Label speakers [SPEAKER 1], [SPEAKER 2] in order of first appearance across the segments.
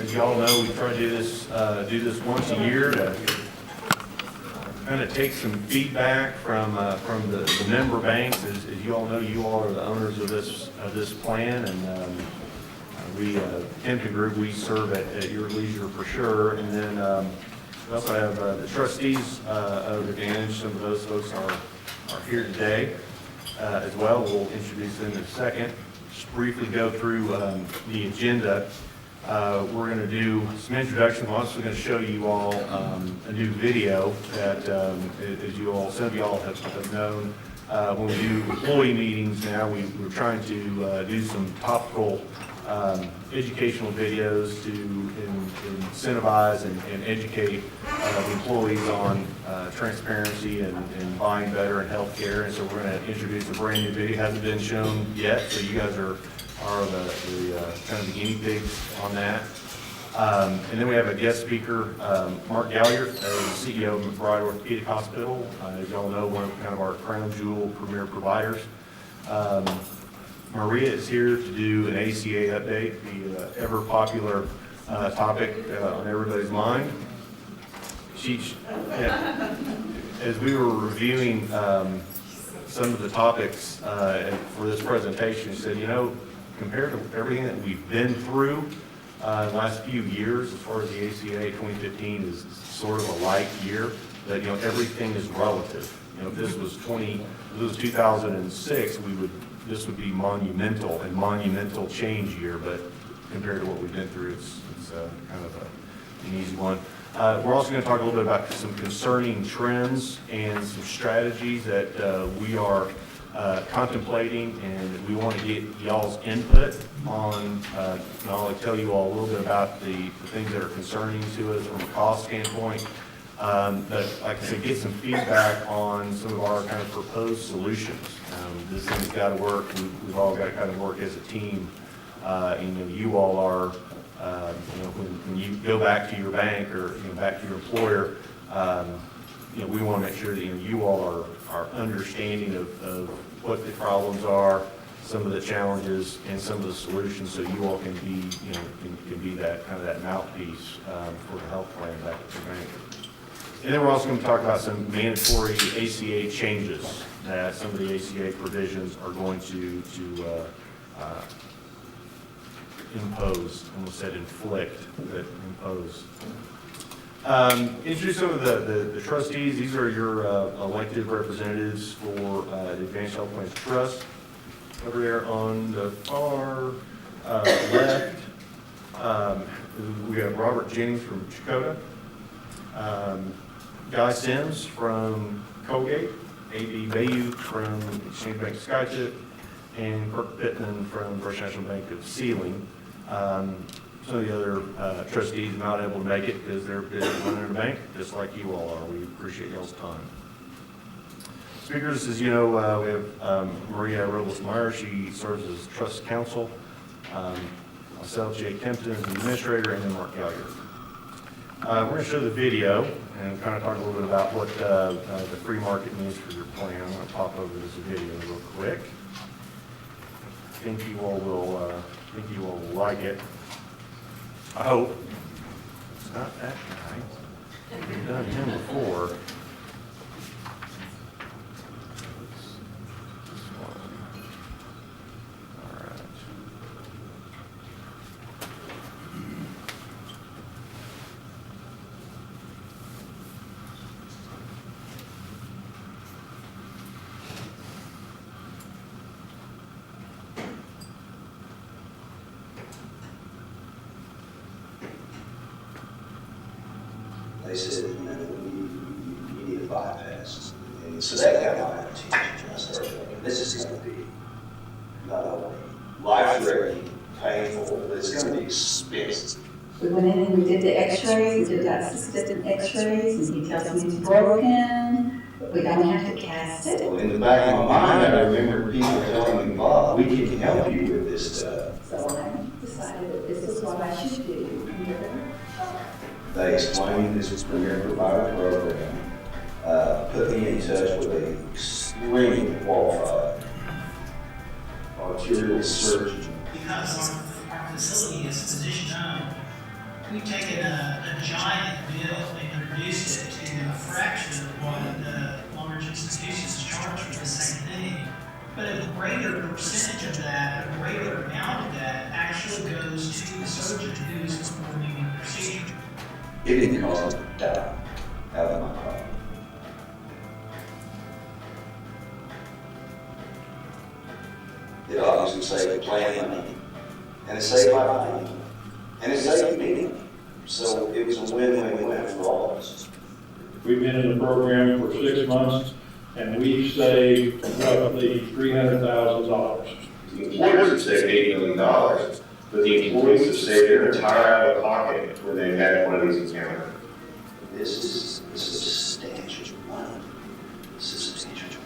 [SPEAKER 1] as y'all know, we try to do this once a year to kind of take some feedback from the member banks. As you all know, you all are the owners of this plan, and we Hampton Group, we serve at your leisure for sure. And then we also have the trustees of Advantage. Some of those folks are here today as well. We'll introduce them in a second. Just briefly go through the agenda. We're going to do some introduction. We're also going to show you all a new video that, as you all, some of you all have known, when we do employee meetings now, we're trying to do some topical educational videos to incentivize and educate the employees on transparency and buying better in healthcare. And so we're going to introduce a brand new video. It hasn't been shown yet, so you guys are the kind of the guinea pigs on that. And then we have a guest speaker, Mark Galliard, the CEO of McBride Orthopedic Hospital. As y'all know, one of kind of our crown jewel premier providers. Maria is here to do an ACA update, the ever popular topic on everybody's mind. As we were reviewing some of the topics for this presentation, she said, you know, compared to everything that we've been through the last few years, as far as the ACA, 2015 is sort of a light year, but you know, everything is relative. You know, if this was 2006, this would be monumental change year, but compared to what we've been through, it's kind of an easy one. We're also going to talk a little bit about some concerning trends and some strategies that we are contemplating, and we want to get y'all's input on, and I'll tell you all a little bit about the things that are concerning to us from a cost standpoint. But like I said, get some feedback on some of our kind of proposed solutions. This thing's got to work. We've all got to kind of work as a team. And you all are, when you go back to your bank or back to your employer, we want to make sure that you all are understanding of what the problems are, some of the challenges, and some of the solutions, so you all can be can be that kind of that mouthpiece for the health plan back at your bank. And then we're also going to talk about some mandatory ACA changes that some of the ACA provisions are going to impose. Almost said inflict, but impose. Introduce some of the trustees. These are your elected representatives for the Advanced Health Plans Trust. Over there on the far left, we have Robert Jennings from Chakota, Guy Sims from Colgate, A.B. Bayou from Exchange Bank of Skychip, and Kirk Pittman from First National Bank of Sealing. Some of the other trustees are not able to make it because they're busy running the bank, just like you all are. We appreciate y'all's time. Speakers, as you know, we have Maria Robles-Meyer. She serves as trust counsel. Myself, Jay Kempton, as the administrator, and then Mark Galliard. We're going to show the video and kind of talk a little bit about what the free market means for your plan. I'm going to pop over this video real quick. I think you all will like it. I hope. It's not that guy. We've done him before.
[SPEAKER 2] They said, you need a bypass. And so that got my attention. I started thinking, this is going to be not only life-threatening, painful, but it's going to be expensive.
[SPEAKER 3] We went in and we did the x-rays, we did about 6 different x-rays, and he tells me it's broken, but we don't have to cast it.
[SPEAKER 2] Well, in the back of my mind, I remember people telling me, Bob, we can help you with this stuff.
[SPEAKER 3] So I decided that this is what I should do.
[SPEAKER 2] They explained this was Premier Provider Program, put me in touch with an extremely qualified arterial surgeon.
[SPEAKER 4] Because our facility is physician-owned, we've taken a giant bill and reduced it to a fraction of what the large institutions charge for the same thing. But a greater percentage of that, a greater amount of that actually goes to the surgeon who is performing the procedure.
[SPEAKER 2] It didn't cause me to die out of my pocket. It obviously saved the plan money, and it saved my money, and it saved me. So it was a win-win-win for all of us.
[SPEAKER 5] We've been in the program for 6 months, and we've saved roughly $300,000.
[SPEAKER 6] The employers have saved $8 million, but the employees have saved their entire out-of-pocket when they've had one of these encounters.
[SPEAKER 2] This is substantial money. This is substantial.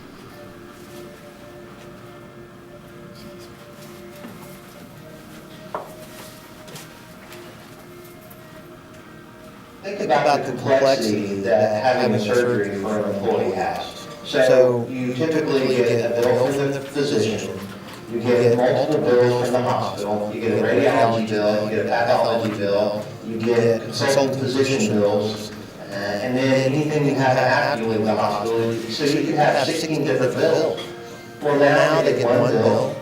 [SPEAKER 7] Think about the complexity that having a surgery for an employee has. So you typically get a bill from the physician, you get multiple bills from the hospital, you get a radiology bill, you get a pathology bill, you get consultant physician bills, and then anything you have after you leave the hospital. So you could have 16 different bills. Well, now they get one bill.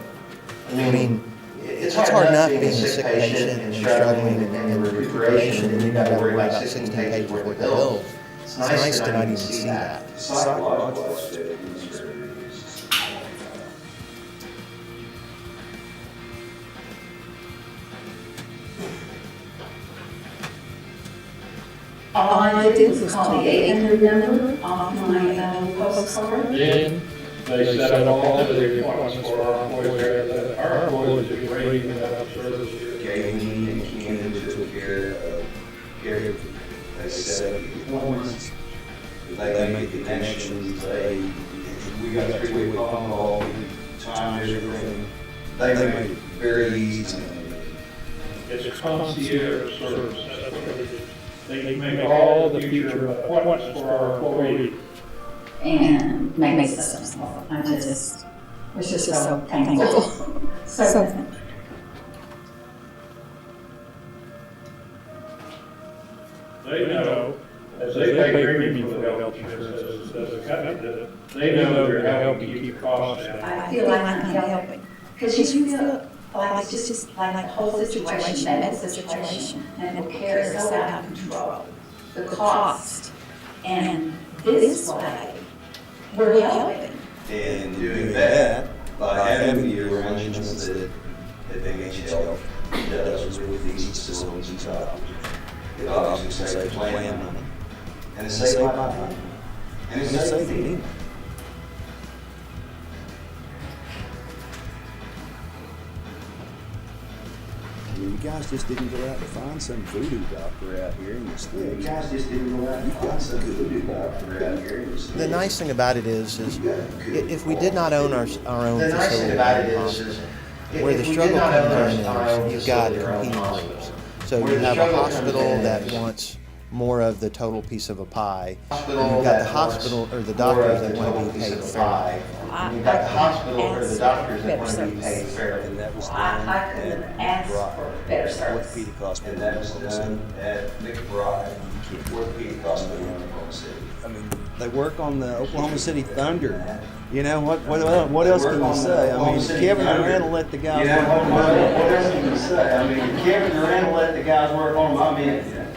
[SPEAKER 7] I mean, it's hard enough being a sick patient and struggling in recuperation, and you've got to worry about 16 pages worth of bills. It's nice to not even see that.
[SPEAKER 2] Psychological aspect of these surgeries.
[SPEAKER 3] All I did was call the 800 number off my postcard.
[SPEAKER 5] Then they set up all of the appointments for our employees. Our employees are great in that service.
[SPEAKER 2] Gaming and Canada took care of everything. They set up the appointments, they made the connections, we got 3-way phone call, timed everything. They made it very easy.
[SPEAKER 5] It's concierge service. That's what they do. They make all the future appointments for our employees.
[SPEAKER 3] And makes us small. I just was just so thankful. So thankful.
[SPEAKER 5] They know, as they pay premium for the health insurance, as a company, they know they're helping keep costs down.
[SPEAKER 3] I feel like I'm helping. Because you feel like it's just like the whole situation, medical situation, and the care is so out of control. The cost. And this way, we're helping.
[SPEAKER 2] And doing that by having the arrangements that Advantage Health does with these facilities and stuff. It obviously saves plan money, and it saves my money, and it saves me.
[SPEAKER 8] You guys just didn't go out to find some voodoo doctor out here in the
[SPEAKER 2] You
[SPEAKER 8] state.
[SPEAKER 2] guys just didn't go out and find some voodoo doctor out here in the state.
[SPEAKER 9] The nice thing about it is if we did not own our own
[SPEAKER 7] The nice thing
[SPEAKER 9] facility,
[SPEAKER 7] about it is
[SPEAKER 9] where the struggle comes in is you've got competing groups. So you have a hospital that wants more of the total piece of a pie. And you've got the hospital or the doctors that want to be paid fairly.
[SPEAKER 7] You've got the hospital or the doctors that want to be paid fairly.
[SPEAKER 8] And that was done
[SPEAKER 3] I couldn't
[SPEAKER 8] at
[SPEAKER 3] ask for better service.
[SPEAKER 8] Orthopedic Hospital.
[SPEAKER 2] And that was done at McBride, Orthopedic Hospital in Oklahoma City.
[SPEAKER 8] I mean, they work on the Oklahoma City Thunder. You know, what else can you say? I mean, Kevin Durant will let the guys
[SPEAKER 2] You know,
[SPEAKER 8] work on
[SPEAKER 2] what
[SPEAKER 8] the
[SPEAKER 2] else can you say? I mean, Kevin Durant will let the guys work on my men.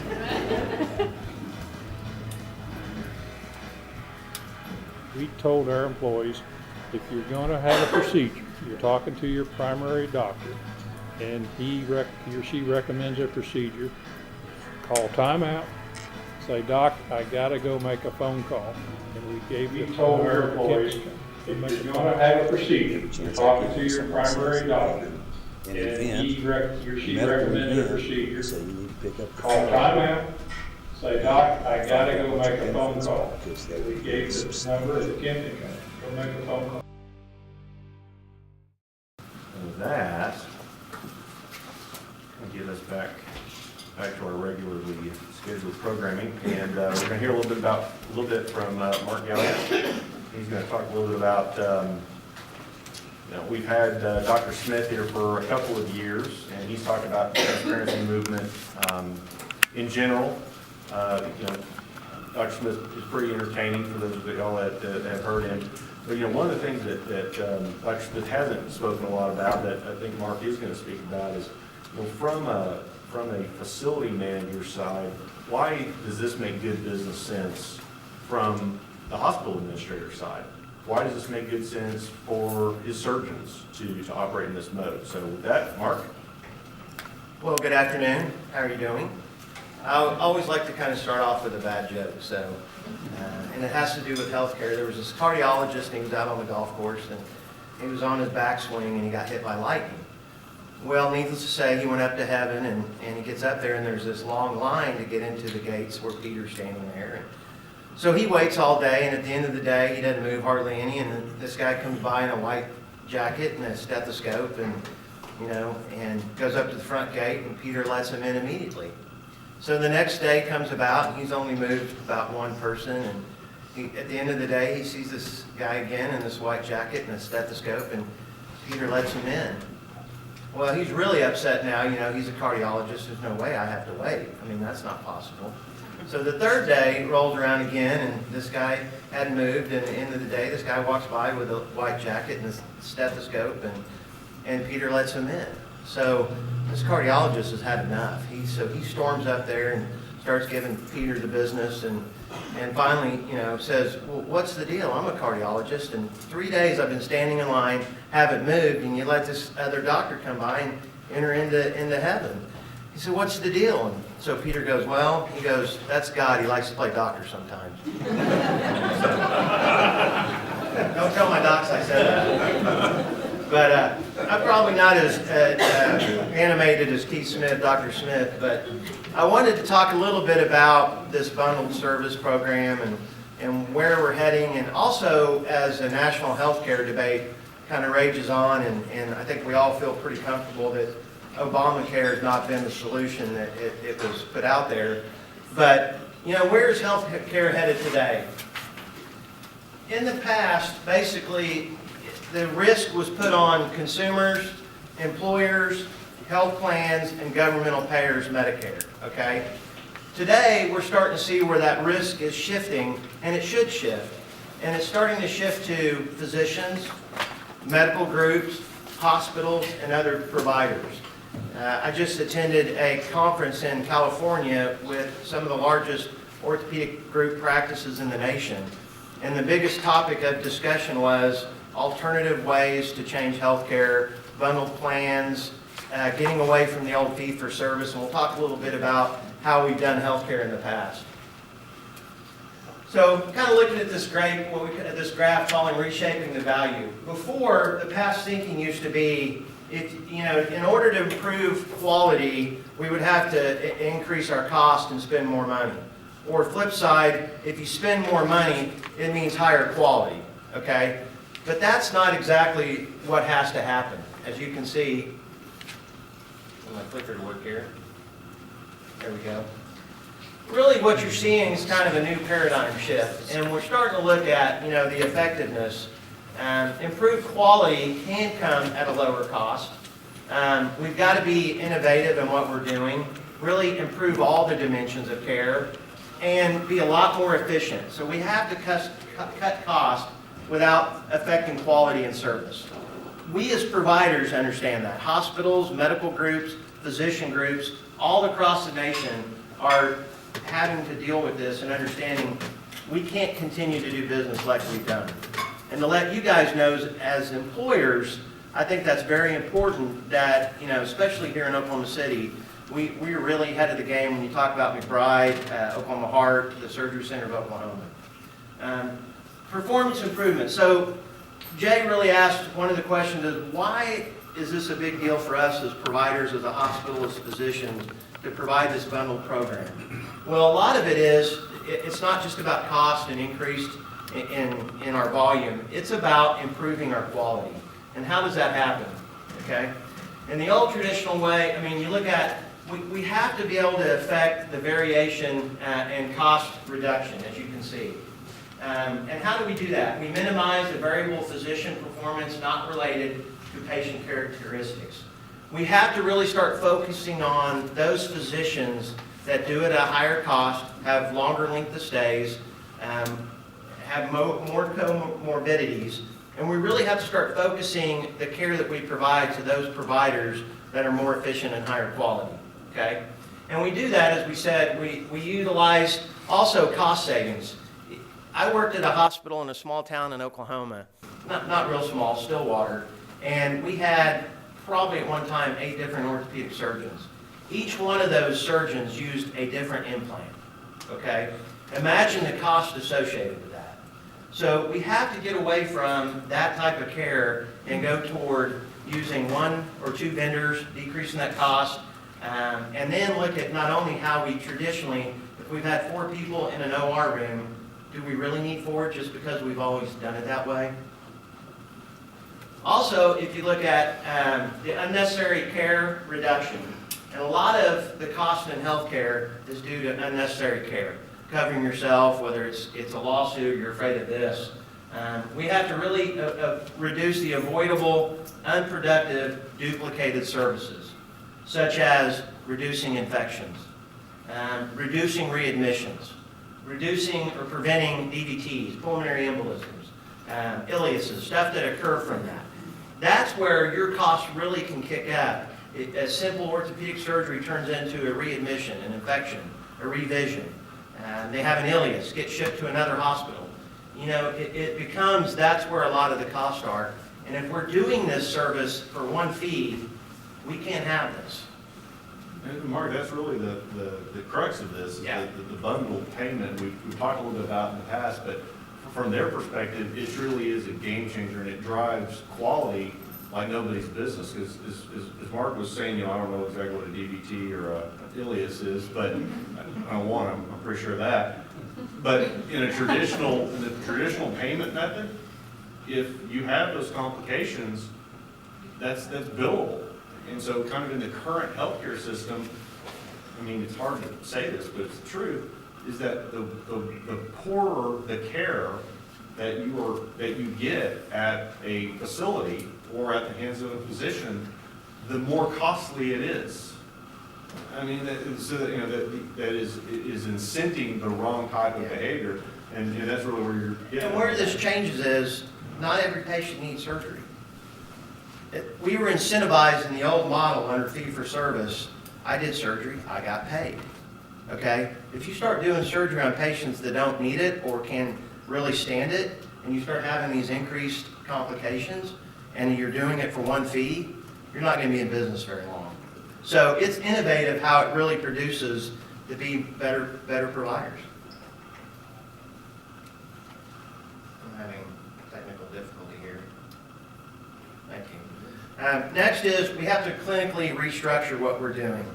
[SPEAKER 5] We told our employees, if you're going to have a procedure, you're talking to your primary doctor, and he or she recommends a procedure, call timeout, say, Doc, I gotta go make a phone call. And we gave you told our employees, if you're going to have a procedure, you're talking to your primary doctor,
[SPEAKER 8] an
[SPEAKER 5] and
[SPEAKER 8] event,
[SPEAKER 5] he or she
[SPEAKER 8] medical
[SPEAKER 5] recommended a
[SPEAKER 8] event,
[SPEAKER 5] procedure,
[SPEAKER 8] so you need to pick up the
[SPEAKER 5] call
[SPEAKER 8] phone.
[SPEAKER 5] timeout, say, Doc, I gotta go make a phone call. And we gave this number to Kim to go make a phone call.
[SPEAKER 1] With that, I'll get us back to our regularly scheduled programming, and we're going to hear a little bit from Mark Galliot. He's going to talk a little bit about, we've had Dr. Smith here for a couple of years, and he's talking about the transparency movement, in general, Dr. Smith is pretty entertaining for those of y'all that have heard him. But, one of the things that Dr. Smith hasn't spoken a lot about that I think Mark is going to speak about is, from a facility manager side, why does this make good business sense from the hospital administrator side? Why does this make good sense for his surgeons to operate in this mode? So with that, Mark?
[SPEAKER 9] Well, good afternoon. How are you doing? I always like to kind of start off with a bad joke. And it has to do with healthcare. There was this cardiologist, and he was out on the golf course, and he was on his backswing, and he got hit by lightning. Well, needless to say, he went up to heaven, and he gets up there, and there's this long line to get into the gates where Peter's standing there. And so he waits all day, and at the end of the day, he doesn't move hardly any, and then this guy comes by in a white jacket and a stethoscope, and goes up to the front gate, and Peter lets him in immediately. So the next day comes about, and he's only moved about one person, and at the end of the day, he sees this guy again in this white jacket and a stethoscope, and Peter lets him in. Well, he's really upset now. He's a cardiologist. There's no way I have to wait. I mean, that's not possible. So the third day rolls around again, and this guy hadn't moved, and at the end of the day, this guy walks by with a white jacket and a stethoscope, and Peter lets him in. So this cardiologist has had enough. So he storms up there and starts giving Peter the business, and finally, says, well, what's the deal? I'm a cardiologist, and 3 days I've been standing in line, haven't moved, and you let this other doctor come by and enter into heaven. He said, what's the deal? And so Peter goes, that's God. He likes to play doctor sometimes. Don't tell my docs I said that. But I'm probably not as animated as Keith Smith, Dr. Smith, but I wanted to talk a little bit about this bundled service program and where we're heading, and also as a national healthcare debate kind of rages on, and I think we all feel pretty comfortable that Obamacare has not been the solution that it was put out there. But, where's healthcare headed today? In the past, basically, the risk was put on consumers, employers, health plans, and governmental payers, Medicare, okay? Today, we're starting to see where that risk is shifting, and it should shift. And it's starting to shift to physicians, medical groups, hospitals, and other providers. I just attended a conference in California with some of the largest orthopedic group practices in the nation. And the biggest topic of discussion was alternative ways to change healthcare, bundled plans, getting away from the old fee-for-service, and we'll talk a little bit about how we've done healthcare in the past. So, kind of looking at this graph calling reshaping the value. Before, the past thinking used to be, in order to improve quality, we would have to increase our cost and spend more money. Or flip side, if you spend more money, it means higher quality, okay? But that's not exactly what has to happen. As you can see, my clicker to work here. There we go. Really what you're seeing is kind of a new paradigm shift, and we're starting to look at, the effectiveness. Improved quality can come at a lower cost. We've got to be innovative in what we're doing, really improve all the dimensions of care, and be a lot more efficient. So we have to cut cost without affecting quality and service. We as providers understand that. Hospitals, medical groups, physician groups, all across the nation are having to deal with this and understanding we can't continue to do business like we've done. And to let you guys know, as employers, I think that's very important that, especially here in Oklahoma City, we're really ahead of the game when you talk about McBride, Oklahoma Heart, the Surgery Center of Oklahoma. Performance improvement. So Jay really asked one of the questions is, why is this a big deal for us as providers, as a hospital, as physicians, to provide this bundled program? Well, a lot of it is, it's not just about cost and increased in our volume. It's about improving our quality. And how does that happen? Okay? In the old traditional way, you look at, we have to be able to affect the variation and cost reduction, as you can see. And how do we do that? We minimize the variable physician performance not related to patient characteristics. We have to really start focusing on those physicians that do it at a higher cost, have longer length of stays, have more comorbidities, and we really have to start focusing the care that we provide to those providers that are more efficient and higher quality, okay? And we do that, as we said, we utilize also cost savings. I worked at a hospital in a small town in Oklahoma, not real small, Stillwater, and we had probably at one time 8 different orthopedic surgeons. Each one of those surgeons used a different implant, okay? Imagine the cost associated with that. So we have to get away from that type of care and go toward using 1 or 2 vendors, decreasing that cost, and then look at not only how we traditionally, if we've had 4 people in an OR room, do we really need 4 just because we've always done it that way? Also, if you look at the unnecessary care reduction, and a lot of the cost in healthcare is due to unnecessary care, covering yourself, whether it's a lawsuit, you're afraid of this. We have to really reduce the avoidable, unproductive, duplicated services, such as reducing infections, reducing readmissions, reducing or preventing DVTs, pulmonary embolisms, ileuses, stuff that occur from that. That's where your costs really can kick up. A simple orthopedic surgery turns into a readmission, an infection, a revision. They have an ileus, get shipped to another hospital. You know, it becomes, that's where a lot of the costs are. And if we're doing this service for one fee, we can't have this.
[SPEAKER 1] And Mark, that's really the crux of this, is
[SPEAKER 9] Yeah.
[SPEAKER 1] the bundled payment. We've talked a little bit about in the past, but from their perspective, it really is a game changer, and it drives quality like nobody's business. Because as Mark was saying, you know, I don't know exactly what a DVT or a ileus is, but I don't want them, I'm pretty sure of that. But in the traditional payment method, if you have those complications, that's billable. And so kind of in the current healthcare system, I mean, it's hard to say this, but it's the truth, is that the poorer the care that you get at a facility or at the hands of a physician, the more costly it is. I mean, that is incenting the wrong type of behavior, and that's really where you're getting.
[SPEAKER 9] And where this changes is, not every patient needs surgery. We were incentivized in the old model under fee-for-service. I did surgery, I got paid, okay? If you start doing surgery on patients that don't need it or can really stand it, and you start having these increased complications, and you're doing it for one fee, you're not gonna be in business very long. So it's innovative how it really produces to be better providers. I'm having technical difficulty here. Thank you. Next is we have to clinically restructure what we're doing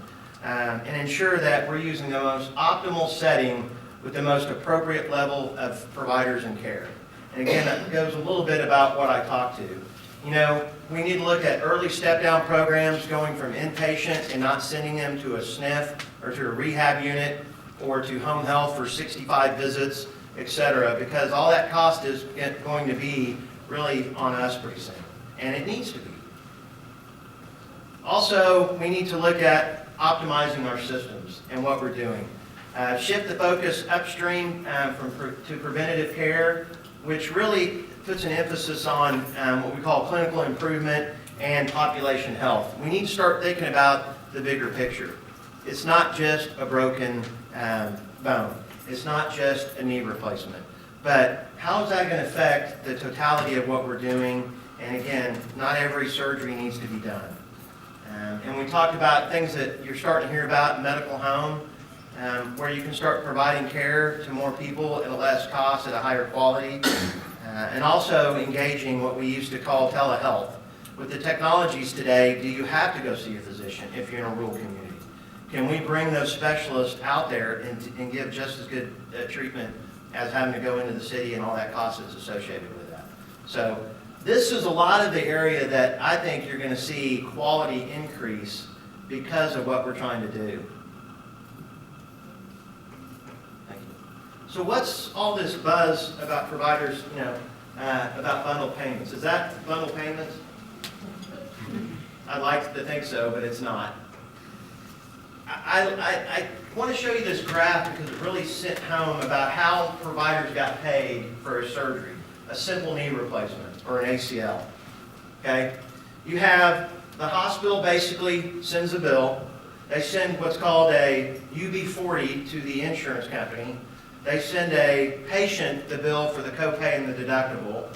[SPEAKER 9] and ensure that we're using the most optimal setting with the most appropriate level of providers and care. And again, that goes a little bit about what I talked to. You know, we need to look at early step-down programs going from inpatient and not sending them to a SNF or to a rehab unit or to home health for 65 visits, et cetera, because all that cost is going to be really on us pretty soon, and it needs to be. Also, we need to look at optimizing our systems and what we're doing. Shift the focus upstream to preventative care, which really puts an emphasis on what we call clinical improvement and population health. We need to start thinking about the bigger picture. It's not just a broken bone. It's not just a knee replacement. But how is that going to affect the totality of what we're doing? And again, not every surgery needs to be done. And we talked about things that you're starting to hear about in medical home, where you can start providing care to more people at a less cost, at a higher quality, and also engaging what we used to call telehealth. With the technologies today, do you have to go see a physician if you're in a rural community? Can we bring those specialists out there and give just as good treatment as having to go into the city and all that cost that's associated with that? So this is a lot of the area that I think you're going to see quality increase because of what we're trying to do. Thank you. So what's all this buzz about providers, about bundled payments? Is that bundled payments? I'd like to think so, but it's not. I want to show you this graph because it really sent home about how providers got paid for a surgery, a simple knee replacement or an ACL. Okay? You have the hospital basically sends a bill. They send what's called a UB40 to the insurance company. They send a patient the bill for the copay and the deductible.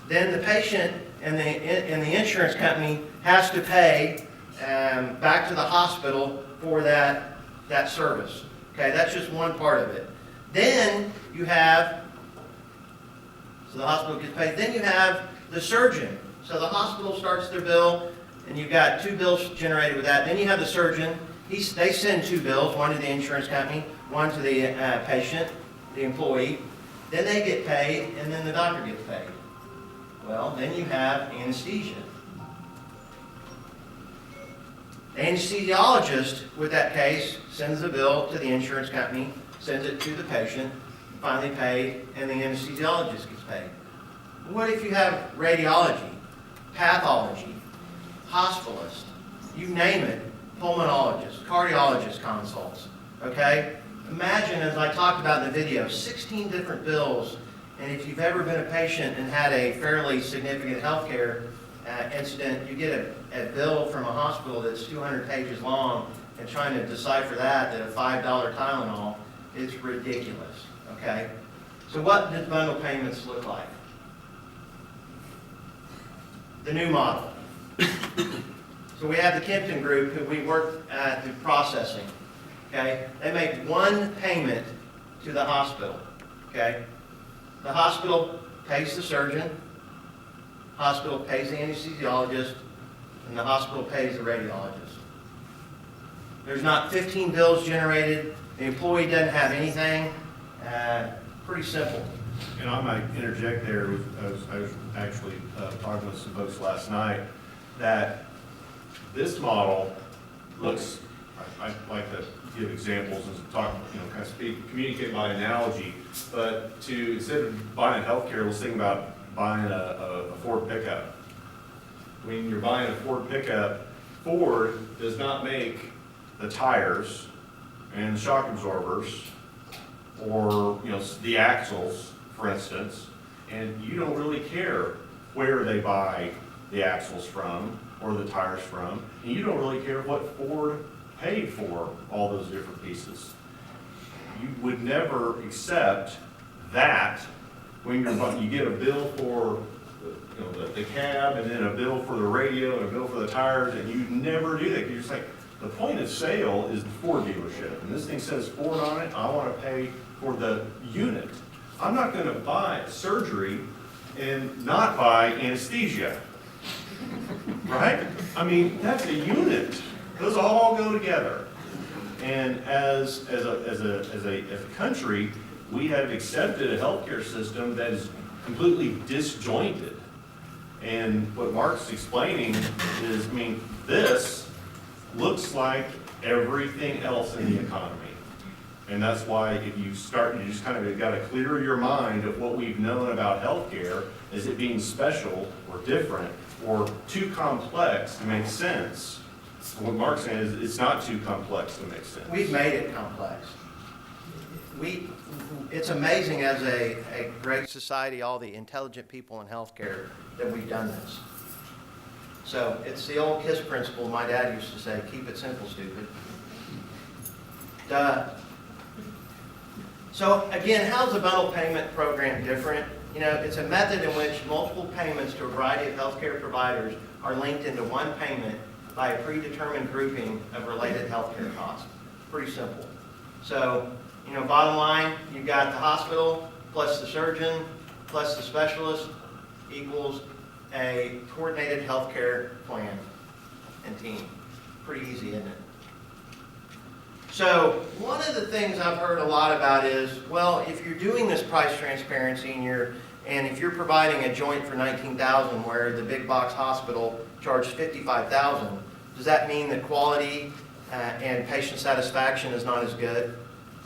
[SPEAKER 9] Then the patient and the insurance company has to pay back to the hospital for that service. Okay, that's just one part of it. Then you have, so the hospital gets paid. Then you have the surgeon. So the hospital starts their bill, and you've got 2 bills generated with that. Then you have the surgeon. They send 2 bills, one to the insurance company, one to the patient, the employee. Then they get paid, and then the doctor gets paid. Well, then you have anesthesia. The anesthesiologist, with that case, sends the bill to the insurance company, sends it to the patient, finally paid, and the anesthesiologist gets paid. What if you have radiology, pathology, hospitalist, you name it, pulmonologist, cardiologist consults, okay? Imagine, as I talked about in the video, 16 different bills, and if you've ever been a patient and had a fairly significant healthcare incident, you get a bill from a hospital that's 200 pages long, and trying to decipher that at a $5 Tylenol, it's ridiculous, okay? So what does bundle payments look like? The new model. So we have the Kempton Group, who we work through processing, okay? They make one payment to the hospital, okay? The hospital pays the surgeon, hospital pays the anesthesiologist, and the hospital pays the radiologist. There's not 15 bills generated. The employee doesn't have anything. Pretty simple.
[SPEAKER 1] And I might interject there. I was actually talking with some folks last night that this model looks, I like to give examples and talk, kind of communicate by analogy, but instead of buying healthcare, let's think about buying a Ford pickup. When you're buying a Ford pickup, Ford does not make the tires and the shock absorbers or the axles, for instance, and you don't really care where they buy the axles from or the tires from, and you don't really care what Ford paid for all those different pieces. You would never accept that when you get a bill for the cab, and then a bill for the radio, and a bill for the tires, and you never do that. You're just like, the point of sale is the Ford dealership, and this thing says Ford on it. I want to pay for the unit. I'm not going to buy surgery and not buy anesthesia, right? I mean, that's a unit. Those all go together. And as a country, we have accepted a healthcare system that is completely disjointed. And what Mark's explaining is, this looks like everything else in the economy. And that's why if you start, you just kind of got to clear your mind of what we've known about healthcare as it being special or different or too complex to make sense. What Mark's saying is it's not too complex to make sense.
[SPEAKER 9] We've made it complex. It's amazing as a great society, all the intelligent people in healthcare, that we've done this. So it's the old KISS principle my dad used to say, keep it simple, stupid. Duh. So again, how's the bundle payment program different? It's a method in which multiple payments to a variety of healthcare providers are linked into one payment by a predetermined grouping of related healthcare costs. Pretty simple. So, bottom line, you've got the hospital plus the surgeon plus the specialist equals a coordinated healthcare plan and team. Pretty easy, isn't it? So one of the things I've heard a lot about is, well, if you're doing this price transparency and if you're providing a joint for $19,000 where the big box hospital charged $55,000, does that mean that quality and patient satisfaction is not as good?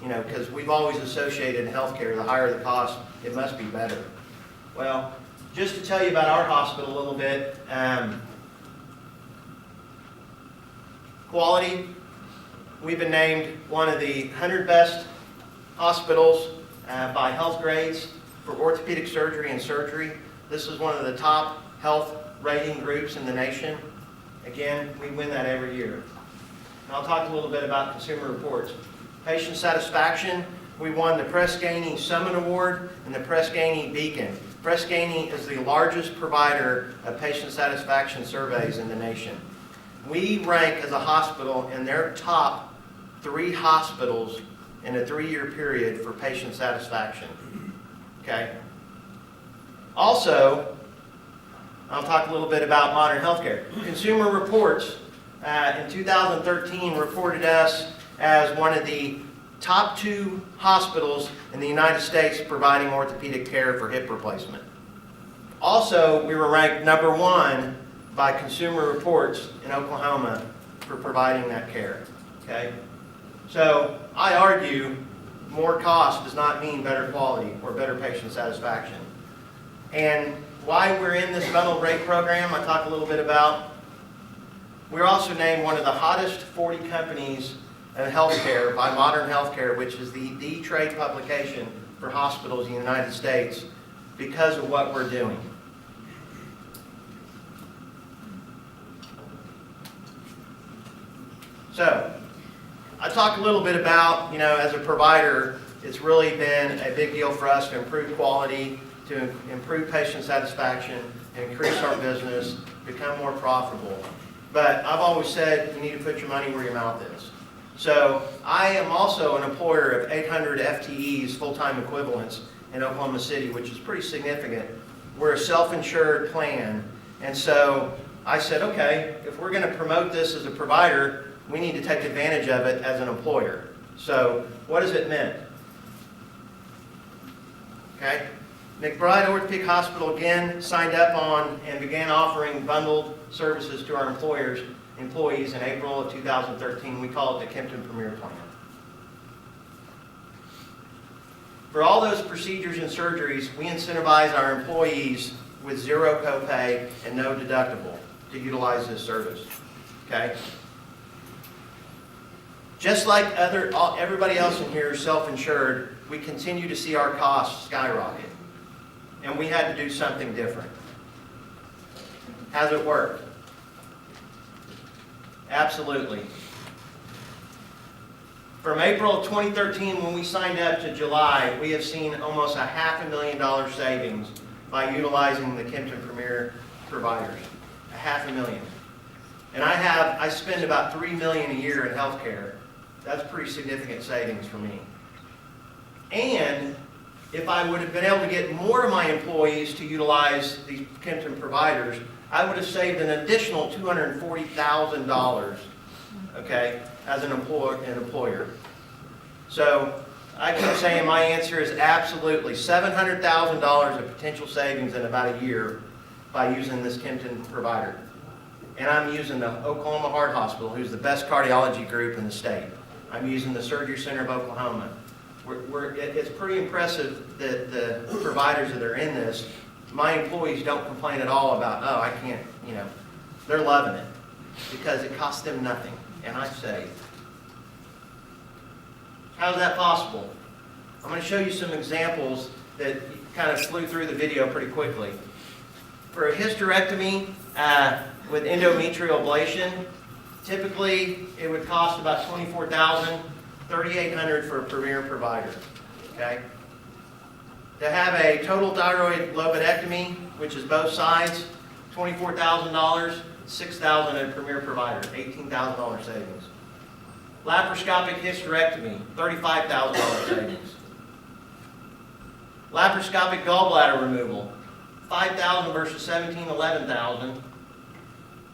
[SPEAKER 9] Because we've always associated in healthcare, the higher the cost, it must be better. Well, just to tell you about our hospital a little bit, quality,
[SPEAKER 10] we've been named one of the 100 best hospitals by Health Grades for orthopedic surgery and surgery. This is one of the top health rating groups in the nation. Again, we win that every year. And I'll talk a little bit about Consumer Reports. Patient satisfaction, we won the Press Ganey Summit Award and the Press Ganey Beacon. Press Ganey is the largest provider of patient satisfaction surveys in the nation. We rank as a hospital in their top 3 hospitals in a 3-year period for patient satisfaction. Okay? Also, I'll talk a little bit about modern healthcare. Consumer Reports in 2013 reported us as one of the top 2 hospitals in the United States providing orthopedic care for hip replacement. Also, we were ranked number 1 by Consumer Reports in Oklahoma for providing that care. Okay? So I argue more cost does not mean better quality or better patient satisfaction. And why we're in this bundled rate program, I talk a little bit about. We're also named one of the hottest 40 companies in healthcare by Modern Healthcare, which is the trade publication for hospitals in the United States, because of what we're doing. So, I talk a little bit about, as a provider, it's really been a big deal for us to improve quality, to improve patient satisfaction, increase our business, become more profitable. But I've always said you need to put your money where your mouth is. So I am also an employer of 800 FTEs, full-time equivalents, in Oklahoma City, which is pretty significant. We're a self-insured plan. And so I said, okay, if we're going to promote this as a provider, we need to take advantage of it as an employer. So what does it mean? Okay. McBride Orthopedic Hospital again signed up on and began offering bundled services to our employees in April of 2013. We call it the Kempton Premier Plan. For all those procedures and surgeries, we incentivize our employees with 0 copay and no deductible to utilize this service. Okay? Just like everybody else in here is self-insured, we continue to see our costs skyrocket. And we had to do something different. How's it work? Absolutely. From April of 2013, when we signed up, to July, we have seen almost $500,000 savings by utilizing the Kempton Premier providers. $500,000. And I spend about $3 million a year in healthcare. That's pretty significant savings for me. And if I would have been able to get more of my employees to utilize these Kempton providers, I would have saved an additional $240,000, okay, as an employer. So I keep saying my answer is absolutely $700,000 of potential savings in about a year by using this Kempton provider. And I'm using the Oklahoma Heart Hospital, who's the best cardiology group in the state. I'm using the Surgery Center of Oklahoma. It's pretty impressive that the providers that are in this, my employees don't complain at all about, oh, I can't, they're loving it because it costs them nothing, and I save. How is that possible? I'm going to show you some examples that kind of flew through the video pretty quickly. For a hysterectomy with endometrial ablation, typically it would cost about $24,000. $3,800 for a premier provider, okay? To have a total thyroid lobectomy, which is both sides, $24,000, $6,000 at a premier provider, $18,000 savings. Laparoscopic hysterectomy, $35,000 savings. Laparoscopic gallbladder removal, $5,000 versus $17,000, $11,000.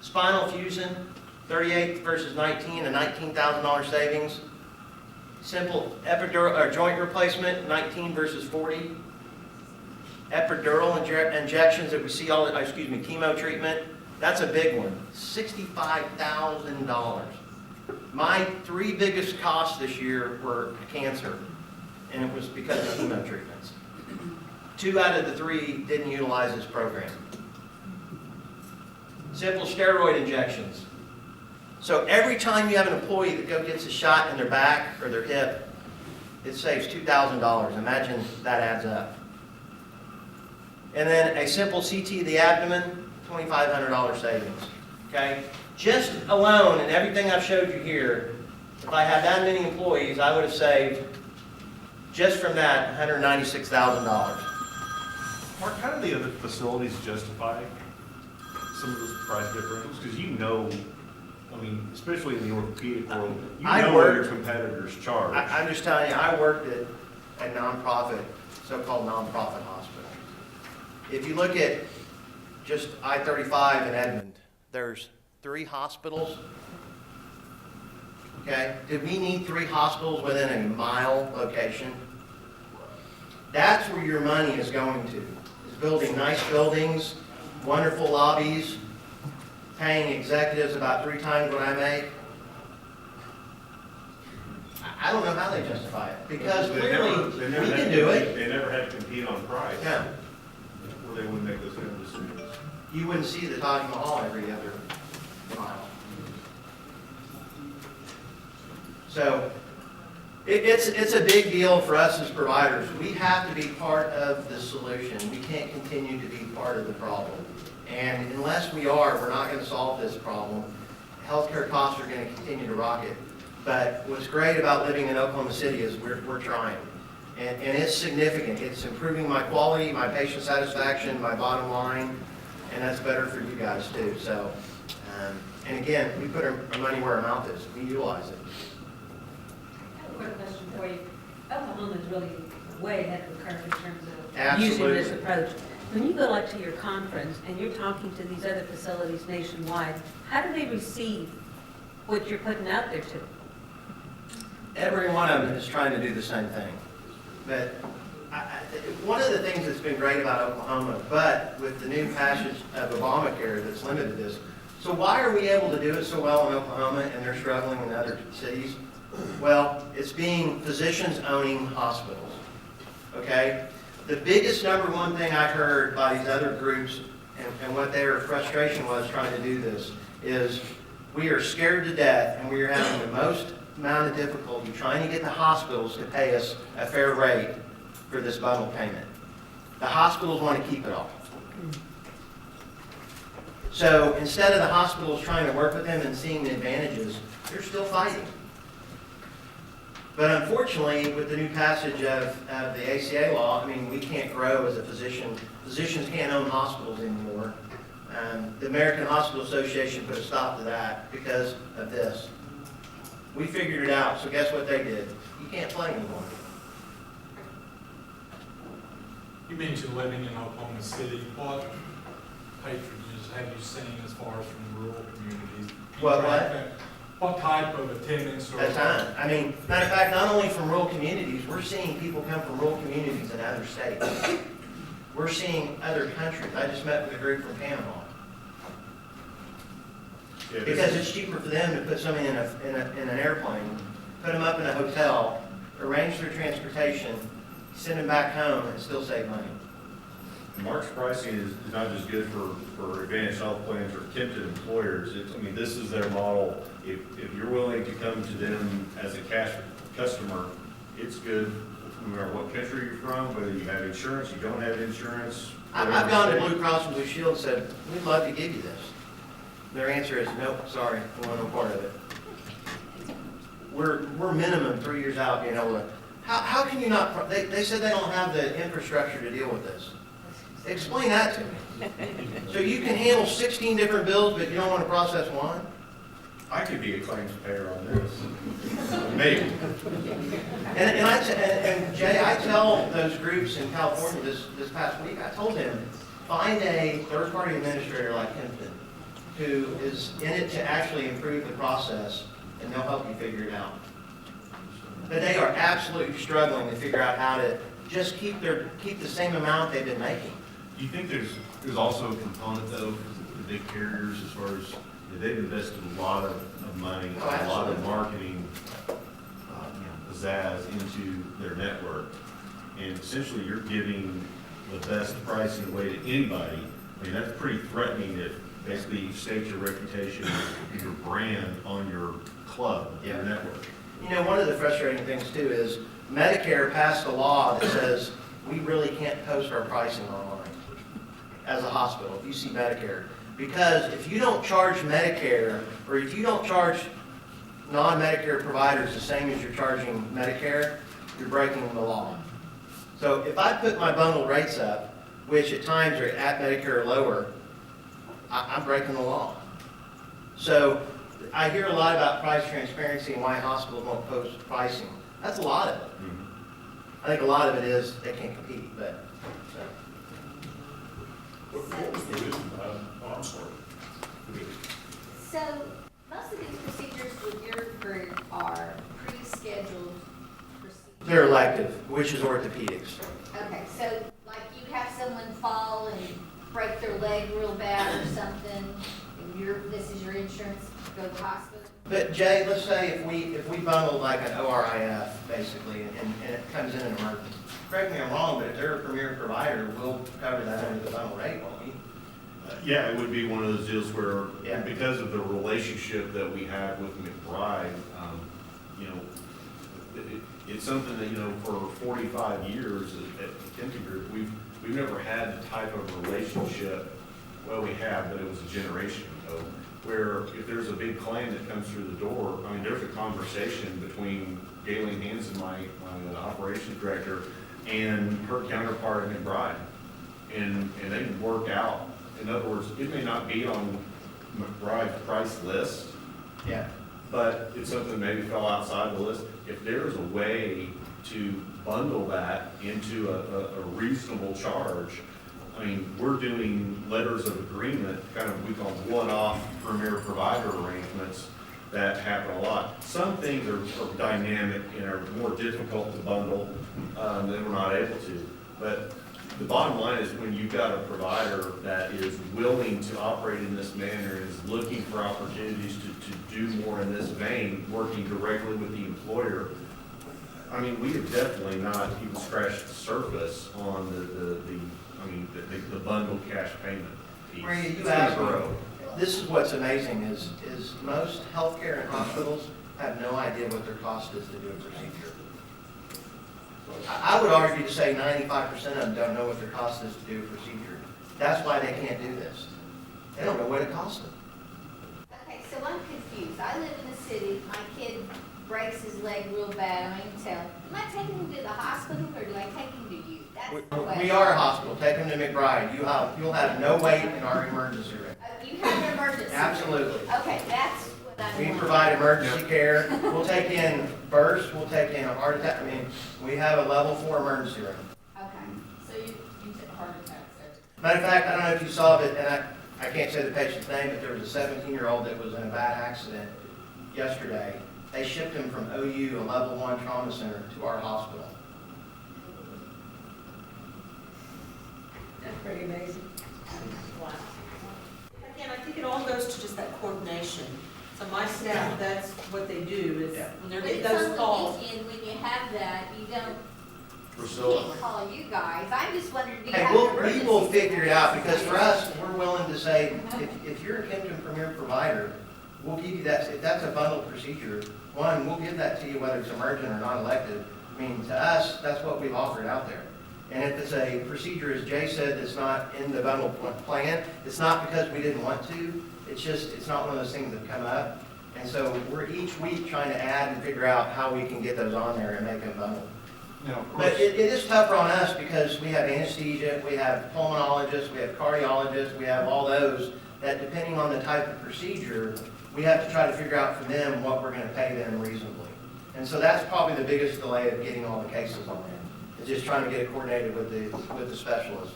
[SPEAKER 10] Spinal fusion, $38,000 versus $19,000, a $19,000 savings. Simple epidural or joint replacement, 19 versus 40. Epidural injections that we see chemo treatment, that's a big one, $65,000. My 3 biggest costs this year were cancer, and it was because of chemo treatments. 2 out of the 3 didn't utilize this program. Simple steroid injections, So every time you have an employee that gets a shot in their back or their hip, it saves $2,000. Imagine that adds up. And then a simple CT of the abdomen, $2,500 savings, okay? Just alone, and everything I've showed you here, if I had that many employees, I would have saved, just from that, $196,000.
[SPEAKER 1] Mark, how do the other facilities justify some of those price differentials? Because you know, I mean, especially in the orthopedic world, you know what your competitors charge.
[SPEAKER 10] I'm just telling you, I worked at a nonprofit, so-called nonprofit hospital. If you look at just I-35 in Edmond, there's 3 hospitals. Okay, did we need 3 hospitals within a mile location? That's where your money is going to, is building nice buildings, wonderful lobbies, paying executives about 3 times what I make. I don't know how they justify it, because clearly, we can do it.
[SPEAKER 1] They never had to compete on price.
[SPEAKER 10] No,
[SPEAKER 1] Or they wouldn't make those kind of decisions.
[SPEAKER 10] you wouldn't see the Taj Mahal every other mile. So, it's a big deal for us as providers. We have to be part of the solution. We can't continue to be part of the problem. And unless we are, we're not going to solve this problem. Healthcare costs are going to continue to rocket. But what's great about living in Oklahoma City is we're trying. And it's significant. It's improving my quality, my patient satisfaction, my bottom line, and that's better for you guys too. So, and again, we put our money where our mouth is. We utilize it.
[SPEAKER 11] I have a quick question for you. Oklahoma is really way ahead of the curve in terms of
[SPEAKER 10] Absolutely.
[SPEAKER 11] using this approach. When you go like to your conference and you're talking to these other facilities nationwide, how do they receive what you're putting out there to them?
[SPEAKER 10] Every one of them is trying to do the same thing. But one of the things that's been great about Oklahoma, but with the new passage of Obamacare that's limited this, so why are we able to do it so well in Oklahoma and they're struggling in other cities? Well, it's being physicians owning hospitals, okay? The biggest #1 thing I heard by these other groups and what their frustration was trying to do this is we are scared to death and we are having the most amount of difficulty trying to get the hospitals to pay us a fair rate for this bundle payment. The hospitals want to keep it all. So instead of the hospitals trying to work with them and seeing the advantages, they're still fighting. But unfortunately, with the new passage of the ACA law, I mean, we can't grow as a physician. Physicians can't own hospitals anymore. The American Hospital Association put a stop to that because of this. We figured it out, so guess what they did? You can't play anymore.
[SPEAKER 12] You mentioned living in Oklahoma City. What patronages have you seen as far as from rural communities? What type of attendance or?
[SPEAKER 10] That's time. I mean, matter of fact, not only from rural communities, we're seeing people come from rural communities in other states. We're seeing other countries. I just met with a group from Panama.
[SPEAKER 1] Yeah,
[SPEAKER 10] Because it's cheaper for them to put somebody in an airplane, put them up in a hotel, arrange their transportation, send them back home, and still save money.
[SPEAKER 1] Mark's pricing is not just good for Advantage Health Plans or tempted employers. I mean, this is their model. If you're willing to come to them as a cash customer, it's good no matter what country you're from, whether you have insurance, you don't have insurance.
[SPEAKER 10] I've gone to Blue Cross and Blue Shield and said, we'd love to give you this. Their answer is, nope, sorry, we want no part of it. We're minimum 3 years out being able to, how can you not, they said they don't have the infrastructure to deal with this. Explain that to me. So you can handle 16 different bills, but you don't want to process one?
[SPEAKER 1] I could be a claims payer on this. Maybe.
[SPEAKER 10] And Jay, I tell those groups in California this past week, I told them, find a third-party administrator like Kempton who is in it to actually improve the process, and they'll help you figure it out. But they are absolutely struggling to figure out how to just keep the same amount they've been making.
[SPEAKER 1] Do you think there's also a component though, for the big carriers as far as they've invested a lot of money, a lot of marketing, pizzazz into their network, and essentially you're giving the best pricing away to anybody. I mean, that's pretty threatening basically you state your reputation, your brand on your club, your
[SPEAKER 10] Yeah.
[SPEAKER 1] network.
[SPEAKER 10] You know, one of the frustrating things too is Medicare passed a law that says we really can't post our pricing online as a hospital, if you see Medicare. Because if you don't charge Medicare, or if you don't charge non-Medicare providers the same as you're charging Medicare, you're breaking the law. So if I put my bundled rates up, which at times are at Medicare or lower, I'm breaking the law. So I hear a lot about price transparency and why hospitals won't post pricing. That's a lot of it. I think a lot of it is they can't compete, but,
[SPEAKER 6] What was the reason behind arm sword?
[SPEAKER 13] So, most of these procedures with your group are pre-scheduled procedures.
[SPEAKER 10] they're elective, which is orthopedics.
[SPEAKER 13] Okay, so like you have someone fall and break their leg real bad or something, and this is your insurance, go to the hospital?
[SPEAKER 10] But Jay, let's say if we bundle like an ORIF, basically, and it comes in an emergency. Correct me if I'm wrong, but if they're a premier provider, we'll cover that under the bundle rate, won't we?
[SPEAKER 1] Yeah, it would be one of those deals where,
[SPEAKER 10] Yeah.
[SPEAKER 1] because of the relationship that we have with McBride, you know, it's something that, you know, for 45 years at Kenton Group, we've never had the type of relationship, well, we have, but it was a generation ago, where if there's a big claim that comes through the door, I mean, there's a conversation between Galen Hansen, my operations director, and her counterpart at McBride. And they work out. In other words, it may not be on McBride's price list,
[SPEAKER 10] Yeah.
[SPEAKER 1] but it's something that maybe fell outside the list. If there's a way to bundle that into a reasonable charge, I mean, we're doing letters of agreement, kind of, we call them one-off premier provider arrangements that happen a lot. Some things are dynamic and are more difficult to bundle, than we're not able to. But the bottom line is when you've got a provider that is willing to operate in this manner, is looking for opportunities to do more in this vein, working directly with the employer, I mean, we have definitely not even scratched the surface on the bundled cash payment piece.
[SPEAKER 10] Maria,
[SPEAKER 1] It's
[SPEAKER 10] you
[SPEAKER 1] gonna
[SPEAKER 10] asked me,
[SPEAKER 1] grow.
[SPEAKER 10] this is what's amazing is most healthcare and hospitals have no idea what their cost is to do a procedure. I would argue to say 95% of them don't know what their cost is to do a procedure. That's why they can't do this. They don't know what it costs them.
[SPEAKER 13] Okay, so I'm confused. I live in the city, my kid breaks his leg real bad, I can tell. Am I taking him to the hospital or do I take him to you? That's the question.
[SPEAKER 10] We are a hospital, take them to McBride. You'll have no wait in our emergency room.
[SPEAKER 13] You have an emergency?
[SPEAKER 10] Absolutely.
[SPEAKER 13] Okay, that's what I'm
[SPEAKER 10] We
[SPEAKER 13] wondering.
[SPEAKER 10] provide emergency care. We'll take in burst, we'll take in a heart attack. I mean, we have a level 4 emergency room.
[SPEAKER 13] Okay, so you took heart attacks there.
[SPEAKER 10] Matter of fact, I don't know if you saw it, and I can't say the patient's name, but there was a 17-year-old that was in a bad accident yesterday. They shipped him from OU, a level 1 trauma center, to our hospital.
[SPEAKER 11] That's pretty amazing.
[SPEAKER 14] Again, I think it all goes to just that coordination. So my staff, that's what they do, is
[SPEAKER 10] Yeah.
[SPEAKER 14] when they're
[SPEAKER 13] But
[SPEAKER 14] getting
[SPEAKER 13] it's
[SPEAKER 14] those
[SPEAKER 13] on the
[SPEAKER 14] calls.
[SPEAKER 13] weekend, when you have that, you don't,
[SPEAKER 1] Priscilla,
[SPEAKER 13] can't call you guys. I'm just wondering, do you
[SPEAKER 10] Hey,
[SPEAKER 13] have
[SPEAKER 10] we
[SPEAKER 13] emergency?
[SPEAKER 10] will figure it out, because for us, we're willing to say, if you're a Kempton Premier provider, we'll give you that, if that's a bundled procedure, one, we'll give that to you whether it's emergent or non-elective. I mean, to us, that's what we've offered out there. And if it's a procedure, as Jay said, that's not in the bundled plan, it's not because we didn't want to, it's not one of those things that come up. And so we're each week trying to add and figure out how we can get those on there and make them bundled.
[SPEAKER 1] now, of
[SPEAKER 10] But
[SPEAKER 1] course,
[SPEAKER 10] it is tougher on us because we have anesthesia, we have pulmonologists, we have cardiologists, we have all those, that depending on the type of procedure, we have to try to figure out from them what we're gonna pay them reasonably. And so that's probably the biggest delay of getting all the cases on there, is just trying to get it coordinated with the specialist.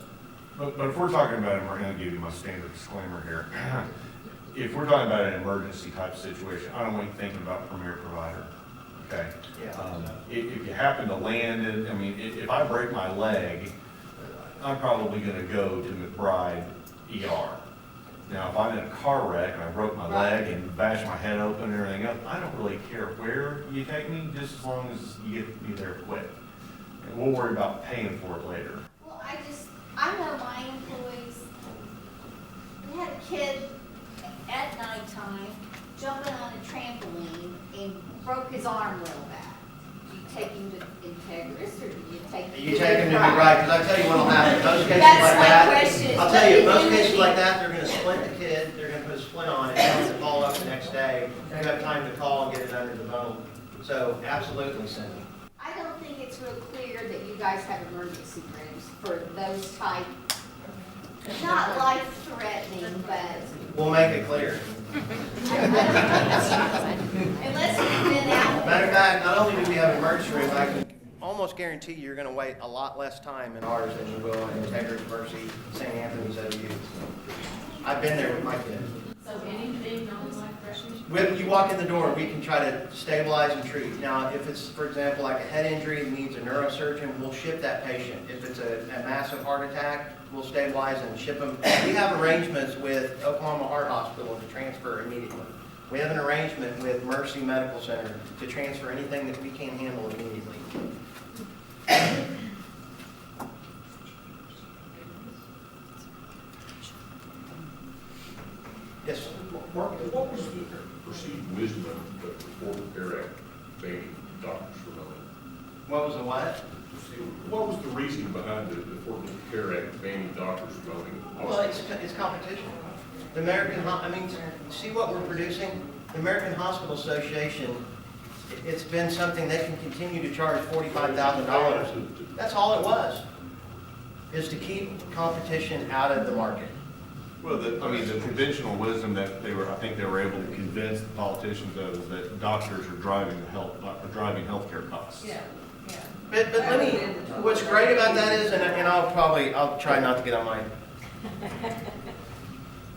[SPEAKER 1] but if we're talking about, I'm going to give you my standard disclaimer here. If we're talking about an emergency type situation, I don't want you thinking about premier provider, okay?
[SPEAKER 10] Yeah.
[SPEAKER 1] If you happen to land in, I mean, if I break my leg, I'm probably gonna go to McBride ER. Now, if I'm in a car wreck and I broke my leg and bashed my head open and everything else, I don't really care where you take me, just as long as you get me there quick. And we'll worry about paying for it later.
[SPEAKER 13] Well, I know my employees, had a kid at nighttime jumping on a trampoline and broke his arm real bad. Do you take him to Integris or do you take him to
[SPEAKER 10] You take them to be
[SPEAKER 13] Pride?
[SPEAKER 10] right, because I tell you what'll happen, most cases
[SPEAKER 13] That's
[SPEAKER 10] like
[SPEAKER 13] my
[SPEAKER 10] that.
[SPEAKER 13] question.
[SPEAKER 10] I'll tell you,
[SPEAKER 13] What do
[SPEAKER 10] most
[SPEAKER 13] you
[SPEAKER 10] cases
[SPEAKER 13] think?
[SPEAKER 10] like that, they're gonna splint the kid, they're gonna put a splint on it, and then follow up the next day. You have time to call and get it under the bundle. So absolutely send them.
[SPEAKER 13] I don't think it's real clear that you guys have emergency rooms for those type, not life-threatening, but
[SPEAKER 10] We'll make it clear.
[SPEAKER 13] unless you've been out.
[SPEAKER 10] Matter of fact, not only do we have emergency rooms, I can almost guarantee you're gonna wait a lot less time in ours than you will in Integris, Mercy, St. Anthony's, OU. I've been there with my kids.
[SPEAKER 14] So anything non-life-threatening?
[SPEAKER 10] When you walk in the door, we can try to stabilize and treat. Now, if it's, for example, like a head injury that needs a neurosurgeon, we'll ship that patient. If it's a massive heart attack, we'll stabilize and ship them. We have arrangements with Oklahoma Heart Hospital to transfer immediately. We have an arrangement with Mercy Medical Center to transfer anything that we can't handle immediately. Yes?
[SPEAKER 15] Mark, what was the perceived wisdom that the Affordable Care Act banning doctors from owning?
[SPEAKER 10] What was the what?
[SPEAKER 15] What was the reason behind the Affordable Care Act banning doctors from owning?
[SPEAKER 10] Well, it's competition. The American, see what we're producing? The American Hospital Association, it's been something they can continue to charge $45,000. That's all it was, is to keep competition out of the market.
[SPEAKER 1] Well, the conventional wisdom that I think they were able to convince the politicians of is that doctors are driving healthcare costs.
[SPEAKER 14] Yeah, yeah.
[SPEAKER 10] But let me, what's great about that is, and I'll try not to get on my,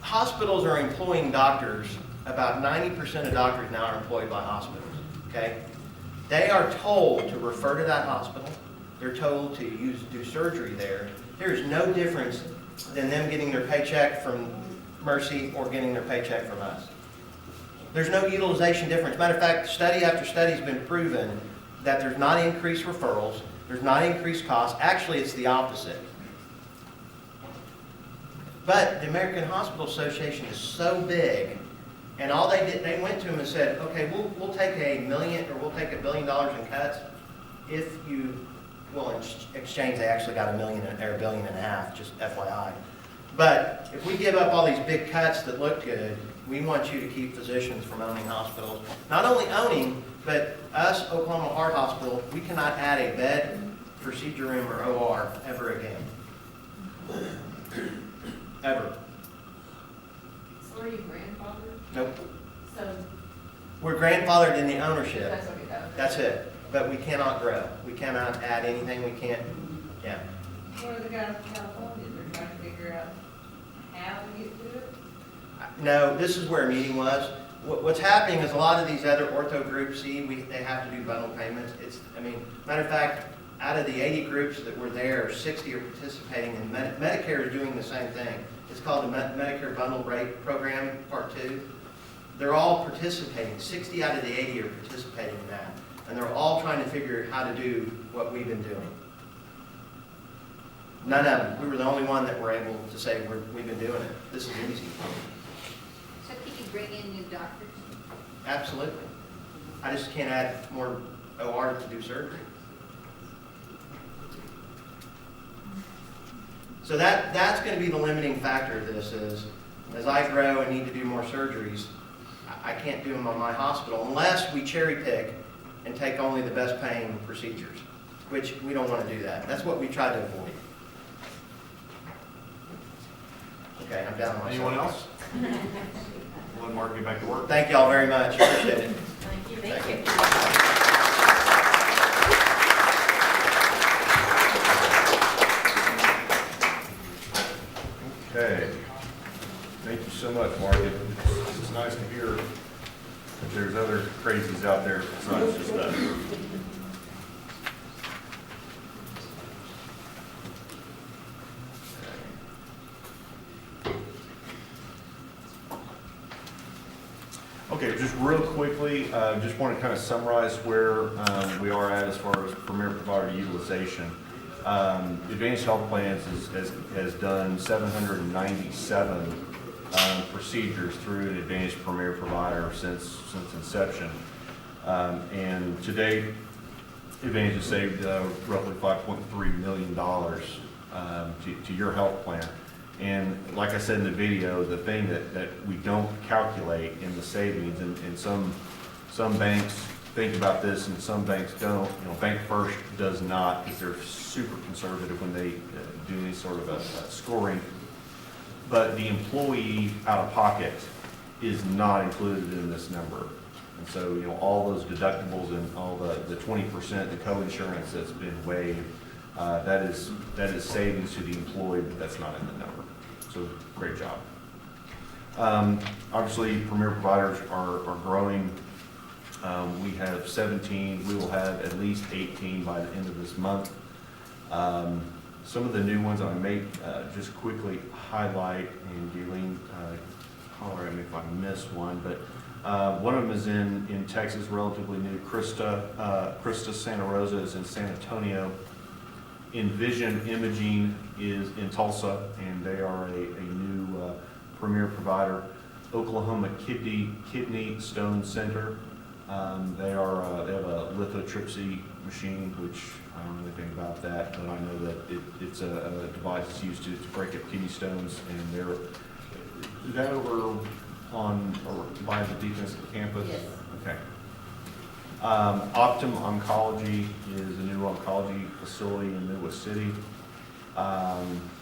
[SPEAKER 10] hospitals are employing doctors, about 90% of doctors now are employed by hospitals, okay? They are told to refer to that hospital, they're told to do surgery there. There is no difference than them getting their paycheck from Mercy or getting their paycheck from us. There's no utilization difference. Matter of fact, study after study has been proven that there's not increased referrals, there's not increased costs. Actually, it's the opposite. But the American Hospital Association is so big, and all they did, they went to them and said, okay, we'll take $1 million or we'll take $1 billion in cuts if you will exchange. They actually got $1 million or $1.5 billion, just FYI. But if we give up all these big cuts that look good, we want you to keep physicians from owning hospitals. Not only owning, but us, Oklahoma Heart Hospital, we cannot add a bed, procedure room, or OR ever again. Ever.
[SPEAKER 14] So are you grandfathered?
[SPEAKER 10] Nope.
[SPEAKER 14] So
[SPEAKER 10] We're grandfathered in the ownership.
[SPEAKER 14] that's okay, that was.
[SPEAKER 10] That's it. But we cannot grow. We cannot add anything. We can't, yeah.
[SPEAKER 14] What are the guys in California, they're trying to figure out how to get to it?
[SPEAKER 10] No, this is where a meeting was. What's happening is a lot of these other ortho groups, they have to do bundle payments. Matter of fact, out of the 80 groups that were there, 60 are participating, and Medicare is doing the same thing. It's called the Medicare Bundle Rate Program, Part 2. They're all participating. 60 out of the 80 are participating in that. And they're all trying to figure out how to do what we've been doing. None of them. We were the only one that were able to say we've been doing it. This is easy.
[SPEAKER 13] So can you bring in new doctors?
[SPEAKER 10] Absolutely. I just can't add more OR to do surgery. So that's going to be the limiting factor of this is, as I grow and need to do more surgeries, I can't do them on my hospital unless we cherry pick and take only the best paying procedures, which we don't want to do that. That's what we try to avoid. Okay, I'm down on myself.
[SPEAKER 1] Anyone else? We'll let Mark get back to work.
[SPEAKER 10] Thank y'all very much. Appreciate it.
[SPEAKER 11] Thank you. Thank you.
[SPEAKER 1] Okay. Thank you so much, Mark. It's nice to hear that there's other crazies out there besides just us. Okay, just real quickly, just want to kind of summarize where we are at as far as premier provider utilization. Advanced Health Plans has done 797 procedures through an Advantage Premier provider since inception. And to date, Advantage has saved roughly $5.3 million to your health plan. And like I said in the video, the thing that we don't calculate in the savings, and some banks think about this and some banks don't. You know, Bank First does not, because they're super conservative when they do any sort of a scoring. But the employee out of pocket is not included in this number. And so, you know, all those deductibles and all the 20%, the co-insurance that's been waived, that is savings to the employee, but that's not in the number. So, great job. Obviously, Premier providers are growing. We have 17. We will have at least 18 by the end of this month. Some of the new ones I may just quickly highlight, and Galen, holler at me if I miss one, but one of them is in Texas, relatively new. Krista Santa Rosa is in San Antonio. Envision Imaging is in Tulsa, and they are a new premier provider. Oklahoma Kidney Stone Center. They have a lithotripsy machine, which I don't know anything about that, but I know that it's a device that's used to break up kidney stones, and is that over on or by the defense campus?
[SPEAKER 14] Yes.
[SPEAKER 1] Okay. Optum Oncology is a new oncology facility in Midwest City.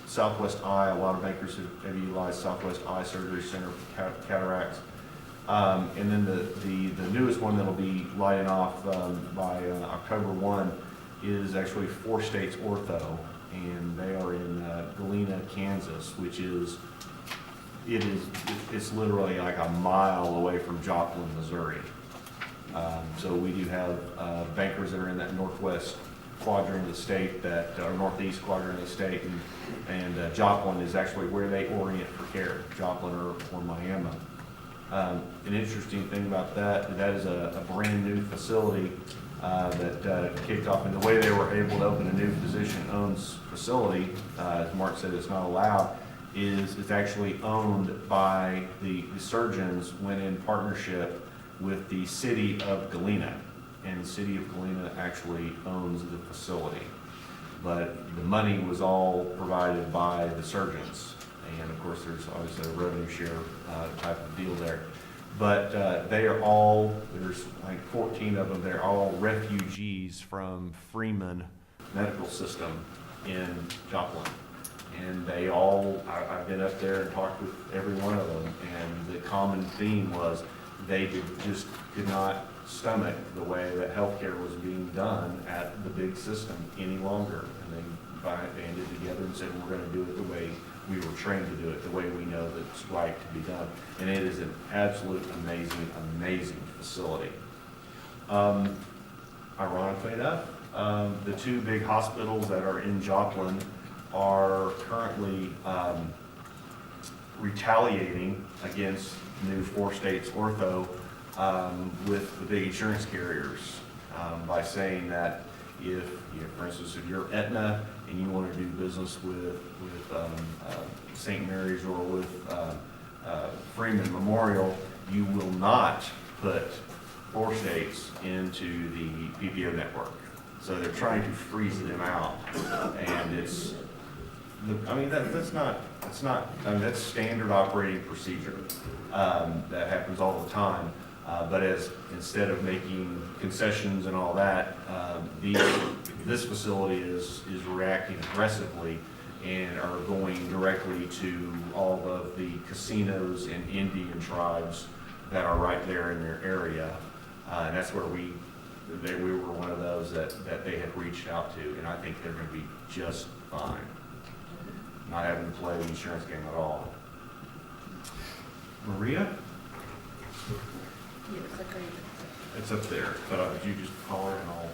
[SPEAKER 1] Southwest Eye, a lot of bankers have utilized Southwest Eye Surgery Center for cataracts. And then the newest one that'll be lighting off by October 1 is actually 4 States Ortho, and they are in Galena, Kansas, which is it's literally like a mile away from Joplin, Missouri. So we do have bankers that are in that northwest quadrant of the state, or northeast quadrant of the state, and Joplin is actually where they orient for care, Joplin or Miami. An interesting thing about that is a brand new facility that kicked off, and the way they were able to open a new physician-owned facility, as Mark said, it's not allowed, is it's actually owned by the surgeons went in partnership with the city of Galena, and the city of Galena actually owns the facility. But the money was all provided by the surgeons, and of course there's obviously a revenue share type of deal there. But they are all, there's like 14 of them, they're all refugees from Freeman Medical System in Joplin. And they all, I've been up there and talked with every one of them, and the common theme was they just could not stomach the way that healthcare was being done at the big system any longer. And they banded together and said, we're going to do it the way we were trained to do it, the way we know that it's right to be done. And it is an absolute amazing, amazing facility. Ironically enough, the 2 big hospitals that are in Joplin are currently retaliating against new 4 States Ortho with the big insurance carriers by saying that if, for instance, if you're Aetna and you want to do business with St. Mary's or with Freeman Memorial, you will not put 4 states into the PPO network. So they're trying to freeze them out, and it's, I mean, that's standard operating procedure that happens all the time. But instead of making concessions and all that, this facility is reacting aggressively and are going directly to all of the casinos and Indian tribes that are right there in their area. And that's where we were one of those that they had reached out to, and I think they're going to be just fine. Not having to play the insurance game at all. Maria? It's up there, but you just call her and I'll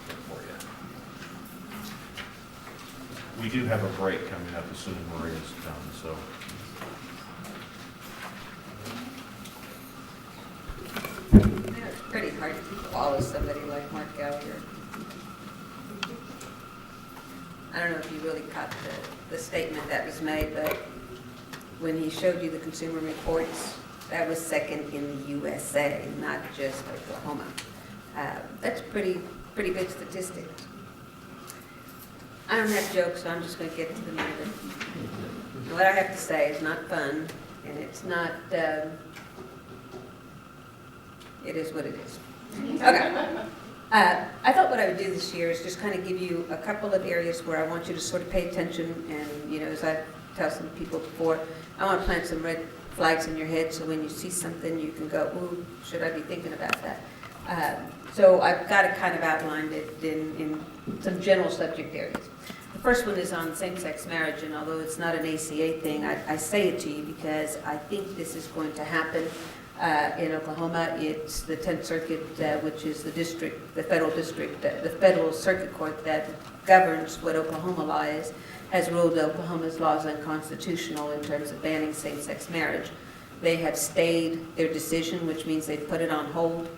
[SPEAKER 1] look for you. We do have a break coming up as soon as Maria's done, so.
[SPEAKER 16] It's pretty hard to follow somebody like Mark Gallagher. I don't know if you really caught the statement that was made, but
[SPEAKER 11] when he showed you the consumer reports, that was second in the USA, not just Oklahoma. That's pretty good statistics. I don't have jokes, so I'm just going to get to the meat of it. What I have to say is not fun, and it's not, it is what it is. Okay. I thought what I would do this year is just kind of give you a couple of areas where I want you to sort of pay attention, and, you know, as I tell some people before, I want to plant some red flags in your head, so when you see something, you can go, ooh, should I be thinking about that? So I've got it kind of outlined it in some general subject areas. The first one is on same-sex marriage, and although it's not an ACA thing, I say it to you because I think this is going to happen in Oklahoma. It's the 10th Circuit, which is the district, the federal district, the federal circuit court that governs what Oklahoma law is, has ruled Oklahoma's laws unconstitutional in terms of banning same-sex marriage. They have stayed their decision, which means they've put it on hold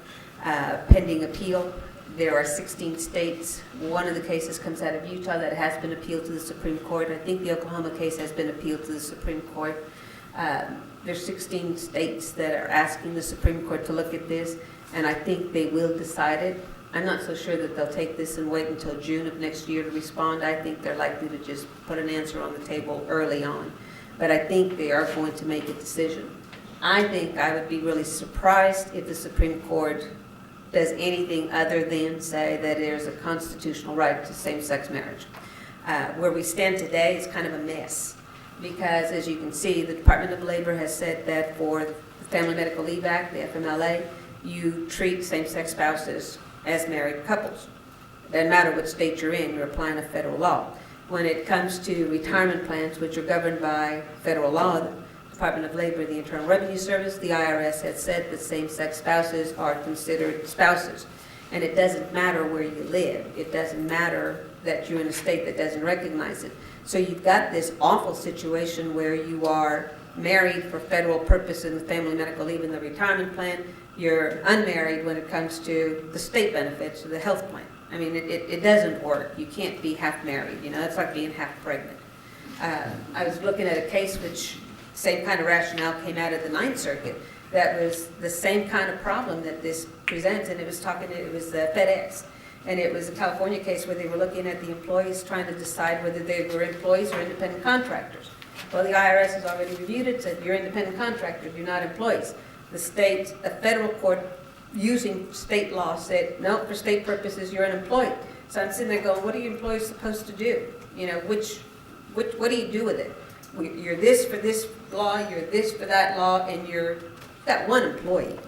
[SPEAKER 11] pending appeal. There are 16 states. One of the cases comes out of Utah that has been appealed to the Supreme Court. I think the Oklahoma case has been appealed to the Supreme Court. There's 16 states that are asking the Supreme Court to look at this, and I think they will decide it. I'm not so sure that they'll take this and wait until June of next year to respond. I think they're likely to just put an answer on the table early on. But I think they are going to make a decision. I think I would be really surprised if the Supreme Court does anything other than say that there's a constitutional right to same-sex marriage. Where we stand today is kind of a mess because, as you can see, the Department of Labor has said that for the Family Medical Leave Act, the FMLA, you treat same-sex spouses as married couples. It doesn't matter what state you're in, you're applying a federal law. When it comes to retirement plans, which are governed by federal law, the Department of Labor, the Internal Revenue Service, the IRS has said that same-sex spouses are considered spouses. And it doesn't matter where you live. It doesn't matter that you're in a state that doesn't recognize it. So you've got this awful situation where you are married for federal purpose in the family medical leave and the retirement plan. You're unmarried when it comes to the state benefits or the health plan. I mean, it doesn't work. You can't be half married. You know, that's like being half pregnant. I was looking at a case which same kind of rationale came out of the Ninth Circuit that was the same kind of problem that this presents, and it was FedEx. And it was a California case where they were looking at the employees trying to decide whether they were employees or independent contractors. Well, the IRS has already reviewed it, said you're independent contractors, you're not employees. The federal court using state law said, no, for state purposes, you're an employee. So I'm sitting there going, what are your employees supposed to do? You know, what do you do with it? You're this for this law, you're this for that law, and you've got one employee.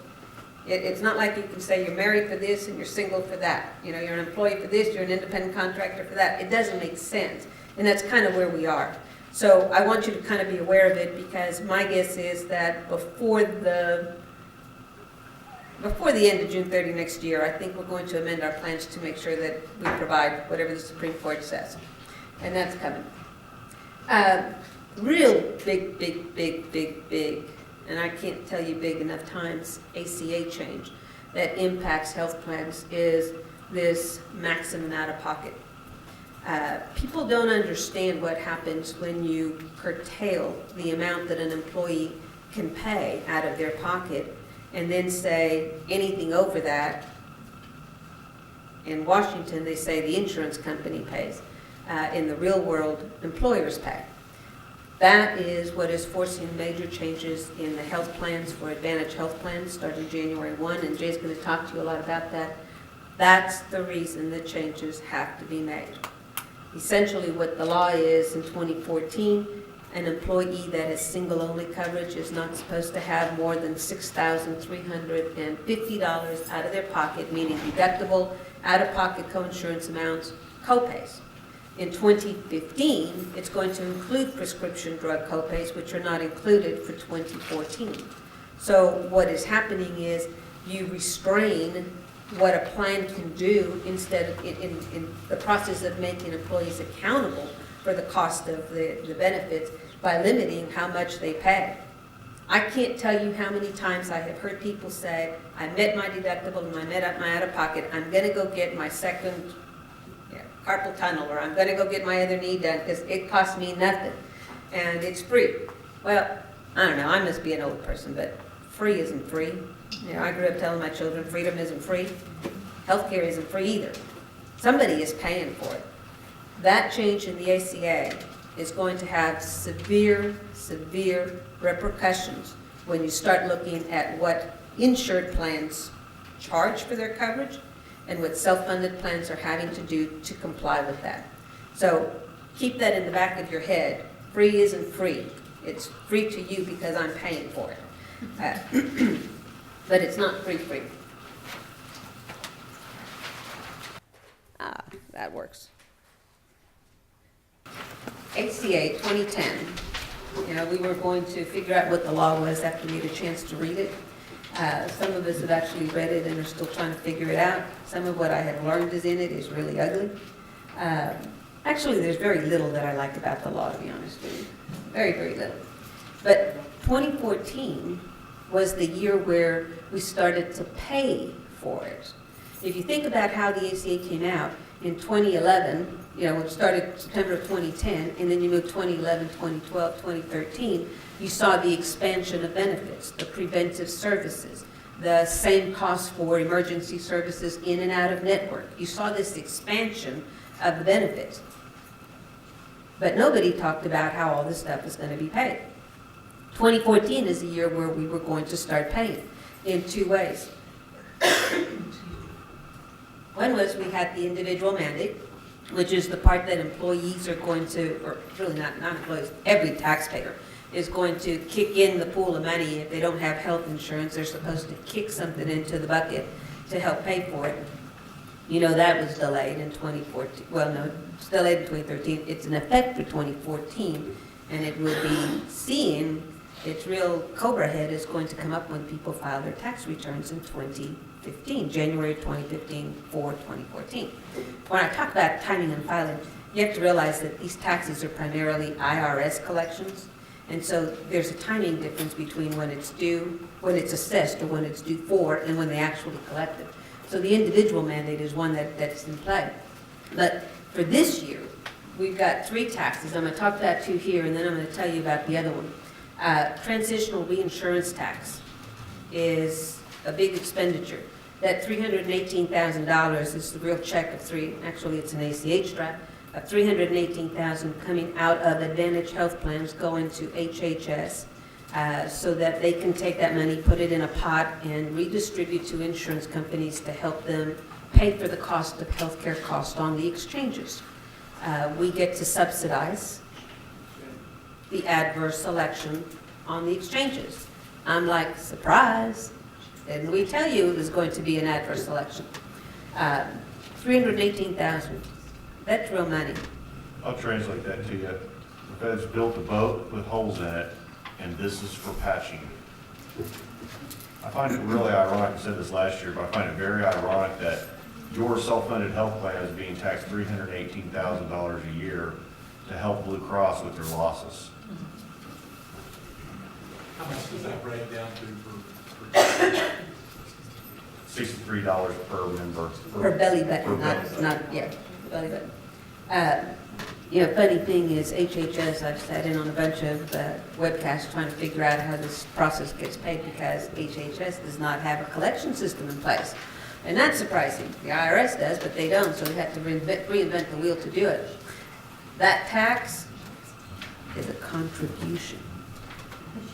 [SPEAKER 11] It's not like you can say you're married for this and you're single for that. You know, you're an employee for this, you're an independent contractor for that. It doesn't make sense. And that's kind of where we are. So I want you to kind of be aware of it because my guess is that before the end of June 30 next year, I think we're going to amend our plans to make sure that we provide whatever the Supreme Court says. And that's coming. Real big, and I can't tell you big enough times, ACA change that impacts health plans is this maximum out-of-pocket. People don't understand what happens when you curtail the amount that an employee can pay out of their pocket and then say anything over that. In Washington, they say the insurance company pays. In the real world, employers pay. That is what is forcing major changes in the health plans for Advantage Health Plans starting January 1, and Jay's going to talk to you a lot about that. That's the reason that changes have to be made. Essentially what the law is in 2014, an employee that has single-only coverage is not supposed to have more than $6,350 out of their pocket, meaning deductible, out-of-pocket coinsurance amounts, copays. In 2015, it's going to include prescription drug copays, which are not included for 2014. So what is happening is you restrain what a plan can do instead of in the process of making employees accountable for the cost of the benefits by limiting how much they pay. I can't tell you how many times I have heard people say, I met my deductible and I met my out-of-pocket, I'm going to go get my second carpal tunnel, or I'm going to go get my other knee done because it costs me nothing and it's free. Well, I don't know, I must be an old person, but free isn't free. You know, I grew up telling my children freedom isn't free. Healthcare isn't free either. Somebody is paying for it. That change in the ACA is going to have severe, severe repercussions when you start looking at what insured plans charge for their coverage and what self-funded plans are having to do to comply with that. So keep that in the back of your head. Free isn't free. It's free to you because I'm paying for it. But it's not free. That works. ACA 2010. You know, we were going to figure out what the law was after we had a chance to read it. Some of us have actually read it and are still trying to figure it out. Some of what I have learned is in it is really ugly. Actually, there's very little that I like about the law, to be honest with you. Very, very little. But 2014 was the year where we started to pay for it. If you think about how the ACA came out in 2011, you know, it started September of 2010, and then you moved 2011, 2012, 2013, you saw the expansion of benefits, the preventive services, the same cost for emergency services in and out of network. You saw this expansion of the benefits. But nobody talked about how all this stuff is going to be paid. 2014 is the year where we were going to start paying in two ways. One was we had the individual mandate, which is the part that employees are going to, or really not employees, every taxpayer is going to kick in the pool of money. If they don't have health insurance, they're supposed to kick something into the bucket to help pay for it. You know, that was delayed in 2014. Well, no, it's delayed in 2013. It's in effect for 2014, and it will be seen, its real cobra head is going to come up when people file their tax returns in 2015, January of 2015 for 2014. When I talk about timing and filing, you have to realize that these taxes are primarily IRS collections, and so there's a timing difference between when it's due, when it's assessed, or when it's due for, and when they actually collect it. So the individual mandate is one that's in play. But for this year, we've got three taxes. I'm going to talk about two here, and then I'm going to tell you about the other one. Transitional reinsurance tax is a big expenditure. That $318,000 is the real check of actually it's an ACH draft, of $318,000 coming out of Advantage Health Plans going to HHS so that they can take that money, put it in a pot, and redistribute to insurance companies to help them pay for the cost of healthcare costs on the exchanges. We get to subsidize the adverse selection on the exchanges. I'm like, surprise, didn't we tell you it was going to be an adverse selection? $318,000, that's real money.
[SPEAKER 1] I'll translate that to you. The Feds built a boat with holes in it, and this is for patching. I find it really ironic, I said this last year, but I find it very ironic that your self-funded health plan is being taxed $318,000 a year to help Blue Cross with their losses.
[SPEAKER 12] How much does that break down to
[SPEAKER 1] $63 per member.
[SPEAKER 11] Per belly button, belly button. You know, funny thing is HHS, I've sat in on a bunch of webcasts trying to figure out how this process gets paid because HHS does not have a collection system in place. And that's surprising. The IRS does, but they don't, so they have to reinvent the wheel to do it. That tax is a contribution.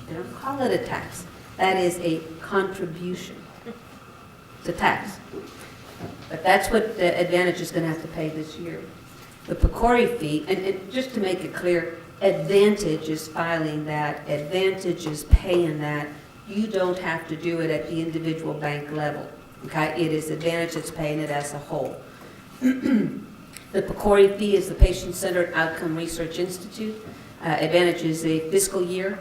[SPEAKER 11] They don't call it a tax. That is a contribution. It's a tax. But that's what the Advantage is going to have to pay this year. The PCORI fee, and just to make it clear, Advantage is filing that, Advantage is paying that. You don't have to do it at the individual bank level. Okay, it is Advantage that's paying it as a whole. The PCORI fee is the Patient-Centered Outcome Research Institute. Advantage is a fiscal year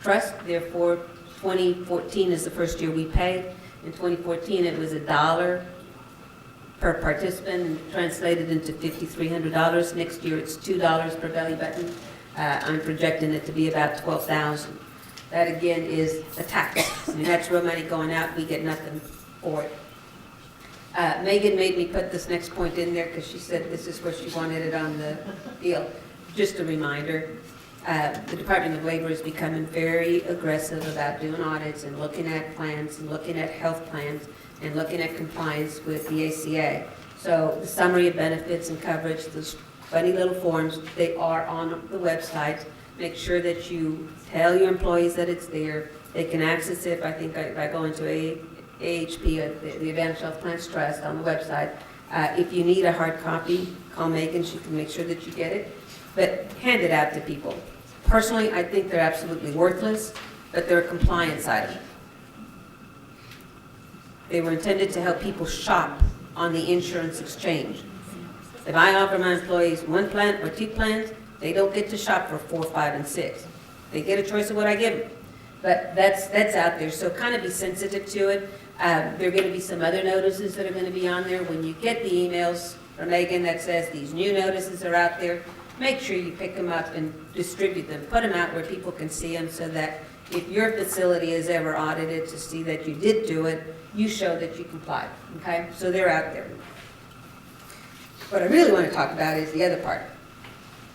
[SPEAKER 11] trust, therefore 2014 is the first year we paid. In 2014 it was $1 per participant and translated into $5,300. Next year it's $2 per belly button. I'm projecting it to be about $12,000. That again is a tax. I mean, that's real money going out, we get nothing for it. Megan made me put this next point in there because she said this is where she wanted it on the deal. Just a reminder, The Department of Labor is becoming very aggressive about doing audits and looking at plans and looking at health plans and looking at compliance with the ACA. So the summary of benefits and coverage, those funny little forms, they are on the website. Make sure that you tell your employees that it's there. They can access it, I think, by going to AHP, the Advanced Health Plans Trust, on the website. If you need a hard copy, call Megan, she can make sure that you get it. But hand it out to people. Personally, I think they're absolutely worthless, but they're a compliance item. They were intended to help people shop on the insurance exchange. If I offer my employees one plan or two plans, they don't get to shop for 4, 5, and 6. They get a choice of what I give them. But that's out there, so kind of be sensitive to it. There are going to be some other notices that are going to be on there. When you get the emails from Megan that says these new notices are out there, make sure you pick them up and distribute them. Put them out where people can see them so that if your facility is ever audited to see that you did do it, you show that you complied, okay? So they're out there. What I really want to talk about is the other part.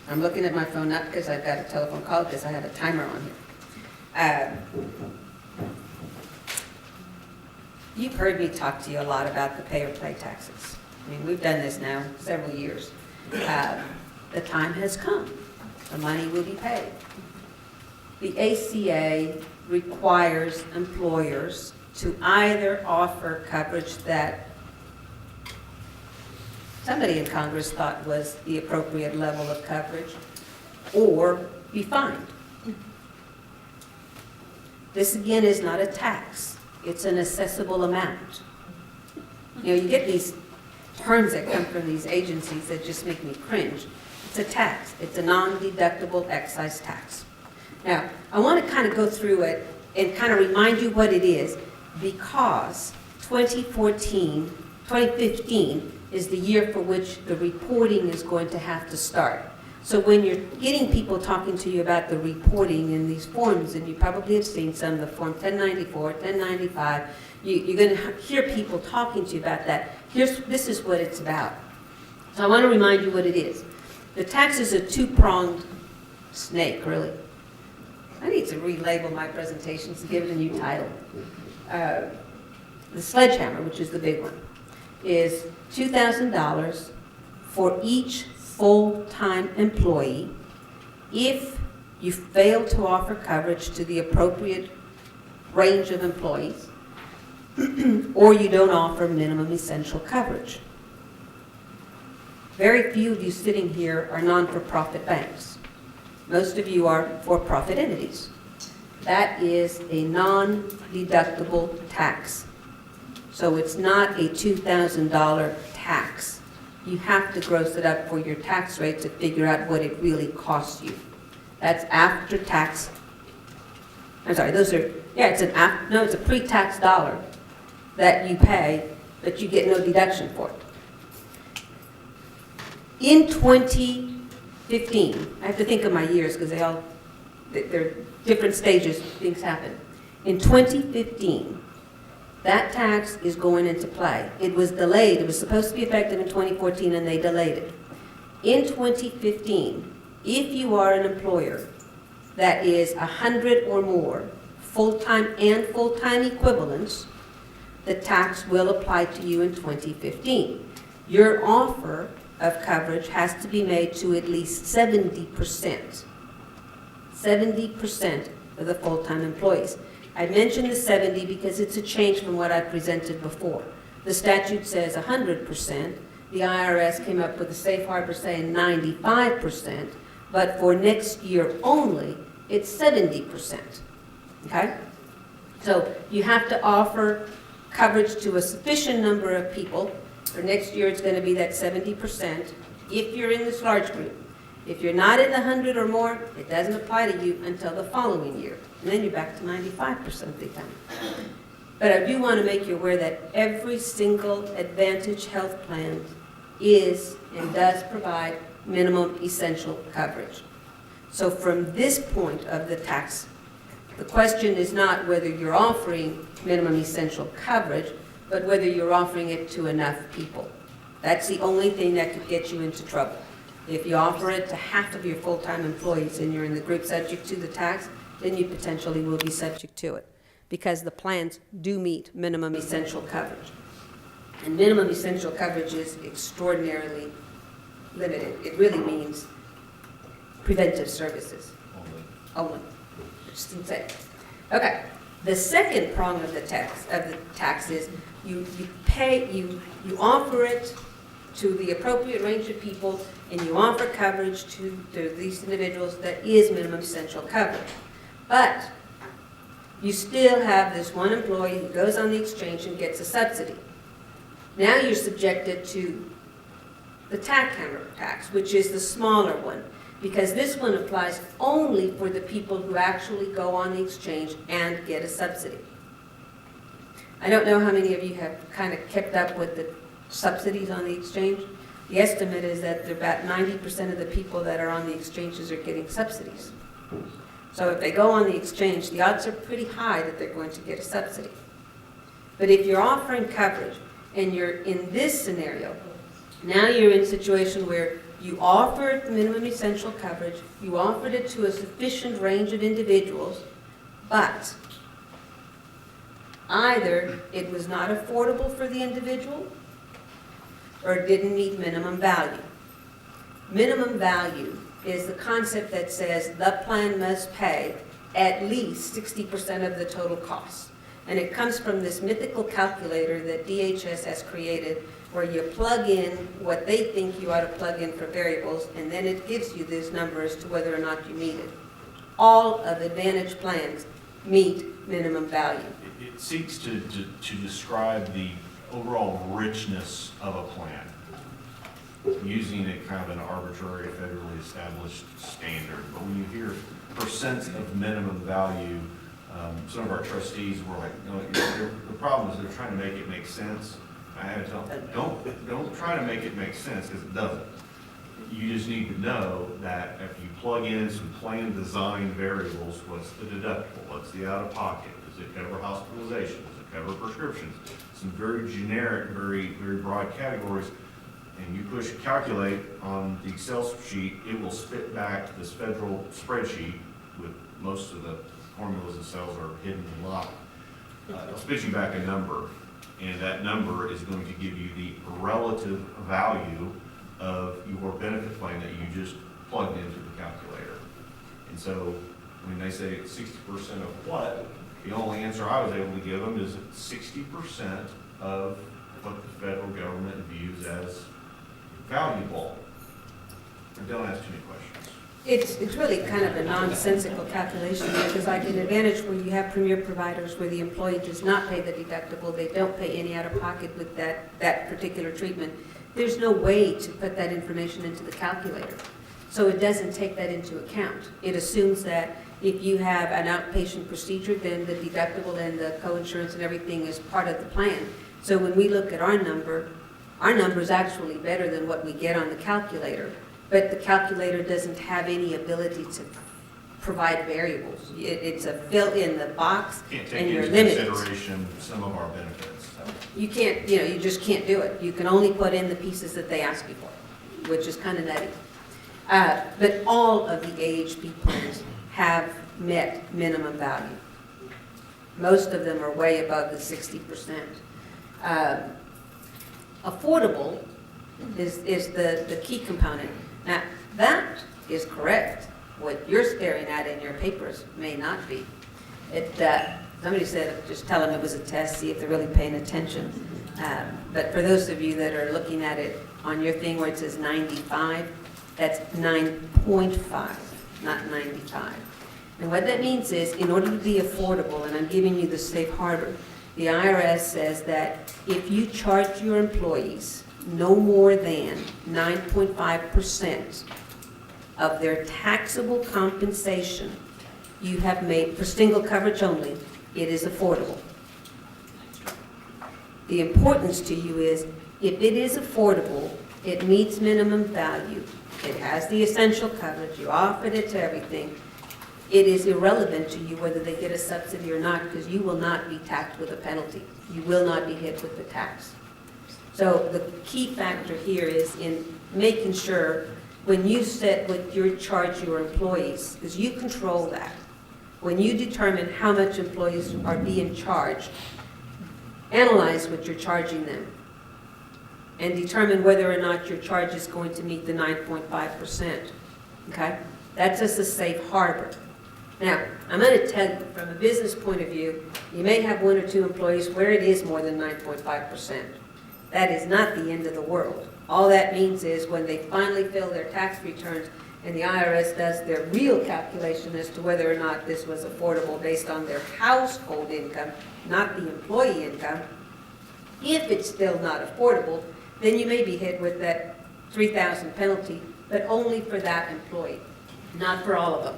[SPEAKER 11] I'm looking at my phone, not because I've got a telephone call, because I have a timer on here. You've heard me talk to you a lot about the pay or play taxes. I mean, we've done this now several years. The time has come. The money will be paid. The ACA requires employers to either offer coverage that somebody in Congress thought was the appropriate level of coverage, or be fined. This, again, is not a tax. It's an assessable amount. You know, you get these terms that come from these agencies that just make me cringe. It's a tax. It's a non-deductible excise tax. Now, I want to kind of go through it and kind of remind you what it is, because 2015 is the year for which the reporting is going to have to start. So when you're getting people talking to you about the reporting in these forms, and you probably have seen some, the Form 1094, 1095, you're going to hear people talking to you about that. This is what it's about. So I want to remind you what it is. The tax is a two-pronged snake, really. I need to relabel my presentations to give it a new title. The sledgehammer, which is the big one, is $2,000 for each full-time employee if you fail to offer coverage to the appropriate range of employees or you don't offer minimum essential coverage. Very few of you sitting here are non-for-profit banks. Most of you are for-profit entities. That is a non-deductible tax. So it's not a $2,000 tax. You have to gross it up for your tax rate to figure out what it really costs you. That's after tax. I'm sorry, it's a pre-tax dollar that you pay, but you get no deduction for it. In 2015, I have to think of my years because they're different stages, things happen. In 2015, that tax is going into play. It was delayed. It was supposed to be effective in 2014, and they delayed it. In 2015, if you are an employer that is 100 or more full-time and full-time equivalents, the tax will apply to you in 2015. Your offer of coverage has to be made to at least 70%. 70% of the full-time employees. I mentioned the 70 because it's a change from what I presented before. The statute says 100%. The IRS came up with a safe harbor saying 95%, but for next year only, it's 70%. Okay? So you have to offer coverage to a sufficient number of people. For next year, it's going to be that 70% if you're in this large group. If you're not in the 100 or more, it doesn't apply to you until the following year. And then you're back to 95% of the time. But I do want to make you aware that every single Advantage health plan is and does provide minimum essential coverage. So from this point of the tax, the question is not whether you're offering minimum essential coverage, but whether you're offering it to enough people. That's the only thing that could get you into trouble. If you offer it to half of your full-time employees and you're in the group subject to the tax, then you potentially will be subject to it, because the plans do meet minimum essential coverage. And minimum essential coverage is extraordinarily limited. It really means preventive services only, which is insane. Okay, the second prong of the tax is you offer it to the appropriate range of people, and you offer coverage to these individuals that is minimum essential coverage. But you still have this one employee who goes on the exchange and gets a subsidy. Now you're subjected to the tack-hammer tax, which is the smaller one, because this one applies only for the people who actually go on the exchange and get a subsidy. I don't know how many of you have kind of kept up with the subsidies on the exchange. The estimate is that about 90% of the people that are on the exchanges are getting subsidies. So if they go on the exchange, the odds are pretty high that they're going to get a subsidy. But if you're offering coverage and you're in this scenario, now you're in a situation where you offered the minimum essential coverage, you offered it to a sufficient range of individuals, but either it was not affordable for the individual or didn't meet minimum value. Minimum value is the concept that says the plan must pay at least 60% of the total cost. And it comes from this mythical calculator that DHS has created, where you plug in what they think you ought to plug in for variables, and then it gives you this number as to whether or not you meet it. All of Advantage plans meet minimum value.
[SPEAKER 1] It seeks to describe the overall richness of a plan, using a kind of an arbitrary, federally established standard. But when you hear percents of minimum value, some of our trustees were like, no, the problem is they're trying to make it make sense. I had to tell them, don't try to make it make sense, because it doesn't. You just need to know that if you plug in some plan design variables, what's the deductible, what's the out-of-pocket, does it cover hospitalization, does it cover prescriptions, some very generic, very broad categories, and you push calculate on the Excel sheet, it will spit back this federal spreadsheet with most of the formulas and cells are hidden and locked. It'll spit you back a number, and that number is going to give you the relative value of your benefit plan that you just plugged into the calculator. And so when they say 60% of what, the only answer I was able to give them is 60% of what the federal government views as valuable. And don't ask too many questions.
[SPEAKER 11] It's really kind of a nonsensical calculation, because like in Advantage, where you have premier providers where the employee does not pay the deductible, they don't pay any out-of-pocket with that particular treatment, there's no way to put that information into the calculator. So it doesn't take that into account. It assumes that if you have an outpatient procedure, then the deductible and the coinsurance and everything is part of the plan. So when we look at our number is actually better than what we get on the calculator. But the calculator doesn't have any ability to provide variables. It's a fill in the box, and you're limited.
[SPEAKER 1] Can't take into consideration some of our benefits.
[SPEAKER 11] You can't, you just can't do it. You can only put in the pieces that they ask you for, which is kind of nutty. But all of the AHP plans have met minimum value. Most of them are way above the 60%. Affordable is the key component. Now, that is correct. What you're staring at in your papers may not be. Somebody said, just tell them it was a test, see if they're really paying attention. But for those of you that are looking at it on your thing where it says 95, that's 9.5, not 95. And what that means is, in order to be affordable, and I'm giving you the safe harbor, the IRS says that if you charge your employees no more than 9.5% of their taxable compensation you have made, for single coverage only, it is affordable. The importance to you is, if it is affordable, it meets minimum value, it has the essential coverage, you offered it to everything, it is irrelevant to you whether they get a subsidy or not, because you will not be taxed with a penalty. You will not be hit with the tax. So the key factor here is in making sure when you set what you charge your employees, because you control that. When you determine how much employees are being charged, analyze what you're charging them and determine whether or not your charge is going to meet the 9.5%. Okay? That's just a safe harbor. Now, I'm going to tell you, from a business point of view, you may have 1 or 2 employees where it is more than 9.5%. That is not the end of the world. All that means is when they finally fill their tax returns and the IRS does their real calculation as to whether or not this was affordable based on their household income, not the employee income, if it's still not affordable, then you may be hit with that $3,000 penalty, but only for that employee, not for all of them.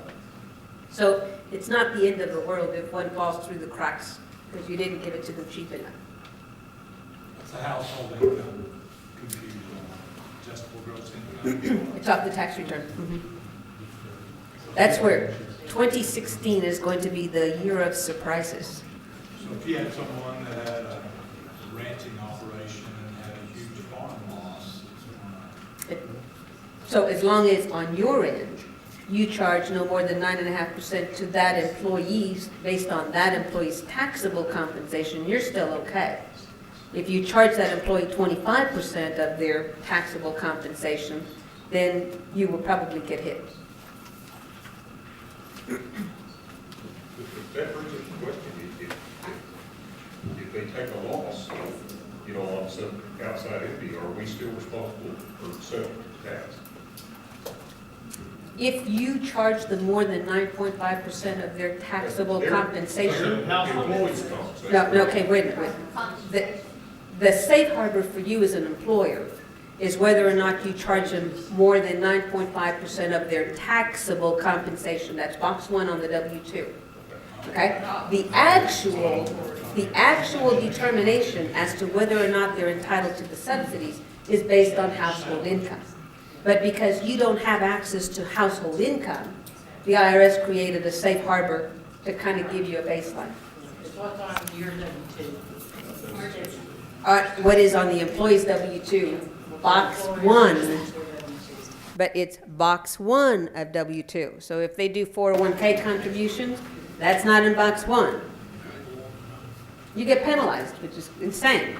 [SPEAKER 11] So it's not the end of the world if one falls through the cracks because you didn't give it to them cheap enough.
[SPEAKER 12] It's a household income computed on adjustable gross income.
[SPEAKER 11] It's off the tax return. That's where 2016 is going to be the year of surprises.
[SPEAKER 12] So if you had someone that had a ranching operation and had a huge farm loss,
[SPEAKER 11] So as long as on your end, you charge no more than 9.5% to that employee's, based on that employee's taxable compensation, you're still okay. If you charge that employee 25% of their taxable compensation, then you will probably get hit.
[SPEAKER 15] That brings up the question, if they take a loss, you know, on some outside entity, are we still responsible for self-tax?
[SPEAKER 11] If you charge them more than 9.5% of their taxable compensation. No, okay, wait a minute. The safe harbor for you as an employer is whether or not you charge them more than 9.5% of their taxable compensation. That's box 1 on the W-2. Okay? The actual determination as to whether or not they're entitled to the subsidies is based on household income. But because you don't have access to household income, the IRS created a safe harbor to kind of give you a baseline.
[SPEAKER 14] What's on your W-2?
[SPEAKER 11] What is on the employee's W-2? Box 1. But it's box 1 of W-2. So if they do 401k contributions, that's not in box 1. You get penalized, which is insane.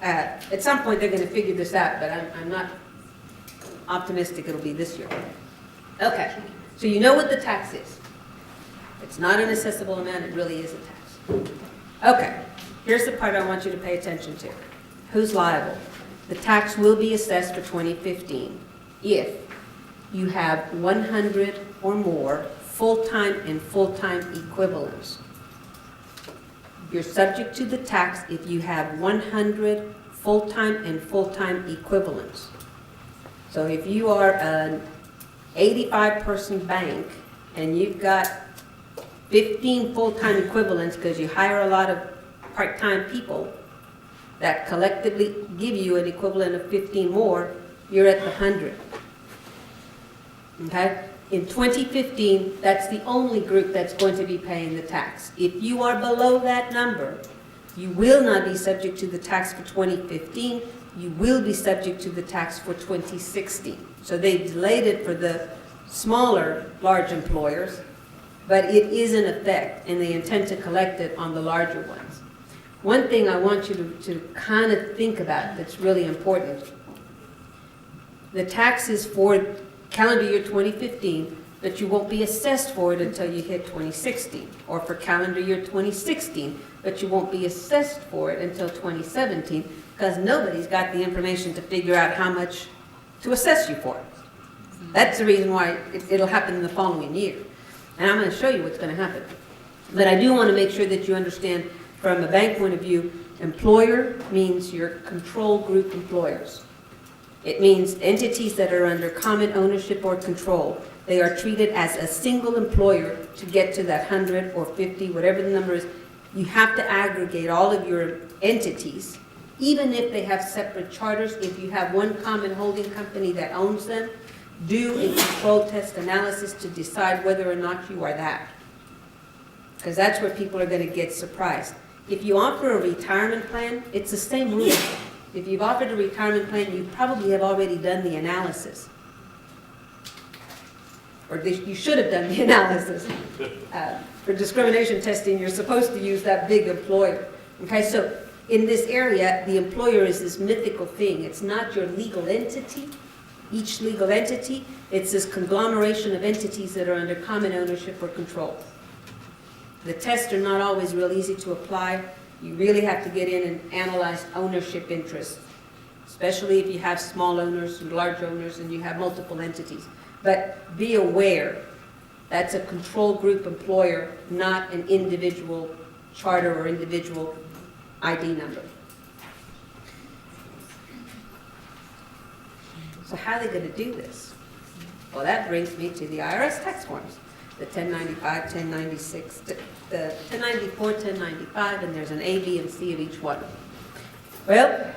[SPEAKER 11] At some point, they're going to figure this out, but I'm not optimistic it'll be this year. Okay, so you know what the tax is. It's not an assessable amount, it really is a tax. Okay, here's the part I want you to pay attention to. Who's liable? The tax will be assessed for 2015 if you have 100 or more full-time and full-time equivalents. You're subject to the tax if you have 100 full-time and full-time equivalents. So if you are an 85-person bank and you've got 15 full-time equivalents because you hire a lot of part-time people that collectively give you an equivalent of 15 more, you're at the 100. Okay? In 2015, that's the only group that's going to be paying the tax. If you are below that number, you will not be subject to the tax for 2015. You will be subject to the tax for 2016. So they delayed it for the smaller, large employers, but it is in effect, and they intend to collect it on the larger ones. One thing I want you to kind of think about that's really important. The tax is for calendar year 2015, but you won't be assessed for it until you hit 2016, or for calendar year 2016, but you won't be assessed for it until 2017, because nobody's got the information to figure out how much to assess you for. That's the reason why it'll happen in the following year. And I'm going to show you what's going to happen. But I do want to make sure that you understand from a bank point of view, employer means your control group employers. It means entities that are under common ownership or control. They are treated as a single employer to get to that 100 or 50, whatever the number is. You have to aggregate all of your entities, even if they have separate charters. If you have one common holding company that owns them, do a control test analysis to decide whether or not you are that. Because that's where people are going to get surprised. If you offer a retirement plan, it's the same rule. If you've offered a retirement plan, you probably have already done the analysis. you should have done the analysis. For discrimination testing, you're supposed to use that big employer. Okay, so in this area, the employer is this mythical thing. It's not your legal entity, each legal entity. It's this conglomeration of entities that are under common ownership or control. The tests are not always real easy to apply. You really have to get in and analyze ownership interests, especially if you have small owners and large owners and you have multiple entities. But be aware, that's a control group employer, not an individual charter or individual ID number. So how are they going to do this? Well, that brings me to the IRS tax forms, the 1095, 1096, the 1094, 1095, and there's an A, B, and C of each one. Well,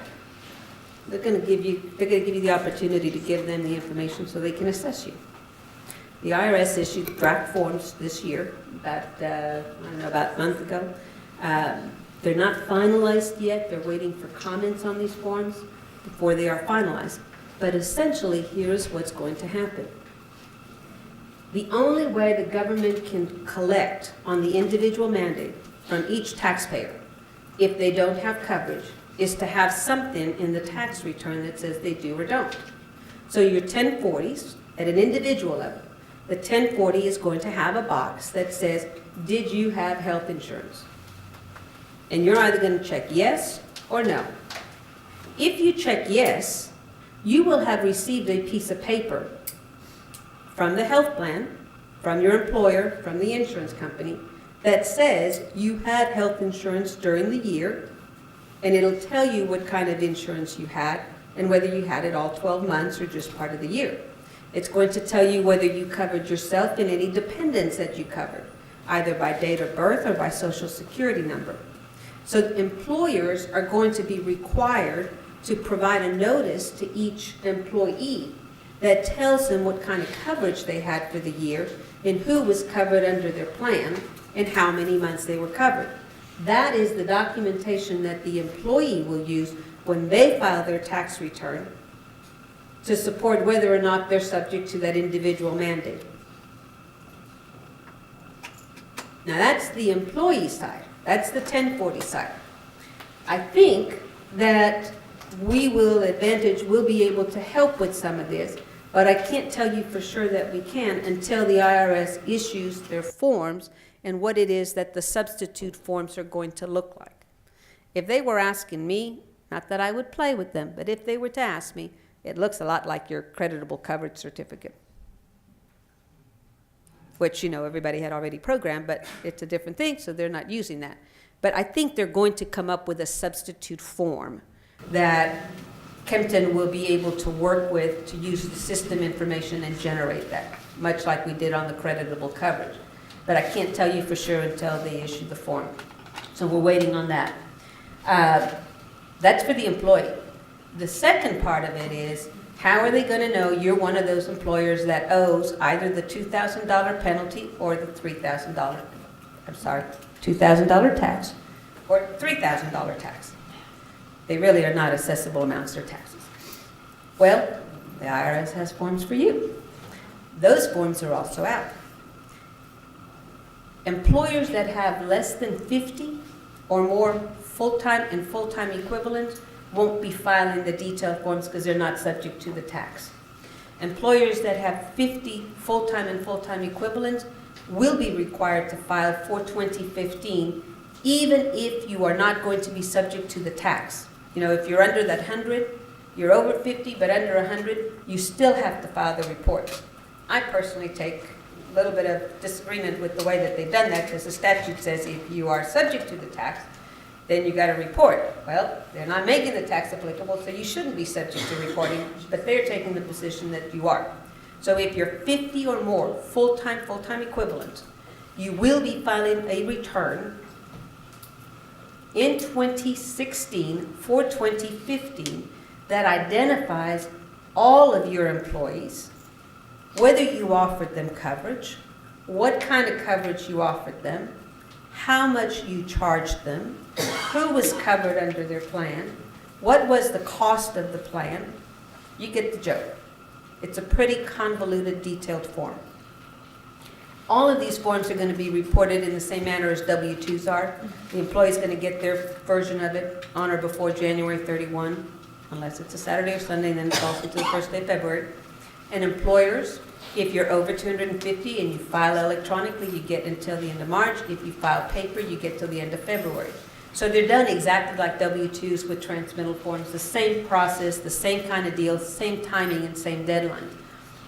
[SPEAKER 11] they're going to give you the opportunity to give them the information so they can assess you. The IRS issued draft forms this year, about a month ago. They're not finalized yet. They're waiting for comments on these forms before they are finalized. But essentially, here's what's going to happen. The only way the government can collect on the individual mandate from each taxpayer, if they don't have coverage, is to have something in the tax return that says they do or don't. So your 1040s, at an individual level, the 1040 is going to have a box that says, did you have health insurance? And you're either going to check yes or no. If you check yes, you will have received a piece of paper from the health plan, from your employer, from the insurance company, that says you had health insurance during the year, and it'll tell you what kind of insurance you had and whether you had it all 12 months or just part of the year. It's going to tell you whether you covered yourself and any dependents that you covered, either by date of birth or by social security number. So employers are going to be required to provide a notice to each employee that tells them what kind of coverage they had for the year and who was covered under their plan and how many months they were covered. That is the documentation that the employee will use when they file their tax return to support whether or not they're subject to that individual mandate. Now that's the employee side. That's the 1040 side. I think that we will be able to help with some of this, but I can't tell you for sure that we can until the IRS issues their forms and what it is that the substitute forms are going to look like. If they were asking me, not that I would play with them, but if they were to ask me, it looks a lot like your creditable coverage certificate, which, you know, everybody had already programmed, but it's a different thing, so they're not using that. But I think they're going to come up with a substitute form that Kempton will be able to work with to use the system information and generate that, much like we did on the creditable coverage. But I can't tell you for sure until they issue the form. So we're waiting on that. That's for the employee. The second part of it is, how are they going to know you're one of those employers that owes either the $2,000 penalty or the $2,000 tax or $3,000 tax? They really are not assessable amounts or taxes. Well, the IRS has forms for you. Those forms are also out. Employers that have less than 50 or more full-time and full-time equivalents won't be filing the detailed forms because they're not subject to the tax. Employers that have 50 full-time and full-time equivalents will be required to file for 2015, even if you are not going to be subject to the tax. You know, if you're under that 100, you're over 50 but under 100, you still have to file the report. I personally take a little bit of disagreement with the way that they've done that, because the statute says if you are subject to the tax, then you got to report. Well, they're not making the tax applicable, so you shouldn't be subject to reporting, but they're taking the position that you are. So if you're 50 or more full-time equivalent, you will be filing a return in 2016 for 2015 that identifies all of your employees, whether you offered them coverage, what kind of coverage you offered them, how much you charged them, who was covered under their plan, what was the cost of the plan. You get the joke. It's a pretty convoluted, detailed form. All of these forms are going to be reported in the same manner as W-2s are. The employee's going to get their version of it on or before January 31, unless it's a Saturday or Sunday, and then it's also to the first day of February. And employers, if you're over 250 and you file electronically, you get until the end of March. If you file paper, you get till the end of February. So they're done exactly like W-2s with transmittal forms, the same process, the same kind of deal, same timing and same deadline.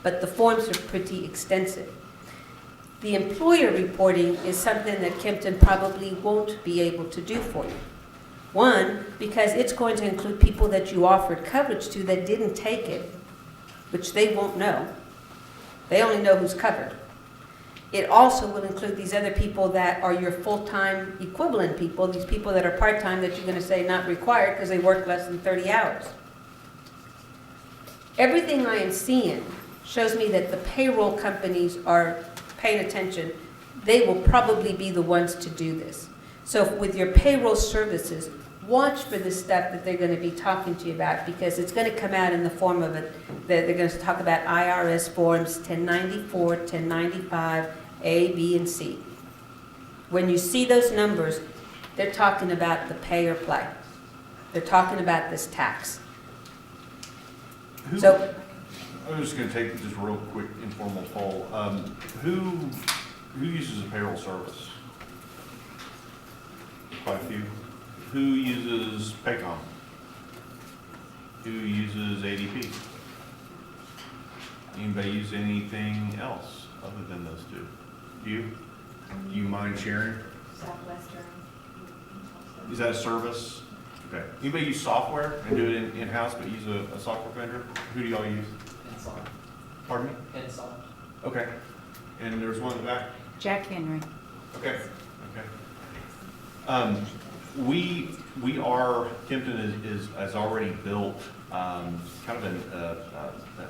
[SPEAKER 11] But the forms are pretty extensive. The employer reporting is something that Kempton probably won't be able to do for you. One, because it's going to include people that you offered coverage to that didn't take it, which they won't know. They only know who's covered. It also will include these other people that are your full-time equivalent people, these people that are part-time that you're going to say not required because they work less than 30 hours. Everything I am seeing shows me that the payroll companies are paying attention. They will probably be the ones to do this. So with your payroll services, watch for the stuff that they're going to be talking to you about, because it's going to come out in the form of it. They're going to talk about IRS forms 1094, 1095, A, B, and C. When you see those numbers, they're talking about the pay or play. They're talking about this tax. So
[SPEAKER 1] I'm just gonna take just a real quick informal poll. Who uses a payroll service? Quite a few. Who uses Paycom? Who uses ADP? Anybody use anything else other than those two? You? Do you mind sharing?
[SPEAKER 3] Southwestern.
[SPEAKER 1] Is that a service? Okay. Anybody use software and do it in-house but use a software vendor? Who do y'all use?
[SPEAKER 17] Inside.
[SPEAKER 1] Pardon me?
[SPEAKER 17] Inside.
[SPEAKER 1] Okay. And there's one in the back?
[SPEAKER 3] Jack Henry.
[SPEAKER 1] Okay, okay. We are, Kempton has already built kind of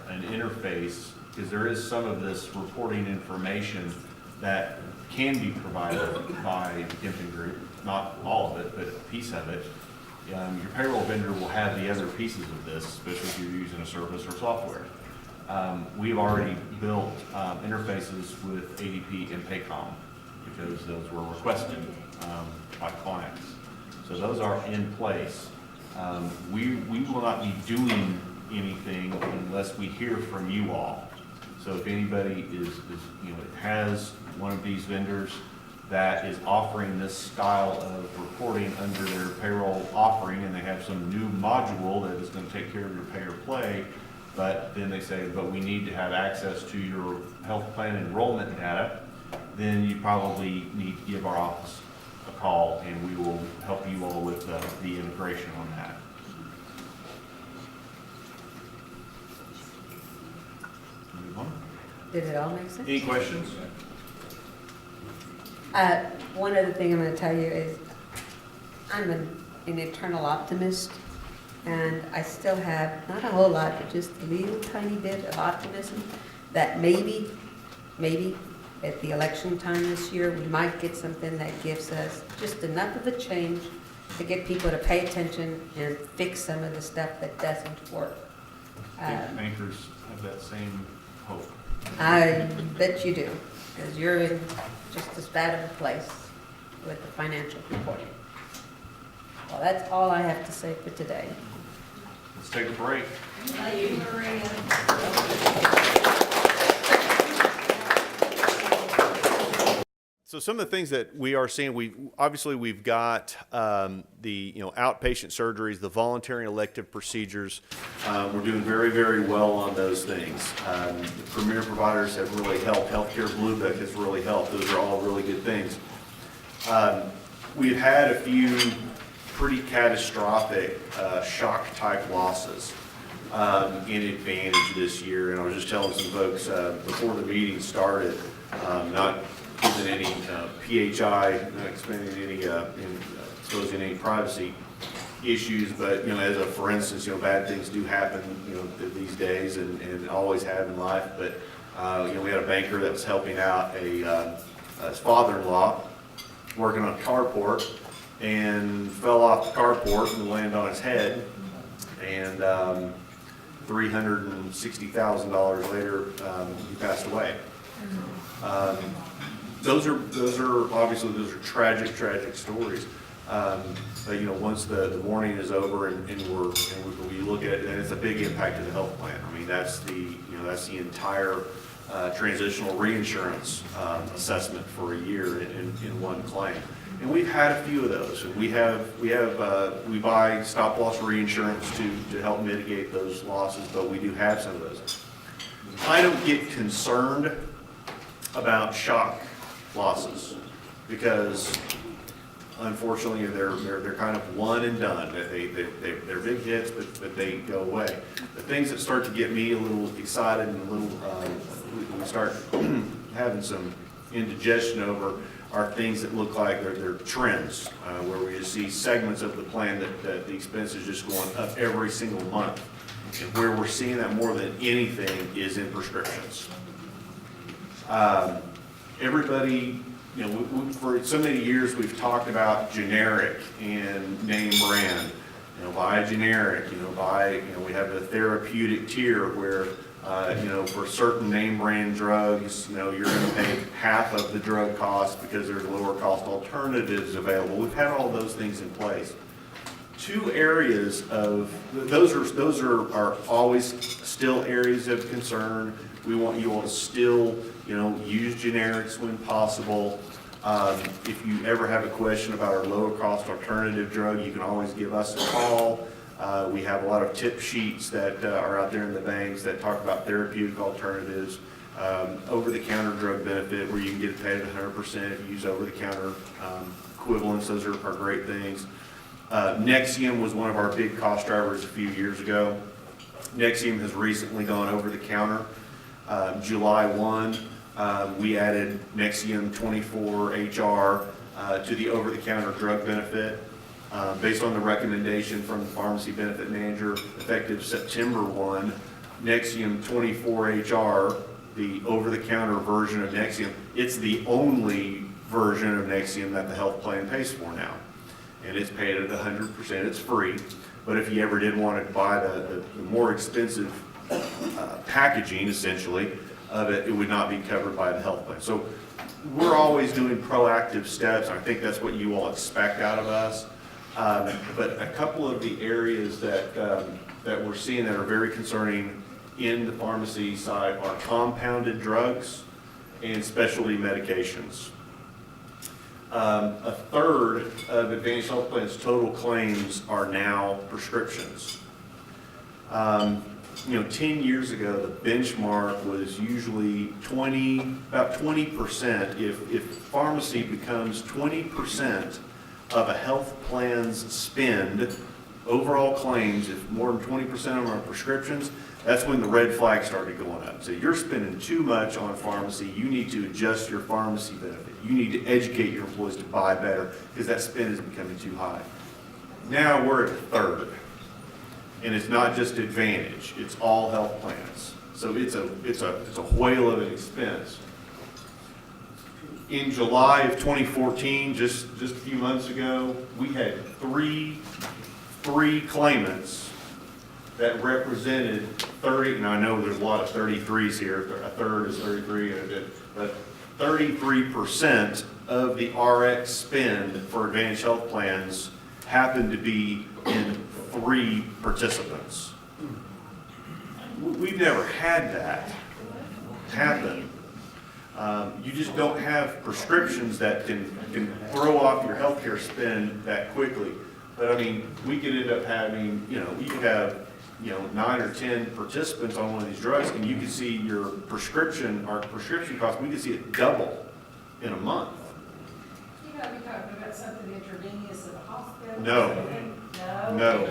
[SPEAKER 1] an interface, because there is some of this reporting information that can be provided by the Kempton Group, not all of it, but a piece of it. Your payroll vendor will have the other pieces of this, especially if you're using a service or software. We've already built interfaces with ADP and Paycom, because those were requested by clients. So those are in place. We will not be doing anything unless we hear from you all. So if anybody has one of these vendors that is offering this style of reporting under their payroll offering, and they have some new module that is going to take care of your pay or play, but then they say, but we need to have access to your health plan enrollment data, then you probably need to give our office a call, and we will help you all with the integration on that. Move on.
[SPEAKER 11] did it all make sense?
[SPEAKER 1] Any questions?
[SPEAKER 11] One other thing I'm going to tell you is I'm an eternal optimist, and I still have, not a whole lot, but just a little tiny bit of optimism that maybe at the election time this year, we might get something that gives us just enough of a change to get people to pay attention and fix some of the stuff that doesn't work.
[SPEAKER 1] I think bankers have that same hope.
[SPEAKER 11] I bet you do, because you're in just as bad of a place with the financial reporting. Well, that's all I have to say for today.
[SPEAKER 1] Let's take a break.
[SPEAKER 11] Thank you, Maria.
[SPEAKER 1] So some of the things that we are seeing, we've got the outpatient surgeries, the voluntary and elective procedures. We're doing very, very well on those things. The premier providers have really helped. Healthcare Blue Book has really helped. Those are all really good things. We've had a few pretty catastrophic shock type losses in Advantage this year, and I was just telling some folks before the meeting started, not using any PHI, not exposing any privacy issues, but as a for instance, bad things do happen, these days and always have in life. But we had a banker that was helping out his father-in-law working on a carport and fell off the carport and landed on his head, and $360,000 later he passed away. Those are obviously, those are tragic stories. But you know, once the warning is over and we look at it, and it's a big impact to the health plan. I mean, that's the entire transitional reinsurance assessment for a year in one claim. And we've had a few of those, and we buy stop loss reinsurance to help mitigate those losses, but we do have some of those. I don't get concerned about shock losses because unfortunately they're kind of one and done. They're big hits, but they go away. The things that start to get me a little excited and a little we start having some indigestion over are things that look like they're trends, where we just see segments of the plan that the expense is just going up every single month. And where we're seeing that more than anything is in prescriptions. Everybody, you know, for so many years we've talked about generic and name brand. You know, buy a generic, we have a therapeutic tier where, for certain name brand drugs, you're going to pay half of the drug cost because there's lower cost alternatives available. We've had all those things in place. Two areas of, those are always still areas of concern. We want you all to still, use generics when possible. If you ever have a question about our lower cost alternative drug, you can always give us a call. We have a lot of tip sheets that are out there in the banks that talk about therapeutic alternatives. Over-the-counter drug benefit where you can get it paid at 100% if you use over-the-counter equivalents. Those are great things. Nexium was one of our big cost drivers a few years ago. Nexium has recently gone over the counter. July 1, we added Nexium 24HR to the over-the-counter drug benefit. Based on the recommendation from the pharmacy benefit manager, effective September 1, Nexium 24HR, the over-the-counter version of Nexium, it's the only version of Nexium that the health plan pays for now. And it's paid at 100%, it's free. But if you ever did want to buy the more expensive packaging, essentially, of it, it would not be covered by the health plan. So we're always doing proactive steps. I think that's what you all expect out of us. But a couple of the areas that we're seeing that are very concerning in the pharmacy side are compounded drugs and specialty medications. A third of Advantage Health Plan's total claims are now prescriptions. 10 years ago, the benchmark was usually about 20%. If pharmacy becomes 20% of a health plan's spend, overall claims, if more than 20% of them are prescriptions, that's when the red flag started going up. So you're spending too much on pharmacy. You need to adjust your pharmacy benefit. You need to educate your employees to buy better because that spend is becoming too high. Now we're at a third. And it's not just Advantage, it's all health plans. So it's a whale of an expense. In July of 2014, just a few months ago, we had three claimants that represented 30, and I know there's a lot of 33s here, a third is 33, but 33% of the RX spend for Advantage Health Plans happened to be in 3 participants. We've never had that happen. You just don't have prescriptions that can throw off your healthcare spend that quickly. But I mean, we could end up having, you could have 9 or 10 participants on one of these drugs, and you could see your prescription cost, we could see it double in a month.
[SPEAKER 14] You gotta be talking about something intravenous at the hospital?
[SPEAKER 1] No.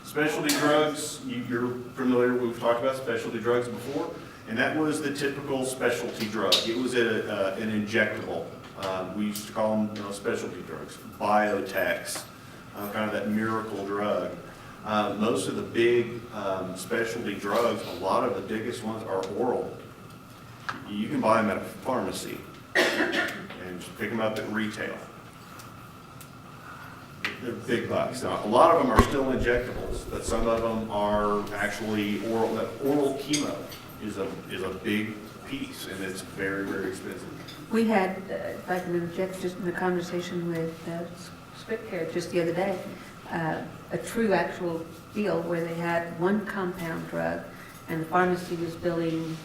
[SPEAKER 1] Specialty drugs, you're familiar, we've talked about specialty drugs before, and that was the typical specialty drug. It was an injectable. We used to call them specialty drugs, biotechs, kind of that miracle drug. Most of the big specialty drugs, a lot of the biggest ones are oral. You can buy them at a pharmacy and just pick them up at retail. They're big bucks. Now, a lot of them are still injectables, but some of them are actually oral. That oral chemo is a big piece, and it's very, very expensive.
[SPEAKER 11] We had, if I can interject, just in a conversation with Script Care just the other day, a true actual deal where they had one compound drug and the pharmacy was billing.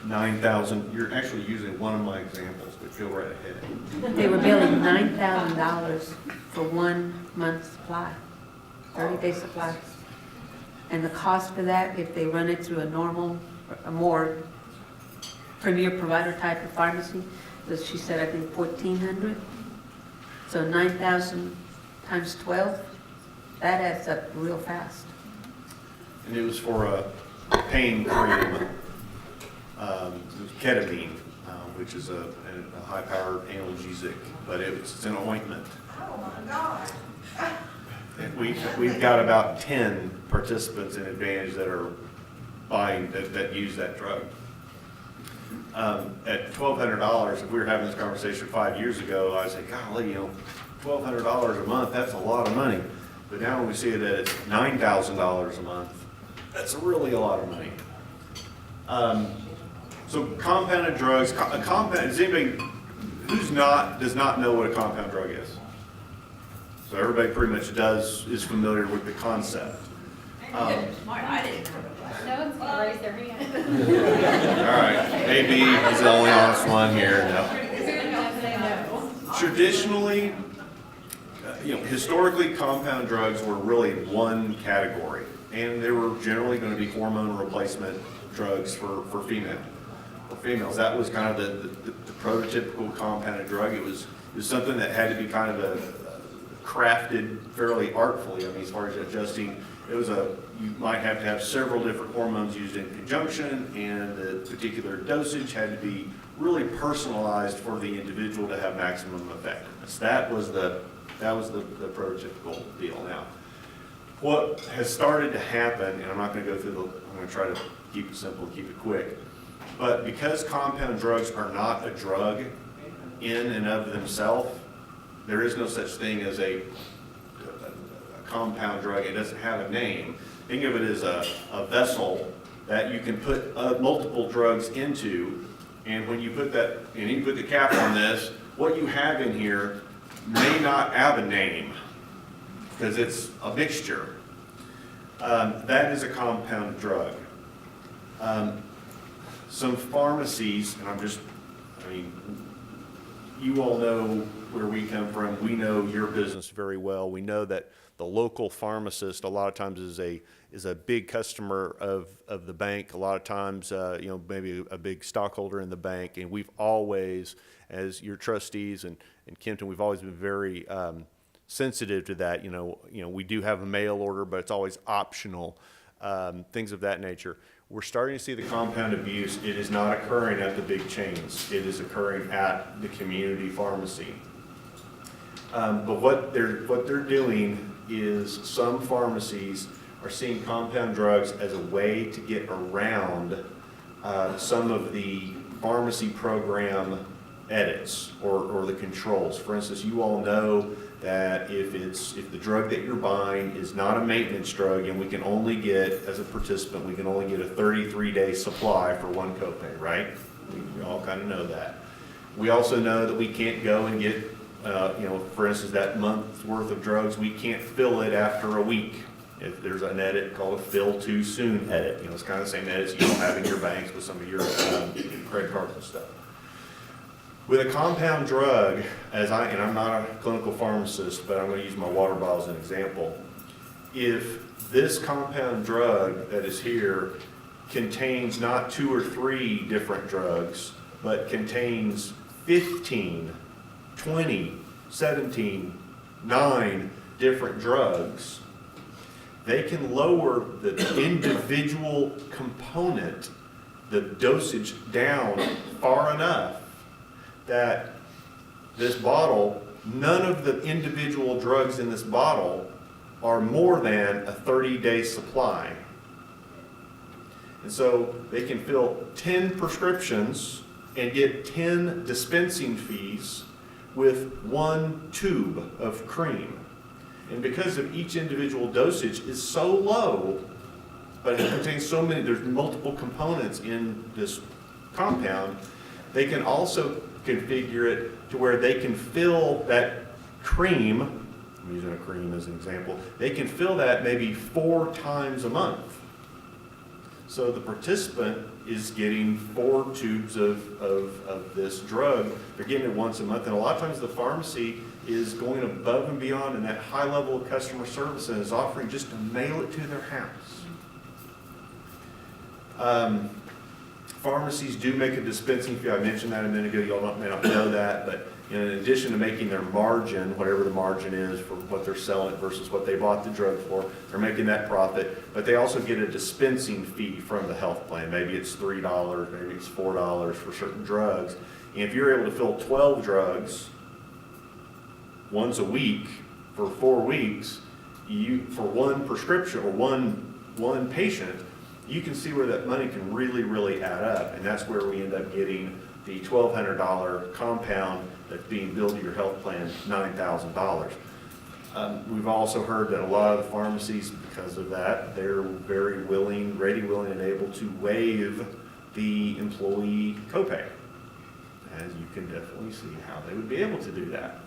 [SPEAKER 1] 9,000. You're actually using one of my examples, but go right ahead.
[SPEAKER 11] They were billing $9,000 for 1 month's supply, 30-day supply. And the cost for that, if they run it through a normal, a more premier provider type of pharmacy, was, she said, I think $1,400. So 9,000 times 12, that adds up real fast.
[SPEAKER 1] And it was for a pain cream. It was ketamine, which is a high-powered analgesic, but it's an ointment.
[SPEAKER 14] Oh my God.
[SPEAKER 1] And we've got about 10 participants in Advantage that are buying, that use that drug. At $1,200, if we were having this conversation 5 years ago, I'd say, golly, $1,200 a month, that's a lot of money. But now when we see it at $9,000 a month, that's really a lot of money. So compounded drugs, does anybody does not know what a compound drug is? So everybody pretty much is familiar with the concept.
[SPEAKER 14] Smart, I didn't know that.
[SPEAKER 13] No one's gonna raise their hand.
[SPEAKER 1] All right, maybe he's the only honest one here. No. Traditionally, historically, compound drugs were really in one category, and they were generally going to be hormone replacement drugs for females. That was kind of the prototypical compounded drug. It was something that had to be kind of crafted fairly artfully. I mean, as far as adjusting, you might have to have several different hormones used in conjunction, and the particular dosage had to be really personalized for the individual to have maximum effectiveness. That was the prototypical deal. Now, what has started to happen, and I'm not going to go through I'm going to try to keep it simple, keep it quick, but because compound drugs are not a drug in and of themselves, there is no such thing as a compound drug. It doesn't have a name. Think of it as a vessel that you can put multiple drugs into, and when you put the cap on this, what you have in here may not have a name because it's a mixture. That is a compound drug. Some pharmacies, and you all know where we come from. We know your business very well. We know that the local pharmacist a lot of times is a big customer of the bank. A lot of times, maybe a big stockholder in the bank. And we've always, as your trustees and Kempton, we've always been very sensitive to that. We do have a mail order, but it's always optional. Things of that nature. We're starting to see the compound abuse. It is not occurring at the big chains. It is occurring at the community pharmacy. But what they're doing is some pharmacies are seeing compound drugs as a way to get around some of the pharmacy program edits or the controls. For instance, you all know that if the drug that you're buying is not a maintenance drug, and we can only get, as a participant, we can only get a 33-day supply for one copay, right? We all kind of know that. We also know that we can't go and get, for instance, that month's worth of drugs, we can't fill it after a week. If there's an edit called a fill too soon edit, it's kind of the same edits you don't have in your banks with some of your credit cards and stuff. With a compound drug, and I'm not a clinical pharmacist, but I'm going to use my water bottle as an example. If this compound drug that is here contains not 2 or 3 different drugs, but contains 15, 20, 17, 9 different drugs, they can lower the individual component, the dosage down far enough that this bottle, none of the individual drugs in this bottle are more than a 30-day supply. And so they can fill 10 prescriptions and get 10 dispensing fees with 1 tube of cream. And because of each individual dosage is so low, but it contains so many, there's multiple components in this compound, they can also configure it to where they can fill that cream, I'm using a cream as an example, they can fill that maybe 4 times a month. So the participant is getting 4 tubes of this drug. They're getting it once a month. And a lot of times the pharmacy is going above and beyond in that high level of customer service and is offering just to mail it to their house. Pharmacies do make a dispensing fee. I mentioned that a minute ago. You all may not know that, but in addition to making their margin, whatever the margin is for what they're selling versus what they bought the drug for, they're making that profit, but they also get a dispensing fee from the health plan. Maybe it's $3, maybe it's $4 for certain drugs. And if you're able to fill 12 drugs once a week for 4 weeks, for one prescription or one patient, you can see where that money can really add up. And that's where we end up getting the $1,200 compound that's being billed to your health plan, $9,000. We've also heard that a lot of the pharmacies, because of that, they're very willing, ready, willing, and able to waive the employee copay. As you can definitely see how they would be able to do that.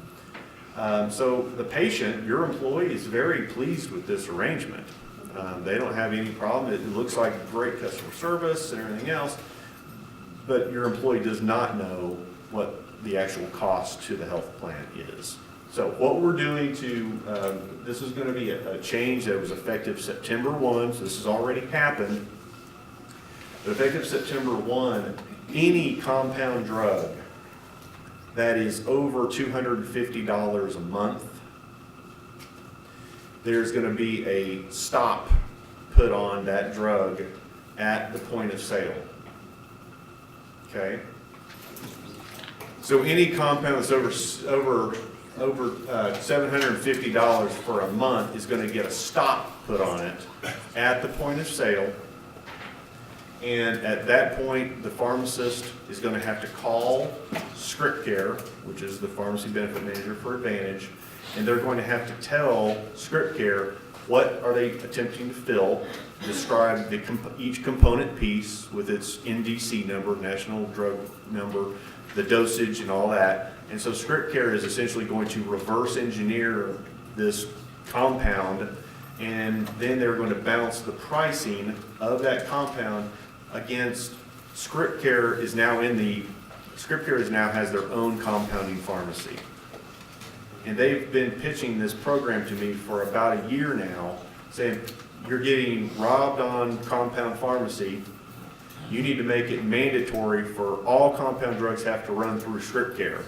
[SPEAKER 1] So the patient, your employee, is very pleased with this arrangement. They don't have any problem. It looks like great customer service and everything else, but your employee does not know what the actual cost to the health plan is. So what we're doing this is going to be a change that was effective September 1, so this has already happened. But effective September 1, any compound drug that is over $250 a month, there's going to be a stop put on that drug at the point of sale. Okay? So any compound that's over $750 for a month is going to get a stop put on it at the point of sale. And at that point, the pharmacist is going to have to call Script Care, which is the pharmacy benefit manager for Advantage, and they're going to have to tell Script Care what are they attempting to fill, describe each component piece with its NDC number, National Drug Number, the dosage and all that. And so Script Care is essentially going to reverse engineer this compound, and then they're going to bounce the pricing of that compound against Script Care has now has their own compounding pharmacy. And they've been pitching this program to me for about a year now, saying, you're getting robbed on compound pharmacy. You need to make it mandatory for all compound drugs have to run through Script Care.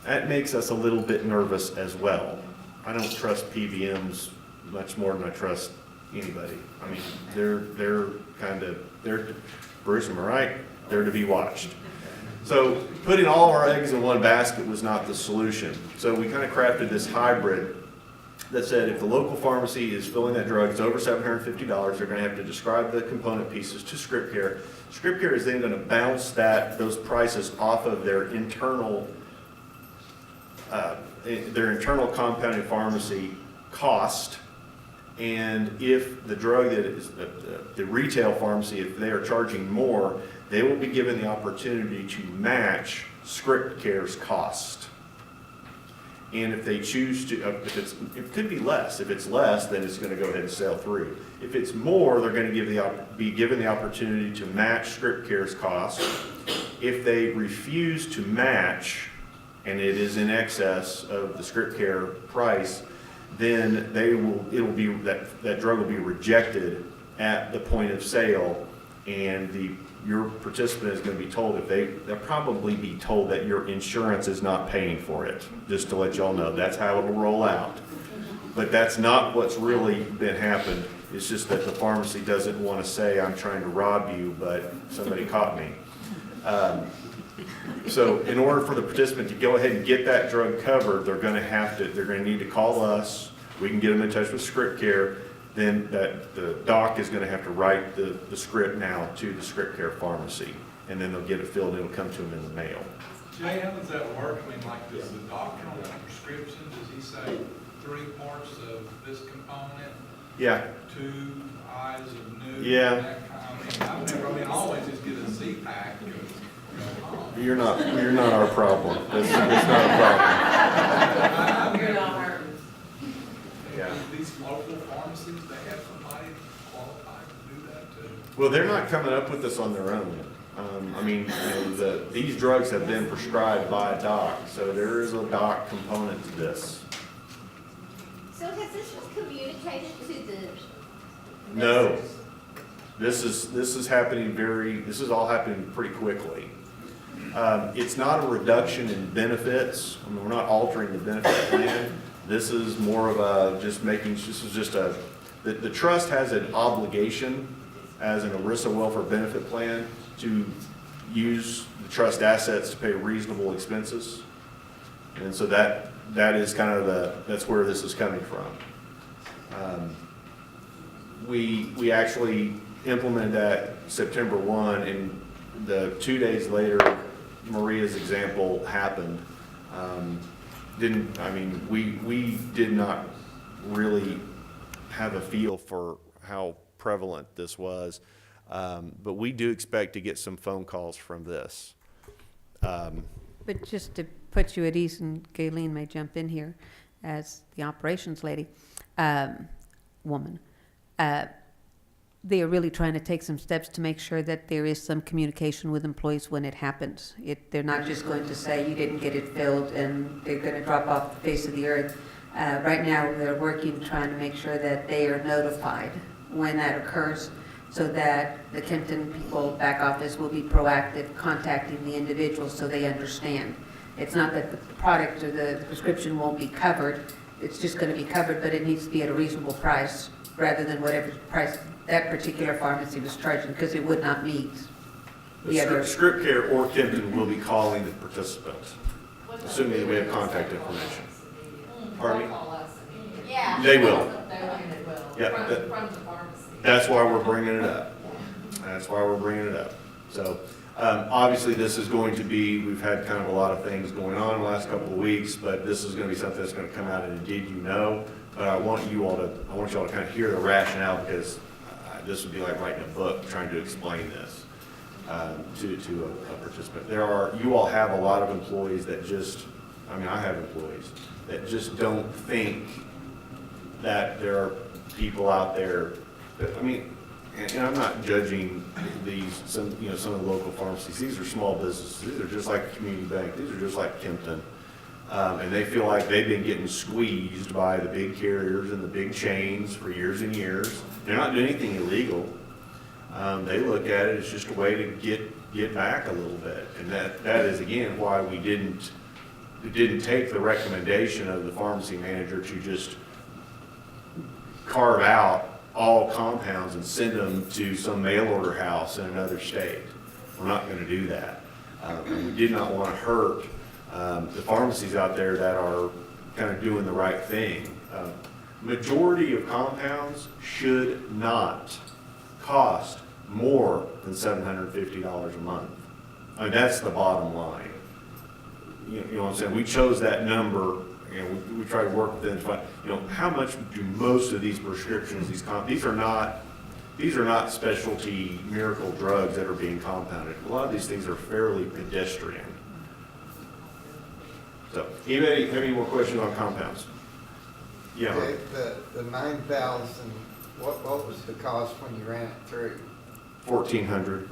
[SPEAKER 1] That makes us a little bit nervous as well. I don't trust PBMs much more than I trust anybody. I mean, they're Bruce, am I right? They're to be watched. So putting all our eggs in one basket was not the solution. So we kind of crafted this hybrid that said if the local pharmacy is filling that drug, it's over $750, they're going to have to describe the component pieces to Script Care. Script Care is then going to bounce those prices off of their internal compounding pharmacy cost. And if the drug that is the retail pharmacy, if they are charging more, they will be given the opportunity to match Script Care's cost. And if they choose to, it could be less. If it's less, then it's going to go ahead and sell through. If it's more, they're going to be given the opportunity to match Script Care's cost. If they refuse to match, and it is in excess of the Script Care price, then that drug will be rejected at the point of sale, and your participant is going to be told they'll probably be told that your insurance is not paying for it. Just to let y'all know, that's how it'll roll out. But that's not what's really been happened. It's just that the pharmacy doesn't want to say, I'm trying to rob you, but somebody caught me. So in order for the participant to go ahead and get that drug covered, they're going to need to call us. We can get them in touch with Script Care. Then the doc is going to have to write the script now to the Script Care pharmacy, and then they'll get it filled and it'll come to them in the mail.
[SPEAKER 12] Jay, how does that work? I mean, like, does the doctor on the prescription, does he say three parts of this component?
[SPEAKER 1] Yeah.
[SPEAKER 12] Two eyes of new?
[SPEAKER 1] Yeah.
[SPEAKER 12] That kind of, I mean, I always just get a Z-pack and go home.
[SPEAKER 1] You're not our problem. That's not a problem.
[SPEAKER 14] You're not hurting.
[SPEAKER 1] Yeah.
[SPEAKER 12] These local pharmacies, they have somebody qualified to do that too?
[SPEAKER 1] Well, they're not coming up with this on their own. I mean, these drugs have been prescribed by a doc, so there is a doc component to this.
[SPEAKER 13] So has this been communicated to the?
[SPEAKER 1] No, this is happening this is all happening pretty quickly. It's not a reduction in benefits. I mean, we're not altering the benefit plan. This is more of the trust has an obligation as an ERISA welfare benefit plan to use the trust assets to pay reasonable expenses. And so that is kind of that's where this is coming from. We actually implemented that September 1, and the 2 days later, Maria's example happened. We did not really have a feel for how prevalent this was, but we do expect to get some phone calls from this.
[SPEAKER 11] But just to put you at ease, and Gayleen may jump in here as the operations lady, woman, they are really trying to take some steps to make sure that there is some communication with employees when it happens. They're not just going to say you didn't get it filled and they're going to drop off the face of the earth. Right now, they're working trying to make sure that they are notified when that occurs, so that the Kempton people back office will be proactive, contacting the individuals so they understand. It's not that the product or the prescription won't be covered, it's just going to be covered, but it needs to be at a reasonable price rather than whatever price that particular pharmacy was charging, because it would not meet the other.
[SPEAKER 1] Script Care or Kempton will be calling the participants, assuming that we have contact information. Pardon me?
[SPEAKER 13] Yeah.
[SPEAKER 1] They will.
[SPEAKER 14] Yeah. From the pharmacy.
[SPEAKER 1] That's why we're bringing it up. That's why we're bringing it up. So, obviously, this is going to be, we've had kind of a lot of things going on the last couple of weeks, but this is going to be something that's going to come out in Did You Know? But I want y'all to kind of hear the rationale, because this would be like writing a book trying to explain this to a participant. You all have a lot of employees that I have employees that just don't think that there are people out there that, and I'm not judging some of the local pharmacies. These are small businesses. These are just like a community bank. These are just like Kempton. And they feel like they've been getting squeezed by the big carriers and the big chains for years and years. They're not doing anything illegal. They look at it as just a way to get back a little bit. And that is, again, why we didn't take the recommendation of the pharmacy manager to just carve out all compounds and send them to some mail order house in another state. We're not going to do that. And we did not want to hurt the pharmacies out there that are kind of doing the right thing. Majority of compounds should not cost more than $750 a month. That's the bottom line. You know what I'm saying? We chose that number. We try to work with them to find, how much do most of these prescriptions, these are not specialty miracle drugs that are being compounded. A lot of these things are fairly pedestrian. So, anybody have any more questions on compounds? Yeah.
[SPEAKER 17] Okay, the 9,000, what was the cost when you ran it through?
[SPEAKER 1] $1,400.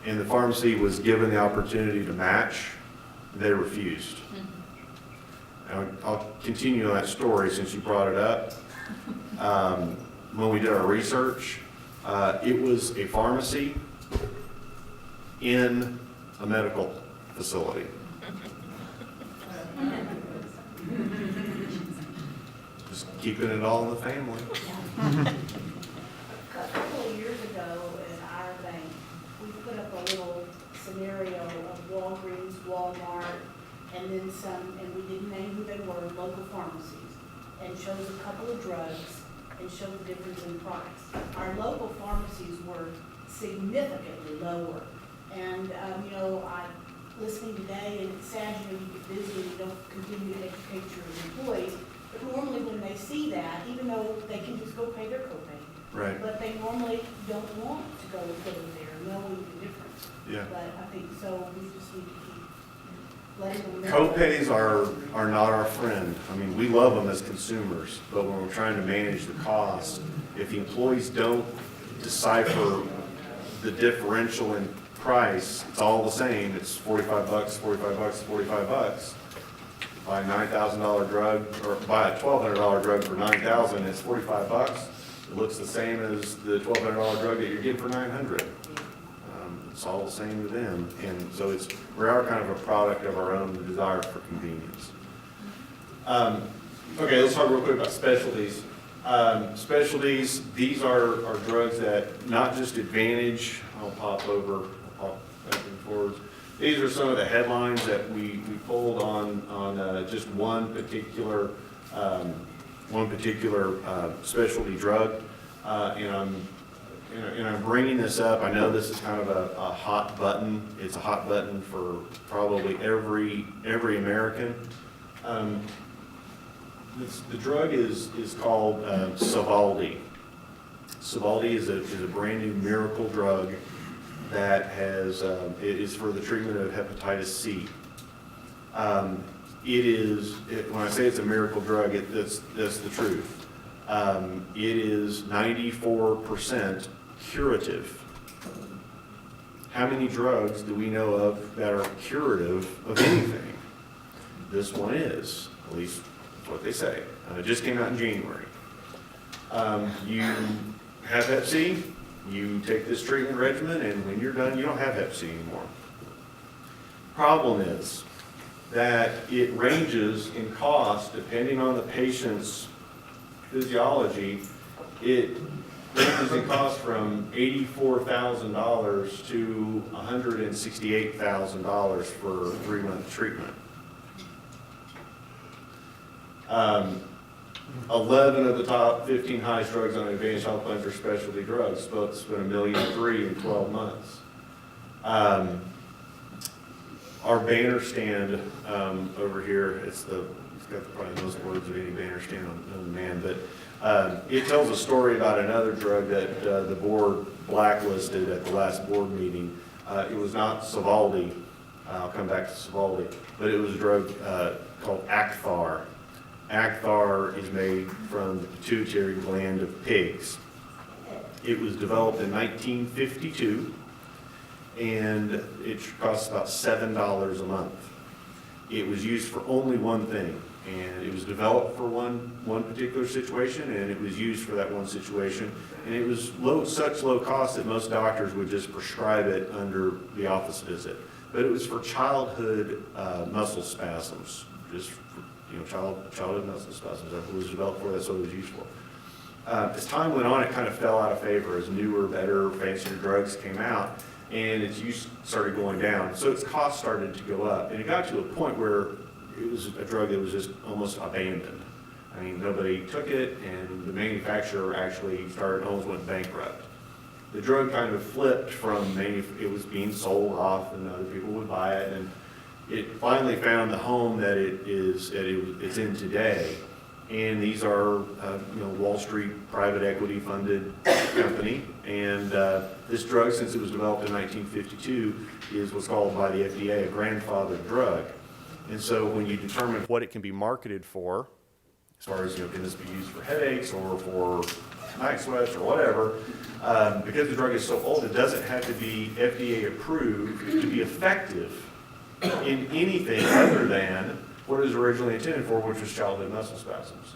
[SPEAKER 1] And the pharmacy was given the opportunity to match. They refused. I'll continue on that story since you brought it up. When we did our research, it was a pharmacy in a medical facility. Just keeping it all in the family.
[SPEAKER 18] A couple of years ago at our bank, we put up a little scenario of Walgreens, Walmart, and then some, and we didn't name who they were, local pharmacies, and shows a couple of drugs and showed the difference in price. Our local pharmacies were significantly lower. And, listening today, and it's sad, you get busy and you don't continue to educate your employees, But normally when they see that, even though they can just go pay their copay,
[SPEAKER 1] Right.
[SPEAKER 18] but they normally don't want to go there, knowing the difference.
[SPEAKER 1] Yeah.
[SPEAKER 18] But I think so, we just need to keep letting them know.
[SPEAKER 1] Copays are not our friend. I mean, we love them as consumers, but when we're trying to manage the cost, if the employees don't decipher the differential in price, it's all the same. It's $45, $45, $45. Buy a $9,000 drug, or buy a $1,200 drug for $9,000, it's $45. It looks the same as the $1,200 drug that you're getting for $900. It's all the same to them, and so we are kind of a product of our own desire for convenience. Okay, let's talk real quick about specialties. Specialties, these are drugs that not just Advantage, I'll pop back and forwards. These are some of the headlines that we pulled on just one particular specialty drug, and I'm bringing this up. I know this is kind of a hot button. It's a hot button for probably every American. The drug is called Sovaldi. Sovaldi is a brand new miracle drug that it is for the treatment of hepatitis C. When I say it's a miracle drug, that's the truth. It is 94% curative. How many drugs do we know of that are curative of anything? This one is, at least that's what they say. It just came out in January. You have Hep C, you take this treatment regimen, and when you're done, you don't have Hep C anymore. Problem is that it ranges in cost depending on the patient's physiology. It ranges in cost from $84,000 to $168,000 for a 3-month treatment. 11 of the top 15 highest drugs on Advantage Health Plans are specialty drugs. Both spent $1.3 million in 12 months. Our banner stand over here, it's got probably the most words of any banner stand on man, but it tells a story about another drug that the board blacklisted at the last board meeting. It was not Sovaldi. I'll come back to Sovaldi, but it was a drug called Acthar. Acthar is made from the pituitary gland of pigs. It was developed in 1952, and it costs about $7 a month. It was used for only one thing, and it was developed for one particular situation, and it was used for that one situation. And it was such low cost that most doctors would just prescribe it under the office visit. But it was for childhood muscle spasms, just for, childhood muscle spasms. That's what it was developed for. That's what it was used for. As time went on, it kind of fell out of favor as newer, better, fancier drugs came out, and its use started going down. So its cost started to go up, and it got to a point where it was a drug that was just almost abandoned. I mean, nobody took it, and the manufacturer actually almost went bankrupt. The drug kind of flipped from it was being sold off, and other people would buy it, and it finally found the home that it's in today. And these are, Wall Street private equity funded company. And this drug, since it was developed in 1952, is what's called by the FDA a grandfathered drug. And so when you determine what it can be marketed for, as far as, can this be used for headaches or for night sweats or whatever, because the drug is so old, it doesn't have to be FDA approved to be effective in anything other than what it was originally intended for, which was childhood muscle spasms.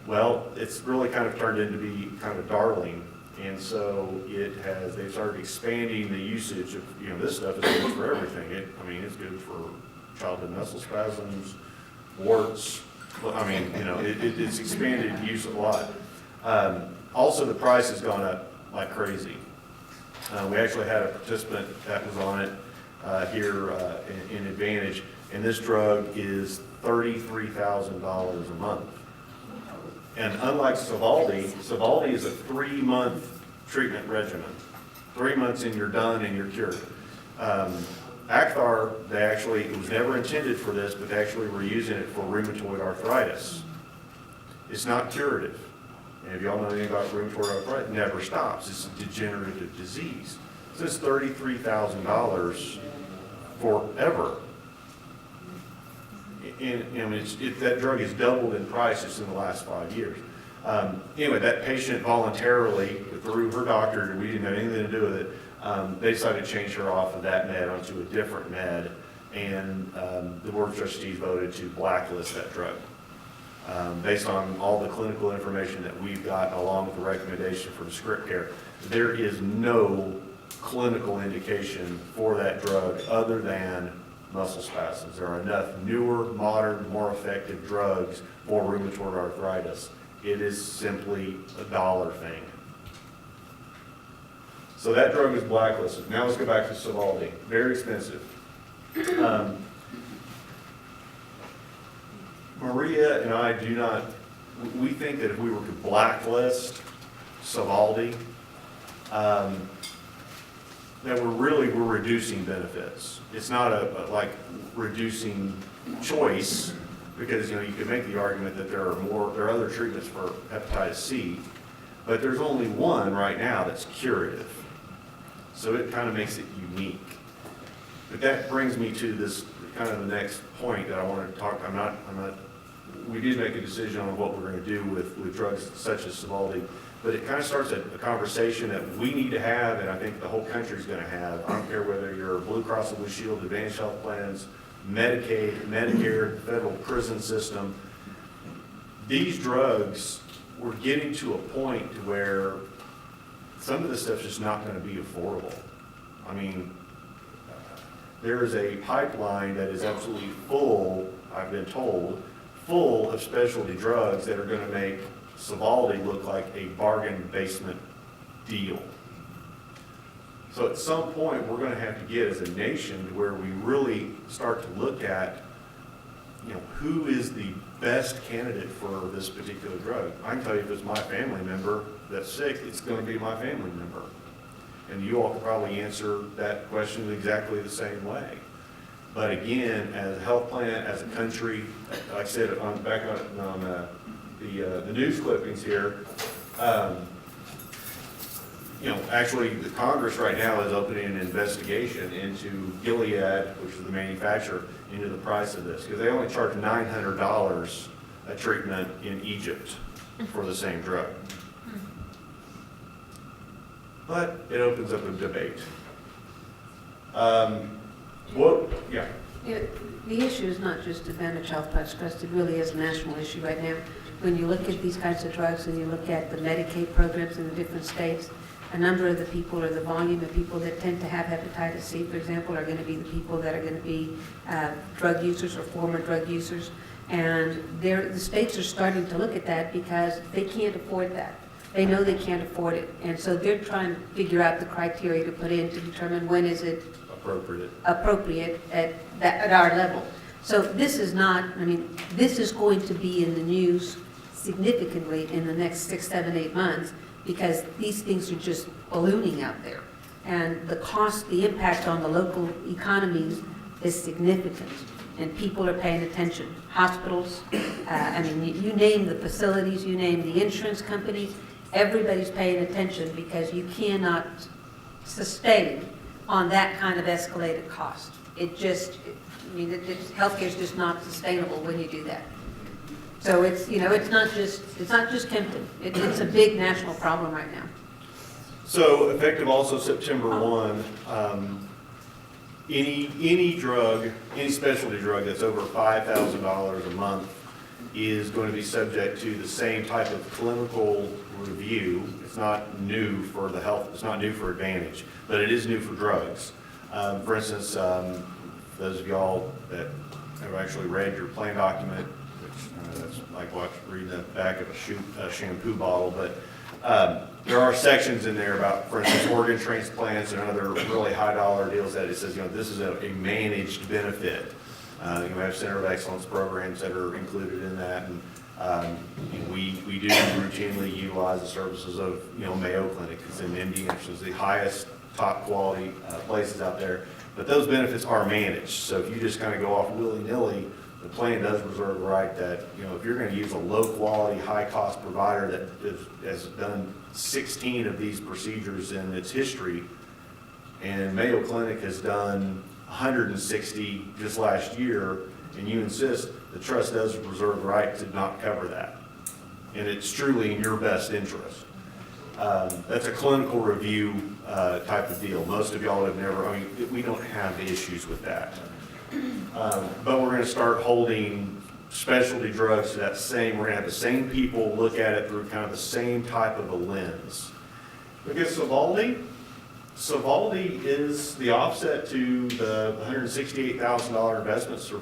[SPEAKER 1] Well, it's really kind of turned into be kind of a darling, and so they've started expanding the usage of, this stuff is good for everything. It's good for childhood muscle spasms, warts. It's expanded use a lot. Also, the price has gone up like crazy. We actually had a participant that was on it here in Advantage, and this drug is $33,000 a month. And unlike Sovaldi is a 3-month treatment regimen. 3 months and you're done and you're cured. Acthar, it was never intended for this, but they actually were using it for rheumatoid arthritis. It's not curative. And if y'all know anything about rheumatoid arthritis, it never stops. It's a degenerative disease. So it's $33,000 forever. And that drug has doubled in price just in the last 5 years. Anyway, that patient voluntarily, through her doctor, we didn't have anything to do with it, they decided to change her off of that med onto a different med, and the board of trustees voted to blacklist that drug. Based on all the clinical information that we've got, along with the recommendation from script care, there is no clinical indication for that drug other than muscle spasms. There are enough newer, modern, more effective drugs for rheumatoid arthritis. It is simply a dollar thing. So that drug is blacklisted. Now let's go back to Sovaldi. Very expensive. Maria and I do not, we think that if we were to blacklist Sovaldi, that we're reducing benefits. It's not like reducing choice, because you could make the argument that there are other treatments for hepatitis C, but there's only one right now that's curative. So it kind of makes it unique. But that brings me to this kind of the next point that I wanted to talk. We did make a decision on what we're going to do with drugs such as Sovaldi, but it kind of starts a conversation that we need to have, and I think the whole country is going to have. I don't care whether you're Blue Cross and Blue Shield, Advanced Health Plans, Medicaid, Medicare, federal prison system. These drugs, we're getting to a point where some of this stuff's just not going to be affordable. I mean, there is a pipeline that is absolutely full, I've been told, full of specialty drugs that are going to make Sovaldi look like a bargain basement deal. So at some point, we're going to have to get as a nation to where we really start to look at, who is the best candidate for this particular drug. I can tell you if it's my family member that's sick, it's going to be my family member. And you all could probably answer that question exactly the same way. But again, as a health plan, as a country, like I said, back on the news clippings here, actually the Congress right now is opening an investigation into Gilead, which is the manufacturer, into the price of this, because they only charge $900 a treatment in Egypt for the same drug. But it opens up a debate.
[SPEAKER 11] The issue is not just Advantage Health Trust, it really is a national issue right now. When you look at these kinds of drugs and you look at the Medicaid programs in the different states, a number of the people, or the volume of people that tend to have hepatitis C, for example, are going to be the people that are going to be drug users or former drug users. And the states are starting to look at that because they can't afford that. They know they can't afford it. And so they're trying to figure out the criteria to put in to determine when is it appropriate at our level. So this is not, this is going to be in the news significantly in the next 6, 7, 8 months, because these things are just ballooning out there. And the cost, the impact on the local economies is significant, and people are paying attention. Hospitals, you name the facilities, you name the insurance companies, everybody's paying attention, because you cannot sustain on that kind of escalated cost. Healthcare is just not sustainable when you do that. So it's not just Kempton. It's a big national problem right now.
[SPEAKER 1] So effective also September 1, any drug, any specialty drug that's over $5,000 a month is going to be subject to the same type of clinical review. It's not new for the health, it's not new for Advantage, but it is new for drugs. For instance, those of y'all that have actually read your plan document, which that's like reading the back of a shampoo bottle, but there are sections in there about, for instance, organ transplants and other really high dollar deals that it says, this is a managed benefit. We have Center of Excellence programs that are included in that, and we do routinely utilize the services of Mayo Clinic. It's in MD Anderson, it's the highest top quality places out there. But those benefits are managed. So if you just kind of go off willy-nilly, the plan does reserve the right that, you know, if you're gonna use a low-quality, high-cost provider that has done 16 of these procedures in its history, and Mayo Clinic has done 160 just last year, and you insist, the trust does reserve the right to not cover that. And it's truly in your best interest. That's a clinical review type of deal. Most of y'all have never, I mean, we don't have issues with that. But we're gonna start holding specialty drugs to that same, we're gonna have the same people look at it through kind of the same type of a lens. Because Sovaldi is the offset to the $168,000 investments for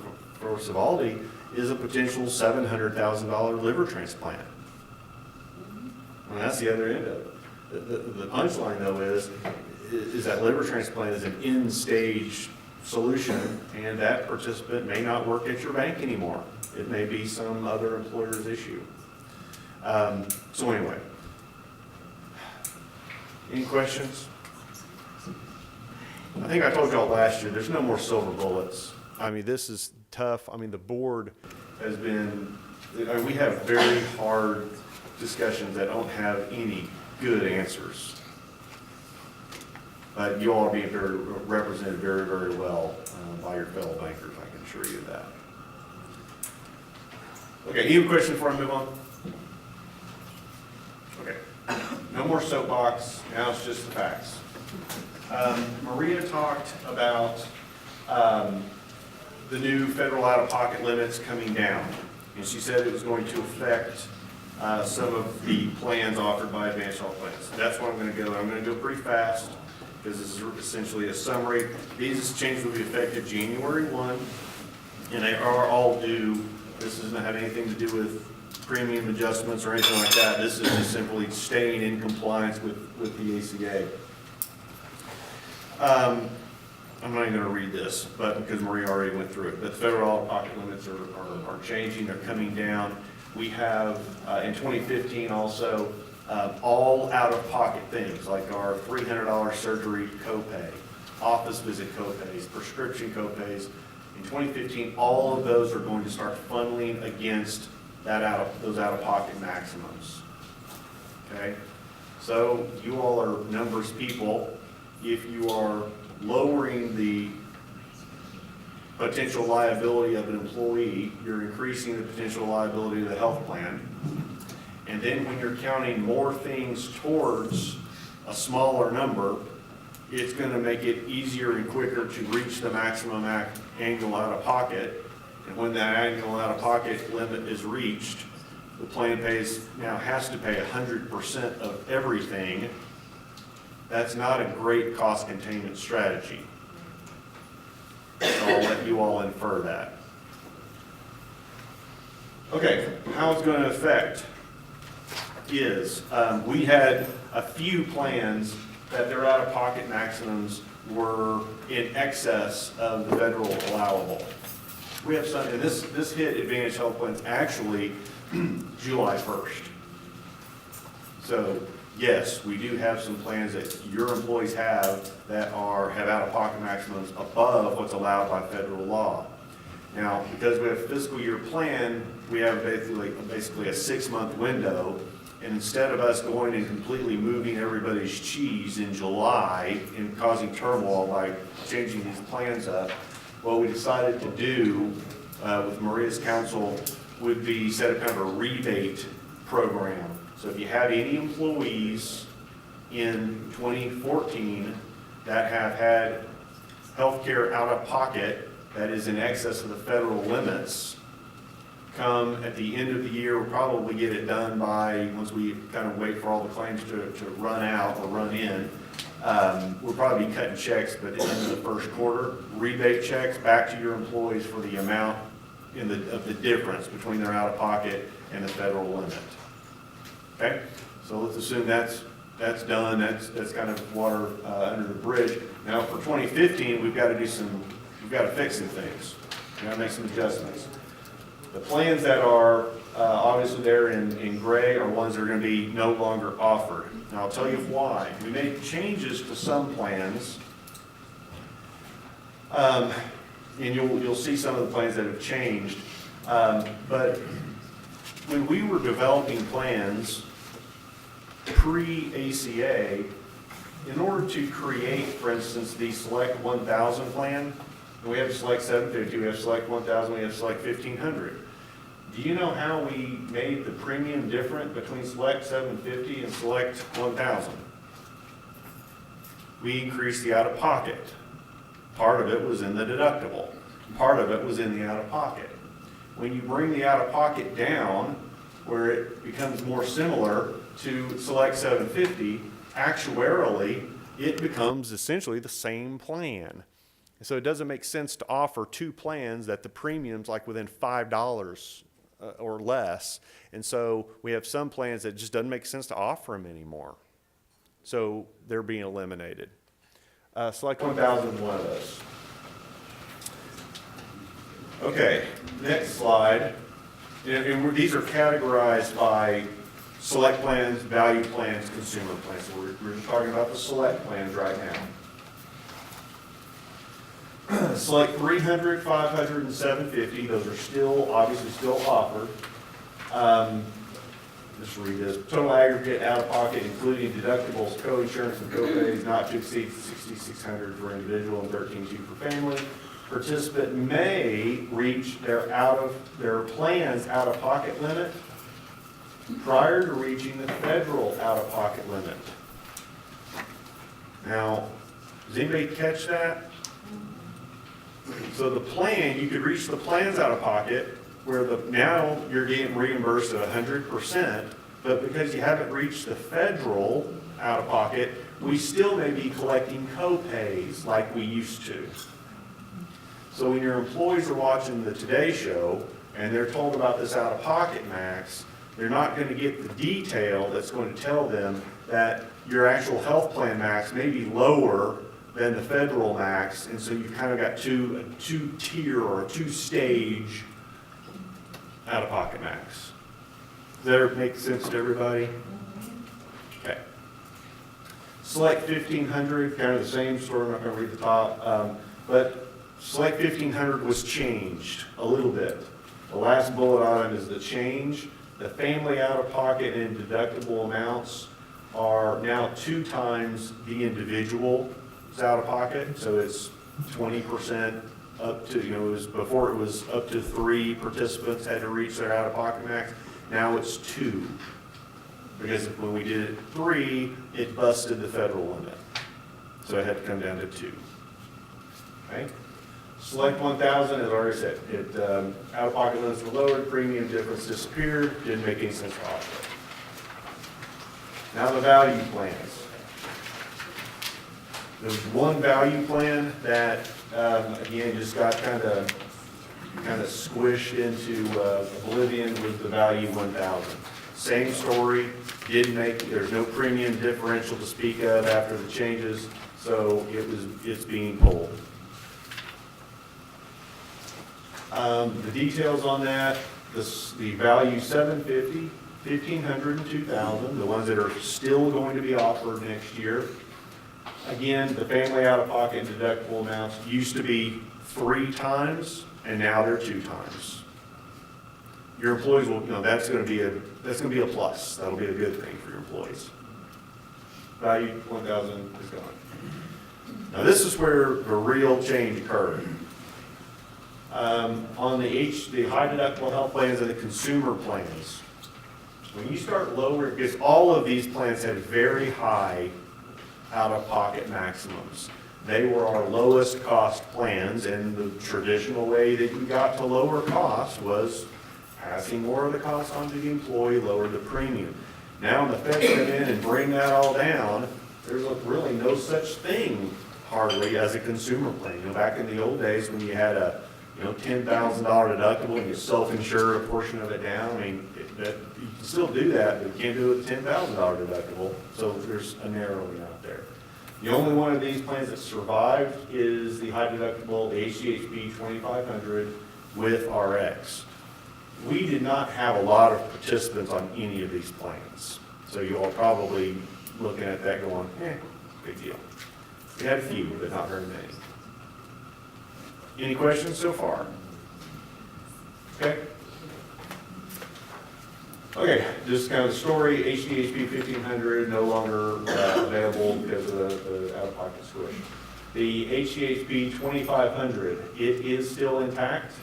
[SPEAKER 1] Sovaldi is a potential $700,000 liver transplant. And that's the other end of it. The punchline though is that liver transplant is an end-stage solution, and that participant may not work at your bank anymore. It may be some other employer's issue. So anyway, any questions? I think I told y'all last year, there's no more silver bullets. I mean, this is tough. I mean, the board has been, I mean, we have very hard discussions that don't have any good answers. But you all are being represented very, very well by your fellow bankers, I can assure you that. Okay, any question before I move on? Okay, no more soapbox, now it's just the facts. Maria talked about the new federal out-of-pocket limits coming down, and she said it was going to affect some of the plans offered by advanced health plans. That's where I'm going to go. I'm going to go pretty fast because this is essentially a summary. These changes will be effective January 1, and they are all due. This doesn't have anything to do with premium adjustments or anything like that. This is just simply staying in compliance with the ACA. I'm not even going to read this, but because Maria already went through it. But the federal out-of-pocket limits are changing. They're coming down. We have in 2015 also all out-of-pocket things like our $300 surgery copay, office visit copays, prescription copays. In 2015, all of those are going to start funneling against those out-of-pocket maximums. Okay, so you all are numbers people. If you are lowering the potential liability of an employee, you're increasing the potential liability of the health plan. And then when you're counting more things towards a smaller number, it's going to make it easier and quicker to reach the maximum annual out-of-pocket. And when that annual out-of-pocket limit is reached, the plan now has to pay 100% of everything. That's not a great cost containment strategy. So I'll let you all infer that. Okay, how it's going to affect is we had a few plans that their out-of-pocket maximums were in excess of the federal allowable. We have some, and this hit Advantage Health Plans actually July 1st. So yes, we do have some plans that your employees have that have out-of-pocket maximums above what's allowed by federal law. Now, because we have a fiscal year plan, we have basically a 6-month window, and instead of us going and completely moving everybody's cheese in July and causing turmoil by changing these plans up, what we decided to do with Maria's counsel would be set up kind of a rebate program. So if you have any employees in 2014 that have had health care out of pocket that is in excess of the federal limits, come at the end of the year, we'll probably get it done by, once we kind of wait for all the claims to run out or run in, we'll probably be cutting checks, but at the end of the first quarter, rebate checks back to your employees for the amount of the difference between their out-of-pocket and the federal limit. Okay, so let's assume that's done. That's kind of water under the bridge. Now for 2015, we've got to fix some things. We've got to make some adjustments. The plans that are obviously there in gray are ones that are going to be no longer offered. Now I'll tell you why. We made changes to some plans. and you'll see some of the plans that have changed. But when we were developing plans pre-ACA, in order to create, for instance, the Select 1000 plan, and we have Select 750, we have Select 1000, we have Select 1500. Do you know how we made the premium different between Select 750 and Select 1000? We increased the out-of-pocket. Part of it was in the deductible. Part of it was in the out-of-pocket. When you bring the out-of-pocket down, where it becomes more similar to Select 750, actuarially, it becomes essentially the same plan. So it doesn't make sense to offer two plans that the premium's like within $5 or less. And so we have some plans that just doesn't make sense to offer them anymore. So they're being eliminated. Select 1000 is one of those. Okay, next slide. And these are categorized by select plans, value plans, consumer plans. So we're just talking about the select plans right now. Select 300, 500, and 750. Those are still, obviously still offered. Just read this. Total aggregate out-of-pocket, including deductibles, co-insurance, and co-pays, not to exceed $6,600 for individual and $13,200 for family. Participant may reach their plan's out-of-pocket limit prior to reaching the federal out-of-pocket limit. Now, does anybody catch that? So the plan, you could reach the plan's out-of-pocket where now you're getting reimbursed at 100%, but because you haven't reached the federal out-of-pocket, we still may be collecting co-pays like we used to. So when your employees are watching the Today Show and they're told about this out-of-pocket max, they're not going to get the detail that's going to tell them that your actual health plan max may be lower than the federal max, and so you've kind of got a two-tier or a two-stage out-of-pocket max. Does that make sense to everybody? Okay. Select 1500, kind of the same story. I'm not going to read the top, but Select 1500 was changed a little bit. The last bullet item is the change. The family out-of-pocket and deductible amounts are now 2 times the individual's out-of-pocket, so it's 20% up to, before it was up to 3 participants had to reach their out-of-pocket max. Now it's 2, because when we did it 3, it busted the federal limit, so it had to come down to 2. Okay. Select 1000, as I already said, out-of-pocket limits were lowered, premium difference disappeared, didn't make any sense to offer it. Now the value plans. There's one value plan that, again, just got kind of squished into oblivion with the value 1000. Same story, there's no premium differential to speak of after the changes, so it's being pulled. The details on that, the value 750, 1500, and 2000, the ones that are still going to be offered next year. Again, the family out-of-pocket and deductible amounts used to be 3 times, and now they're 2 times. Your employees will, that's going to be a plus. That'll be a good thing for your employees. Value 1000 is gone. Now this is where the real change occurred. On the high deductible health plans and the consumer plans, when you start lowering, because all of these plans had very high out-of-pocket maximums. They were our lowest cost plans, and the traditional way that you got to lower cost was passing more of the cost on to the employee, lower the premium. Now when the feds come in and bring that all down, there's really no such thing hardly as a consumer plan. Back in the old days when you had a $10,000 deductible and you self-insure a portion of it down, you can still do that, but you can't do it with a $10,000 deductible, so there's a narrowing out there. The only one of these plans that survived is the high deductible, the HCHP 2500 with RX. We did not have a lot of participants on any of these plans, so you all probably looking at that going, big deal. We had a few, but not very many. Any questions so far? Okay. Okay, just kind of the story, HDHP 1500 no longer available because of the out-of-pocket switch. The HDHP 2500, it is still intact.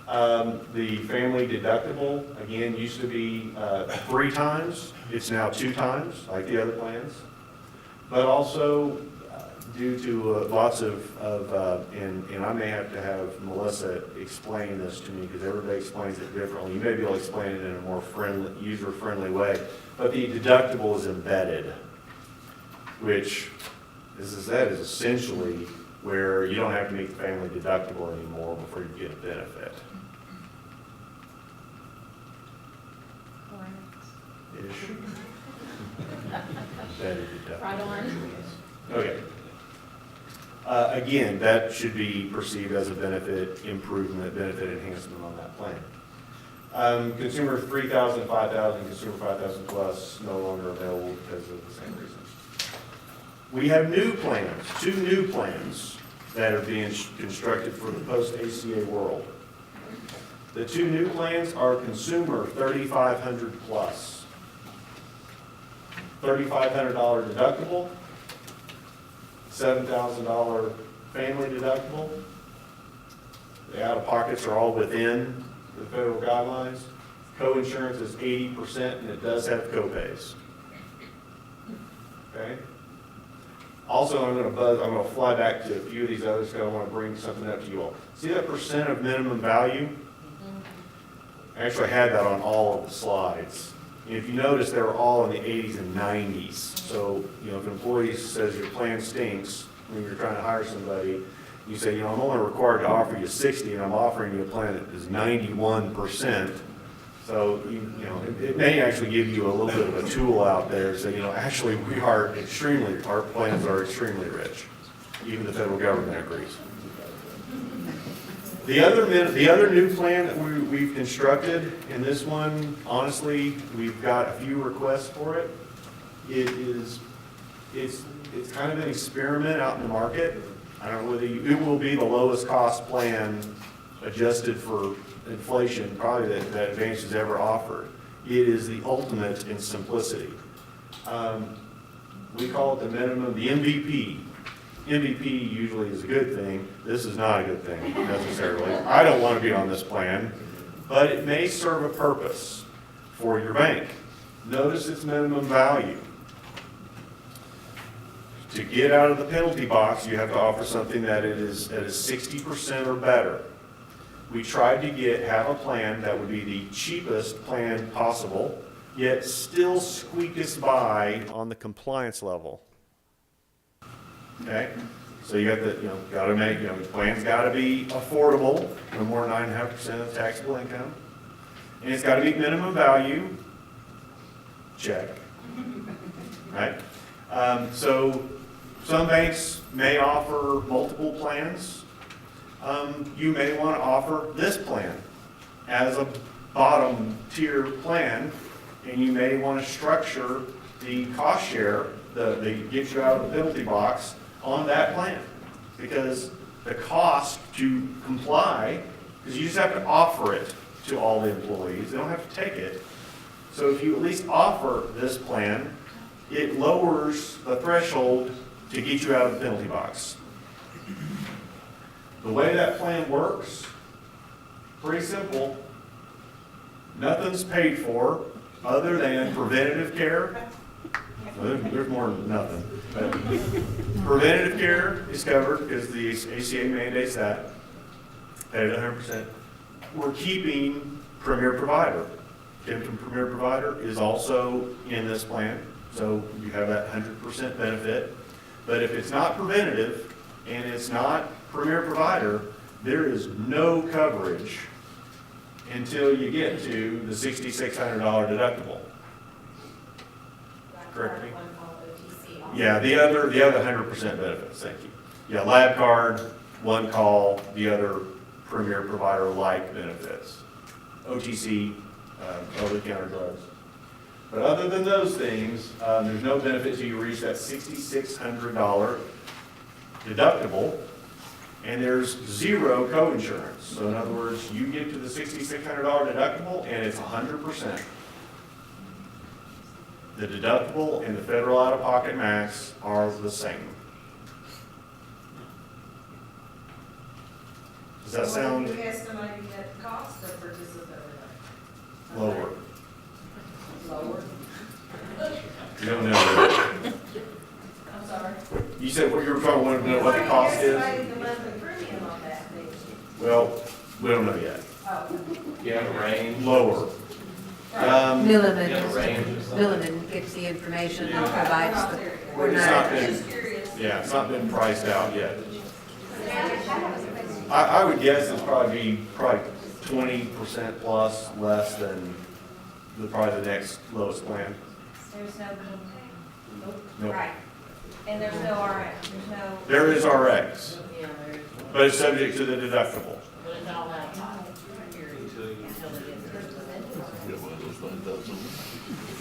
[SPEAKER 1] The family deductible, again, used to be 3 times. It's now 2 times, like the other plans. But also, due to lots of and I may have to have Melissa explain this to me because everybody explains it differently. You may be able to explain it in a more friendly, user-friendly way. But the deductible is embedded, which is essentially where you don't have to meet the family deductible anymore before you get a benefit. Ish. Embedded deductible.
[SPEAKER 18] Right on.
[SPEAKER 1] Okay. Again, that should be perceived as a benefit improvement, benefit enhancement on that plan. Consumer 3,000, 5,000, consumer 5,000 plus, no longer available because of the same reason. We have new plans, 2 new plans that are being constructed for the post-ACA world. The 2 new plans are consumer 3,500 plus. $3,500 deductible, $7,000 family deductible. The out-of-pockets are all within the federal guidelines. Co-insurance is 80% and it does have co-pays. Okay? Also, I'm going to fly back to a few of these others because I want to bring something up to you all. See that percent of minimum value? I actually had that on all of the slides. And if you notice, they were all in the 80s and 90s. So, if an employee says your plan stinks when you're trying to hire somebody, you say, I'm only required to offer you 60 and I'm offering you a plan that is 91%. So, it may actually give you a little bit of a tool out there to say, actually our plans are extremely rich. Even the federal government agrees. The other new plan that we've constructed, and this one, honestly, we've got a few requests for it. It's kind of an experiment out in the market. I don't know whether it will be the lowest cost plan adjusted for inflation, probably that Advantage has ever offered. It is the ultimate in simplicity. We call it the minimum, the MVP. MVP usually is a good thing. This is not a good thing necessarily. I don't want to be on this plan, but it may serve a purpose for your bank. Notice its minimum value. To get out of the penalty box, you have to offer something that is 60% or better. We tried to have a plan that would be the cheapest plan possible, yet still squeak us by on the compliance level. Okay, so you got the plan's got to be affordable, no more than 9.5% of taxable income, and it's got to be minimum value. Check. Right. So some banks may offer multiple plans. You may want to offer this plan as a bottom tier plan, and you may want to structure the cost share, the get you out of the penalty box on that plan, because the cost to comply, because you just have to offer it to all the employees, they don't have to take it. So if you at least offer this plan, it lowers the threshold to get you out of the penalty box. The way that plan works, pretty simple. Nothing's paid for other than preventative care. Well, there's more than nothing. But preventative care is covered because the ACA mandates that at 100%. We're keeping Premier Provider. Tipton Premier Provider is also in this plan, so you have that 100% benefit. But if it's not preventative and it's not Premier Provider, there is no coverage until you get to the $6,600 deductible. Correct me? Yeah, the other 100% benefits, thank you. Yeah, lab card, one call, the other Premier Provider like benefits. OTC, over-the-counter drugs. But other than those things, there's no benefit till you reach that $6,600 deductible. and there's zero co-insurance. So in other words, you get to the $6,600 deductible and it's 100%. The deductible and the federal out-of-pocket max are the same. Does that sound
[SPEAKER 14] What are you estimating that cost of participant?
[SPEAKER 1] lower?
[SPEAKER 14] Lower?
[SPEAKER 1] You don't know that.
[SPEAKER 14] I'm sorry.
[SPEAKER 1] You said what you were trying to know what the cost
[SPEAKER 14] What are you
[SPEAKER 1] is?
[SPEAKER 14] estimating the monthly premium on that be?
[SPEAKER 1] Well, we don't know yet.
[SPEAKER 14] Oh.
[SPEAKER 6] You have a range?
[SPEAKER 1] Lower.
[SPEAKER 11] Milliman gets the information and provides the, we're
[SPEAKER 1] It's not
[SPEAKER 11] not.
[SPEAKER 1] been, yeah, it's not been priced out yet. I would guess it's probably 20% plus less than probably the next lowest plan.
[SPEAKER 14] There's no,
[SPEAKER 1] Nope.
[SPEAKER 14] right, and there's no RX, there's no.
[SPEAKER 1] There is RX,
[SPEAKER 14] Yeah, there is.
[SPEAKER 1] but it's subject to the deductible.
[SPEAKER 14] But it's all that time.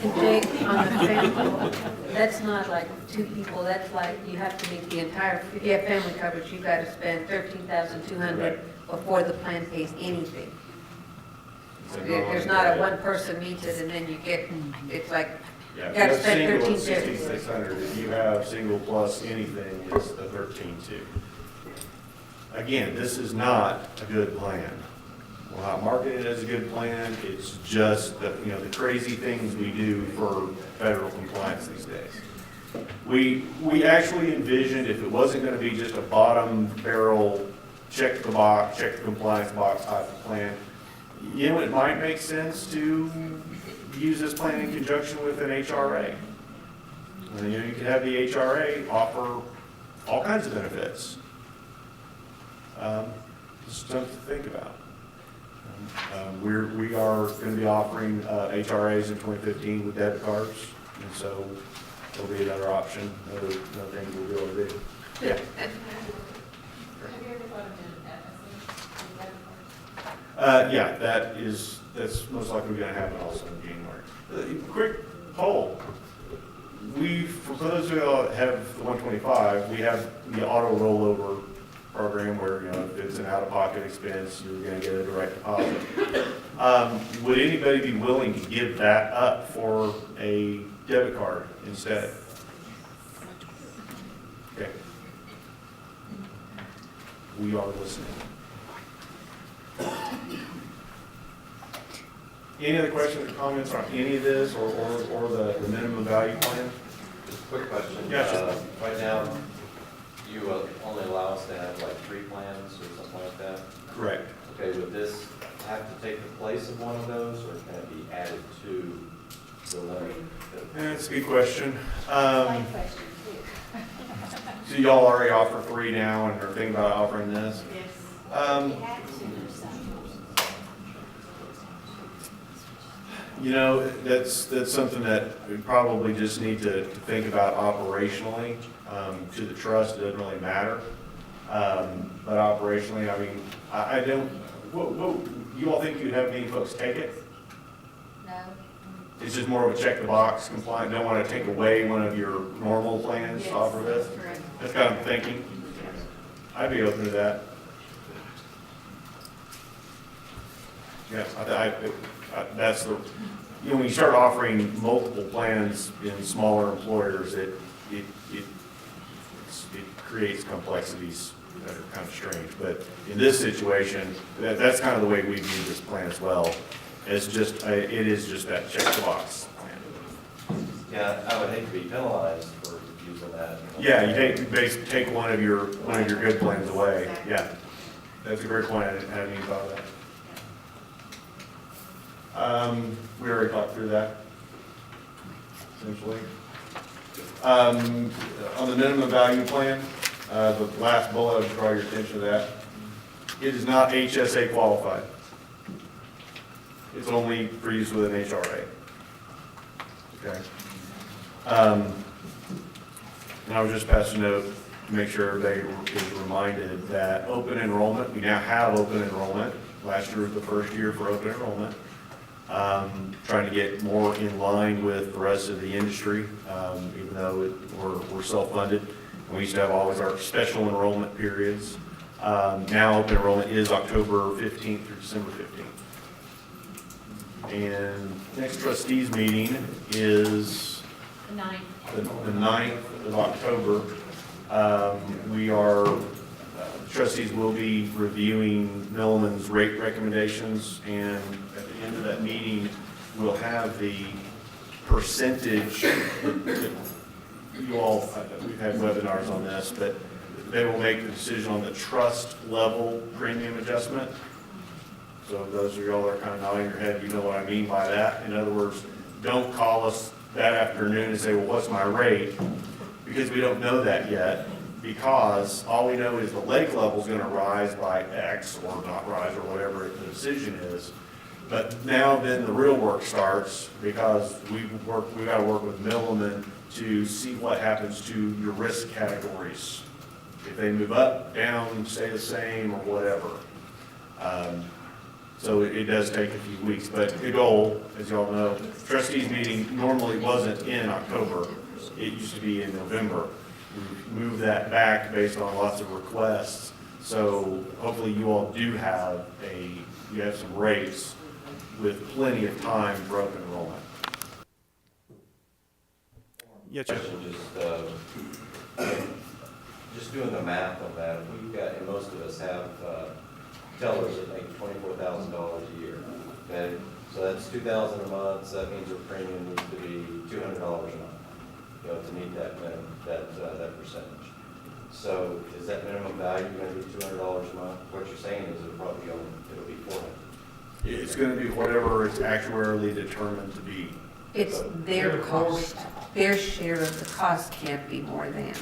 [SPEAKER 11] And Jake, on the family, that's not like two people, that's like, you have to meet the entire, if you have family coverage, you've got to spend $13,200 before the plan pays anything. There's not a one person meets it and then you get, it's like,
[SPEAKER 1] Yeah,
[SPEAKER 11] you
[SPEAKER 1] if
[SPEAKER 11] got
[SPEAKER 1] you
[SPEAKER 11] to
[SPEAKER 1] have
[SPEAKER 11] spend
[SPEAKER 1] single, it's
[SPEAKER 11] 13,200.
[SPEAKER 1] 6,600. If you have single plus anything, it's the 13.2. Again, this is not a good plan. We're not marketing it as a good plan. It's just the, the crazy things we do for federal compliance these days. We actually envisioned if it wasn't going to be just a bottom barrel, check the box, check the compliance box type of plan, it might make sense to use this plan in conjunction with an HRA. And, you could have the HRA offer all kinds of benefits. Just something to think about. We are going to be offering HRAs in 2015 with debit cards, and so there'll be another option, another thing we'll be able to do. Yeah.
[SPEAKER 14] Have you ever thought of doing
[SPEAKER 1] Yeah, that's most likely going to happen also in January. Quick poll. For those who have the 125, we have the auto rollover program where, if it's an out-of-pocket expense, you're going to get a direct deposit. Would anybody be willing to give that up for a debit card instead? Okay. We are listening. Any other questions or comments on any of this or the minimum value plan?
[SPEAKER 19] Just a quick question.
[SPEAKER 1] Yeah, sure.
[SPEAKER 19] Right now, you only allow us to have like 3 plans or something like that?
[SPEAKER 1] Correct.
[SPEAKER 19] Okay, would this have to take the place of one of those, or can it be added to the limit?
[SPEAKER 1] That's a good question.
[SPEAKER 13] My question too.
[SPEAKER 1] So y'all already offer 3 now and are thinking about offering this?
[SPEAKER 13] Yes.
[SPEAKER 1] Um,
[SPEAKER 13] You have to or something.
[SPEAKER 1] That's something that we probably just need to think about operationally. To the trust, it doesn't really matter. But operationally, I don't, you all think you'd have many folks take it?
[SPEAKER 13] No.
[SPEAKER 1] It's just more of a check the box compliant, don't want to take away one of your normal plans to offer this?
[SPEAKER 13] Correct.
[SPEAKER 1] That's kind of thinking. I'd be open to that. Yeah, that's the, when you start offering multiple plans in smaller employers, it creates complexities that are kind of strange. But in this situation, that's kind of the way we view this plan as well. It's just, it is just that check the box plan.
[SPEAKER 19] Yeah, I would hate to be penalized for using that.
[SPEAKER 1] Yeah, you take one of your good plans away. Yeah, that's a great point. I hadn't even thought of that. We already talked through that, essentially. On the minimum value plan, the last bullet, I would draw your attention to that. It is not HSA qualified. It's only for use with an HRA. Okay. And I was just passing a note to make sure everybody is reminded that open enrollment, we now have open enrollment. Last year was the first year for open enrollment. Trying to get more in line with the rest of the industry, even though we're self-funded. We used to have always our special enrollment periods. Now open enrollment is October 15th through December 15th. And next trustees meeting is
[SPEAKER 18] The 9th.
[SPEAKER 1] the 9th of October. Trustees will be reviewing Milliman's rate recommendations, and at the end of that meeting, we'll have the percentage. You all, we've had webinars on this, but they will make the decision on the trust level premium adjustment. So those of y'all that are kind of nodding your head, you know what I mean by that. In other words, don't call us that afternoon and say, well, what's my rate? Because we don't know that yet, because all we know is the lake level is going to rise by X or not rise or whatever the decision is. But now then the real work starts, because we got to work with Milliman to see what happens to your risk categories. If they move up, down, stay the same, or whatever. So it does take a few weeks, but the goal, as y'all know, trustees meeting normally wasn't in October. It used to be in November. We moved that back based on lots of requests. So hopefully you all do have some rates with plenty of time for open enrollment. Yeah, Chuck.
[SPEAKER 19] Just doing the math on that, if we've got, and most of us have tellers that make $24,000 a year, okay? So that's $2,000 a month, so that means our premium needs to be $200 a month, to meet that minimum, that percentage. So is that minimum value going to be $200 a month? What you're saying is it'll be $400.
[SPEAKER 1] It's going to be whatever it's actuarially determined to be.
[SPEAKER 11] It's their cost. Their share of the cost can't be more than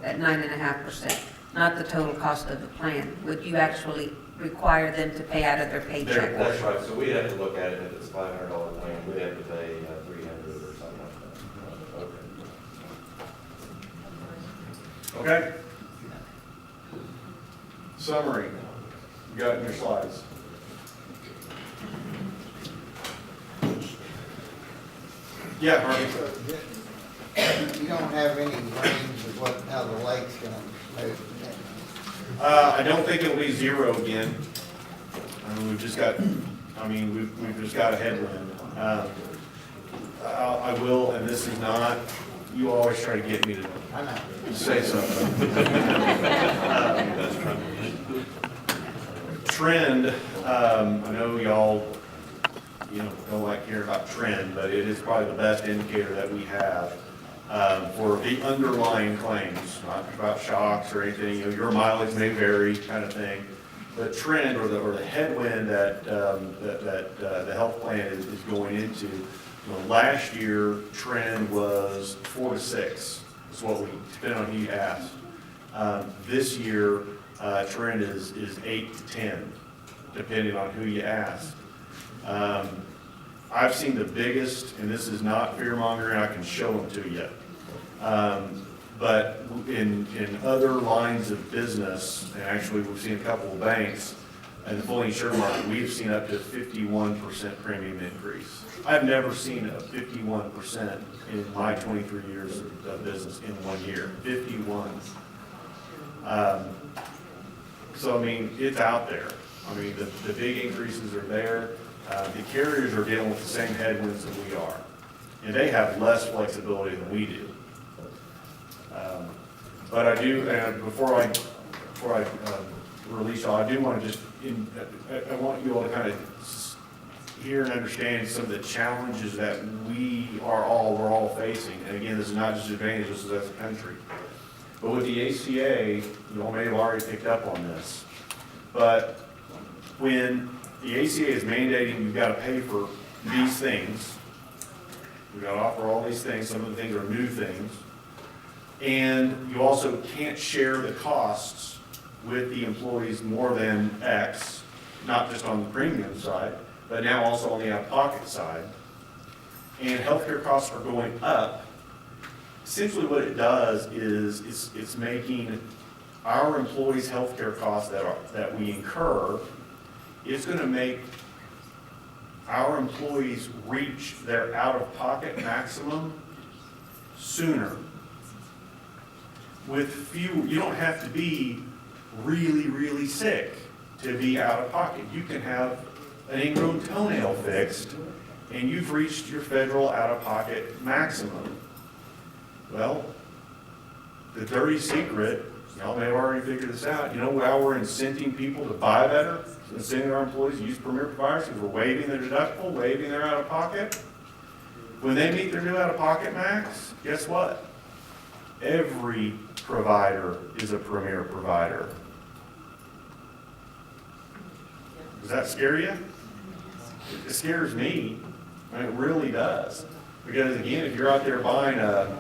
[SPEAKER 11] at 9.5%, not the total cost of the plan. Would you actually require them to pay out of their paycheck?
[SPEAKER 19] That's right. So we'd have to look at it. If it's a $500 plan, we'd have to pay $300 or something like that. Okay.
[SPEAKER 1] Okay? Summary. You got it in your slides. Yeah, Harvey.
[SPEAKER 17] You don't have any range of how the lake's gonna move?
[SPEAKER 1] I don't think it'll be zero again. We've just got a headwind. I will, and this is not, you always try to get me to say something. Trend, I know y'all, don't like hearing about trend, but it is probably the best indicator that we have for the underlying claims, not about shocks or anything. Your mileage may vary, kind of thing. The trend or the headwind that the health plan is going into. Last year trend was 4 to 6. That's what depending on who you asked. This year trend is 8 to 10, depending on who you ask. I've seen the biggest, and this is not fear mongering, I can show them to you. But in other lines of business, and actually we've seen a couple of banks, in the fully insured market, we've seen up to 51% premium increase. I've never seen a 51% in my 23 years of business in 1 year. 51. So, it's out there. The big increases are there. The carriers are dealing with the same headwinds that we are. And they have less flexibility than we do. But I do, and before I release y'all, I do want to I want you all to kind of hear and understand some of the challenges that we're all facing. And again, this is not just Advantage, this is as a country. But with the ACA, you all may have already picked up on this. But when the ACA is mandating you've got to pay for these things, we've got to offer all these things, some of the things are new things, and you also can't share the costs with the employees more than X, not just on the premium side, but now also on the out-of-pocket side, and healthcare costs are going up. Essentially what it does is it's making our employees' healthcare costs that we incur, it's going to make our employees reach their out-of-pocket maximum sooner. With few, you don't have to be really, really sick to be out of pocket. You can have an ingrown toenail fixed, and you've reached your federal out-of-pocket maximum. Well, the dirty secret, y'all may have already figured this out, you know how we're incenting people to buy better? Incenting our employees to use premier providers because we're waiving their deductible, waiving their out-of-pocket. When they meet their new out-of-pocket max, guess what? Every provider is a premier provider. Does that scare you? It scares me. I mean, it really does. Because again, if you're out there buying a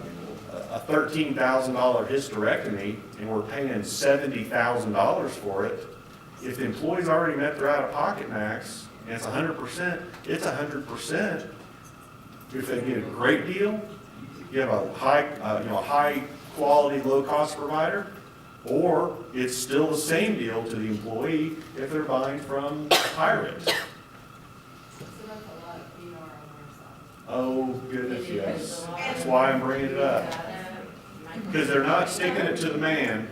[SPEAKER 1] $13,000 hysterectomy and we're paying $70,000 for it, if the employee's already met their out-of-pocket max and it's 100%, it's 100%. If they get a great deal, you have a high quality, low cost provider, or it's still the same deal to the employee if they're buying from a pirate. Oh, goodness, yes. That's why I'm bringing it up. Because they're not sticking it to the man.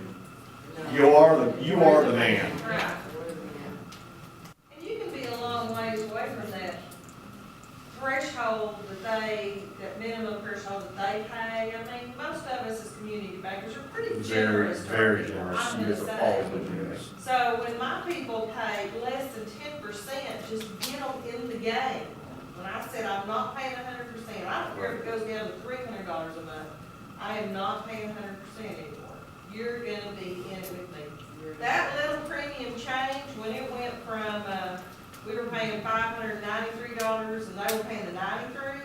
[SPEAKER 1] You are the man.
[SPEAKER 14] And you can be a long ways away from that threshold that minimum threshold that they pay. I mean, most of us as community bankers are pretty generous.
[SPEAKER 1] Very generous.
[SPEAKER 14] I'm
[SPEAKER 1] You
[SPEAKER 14] gonna
[SPEAKER 1] guys
[SPEAKER 14] say.
[SPEAKER 1] have always been generous.
[SPEAKER 14] So when my people pay less than 10%, just get them in the game. When I said I'm not paying 100%, I don't care if it goes down to $300 a month, I am not paying 100% anymore. You're gonna be in it with me. That little premium change, when it went from, we were paying $593 and they were paying the 93,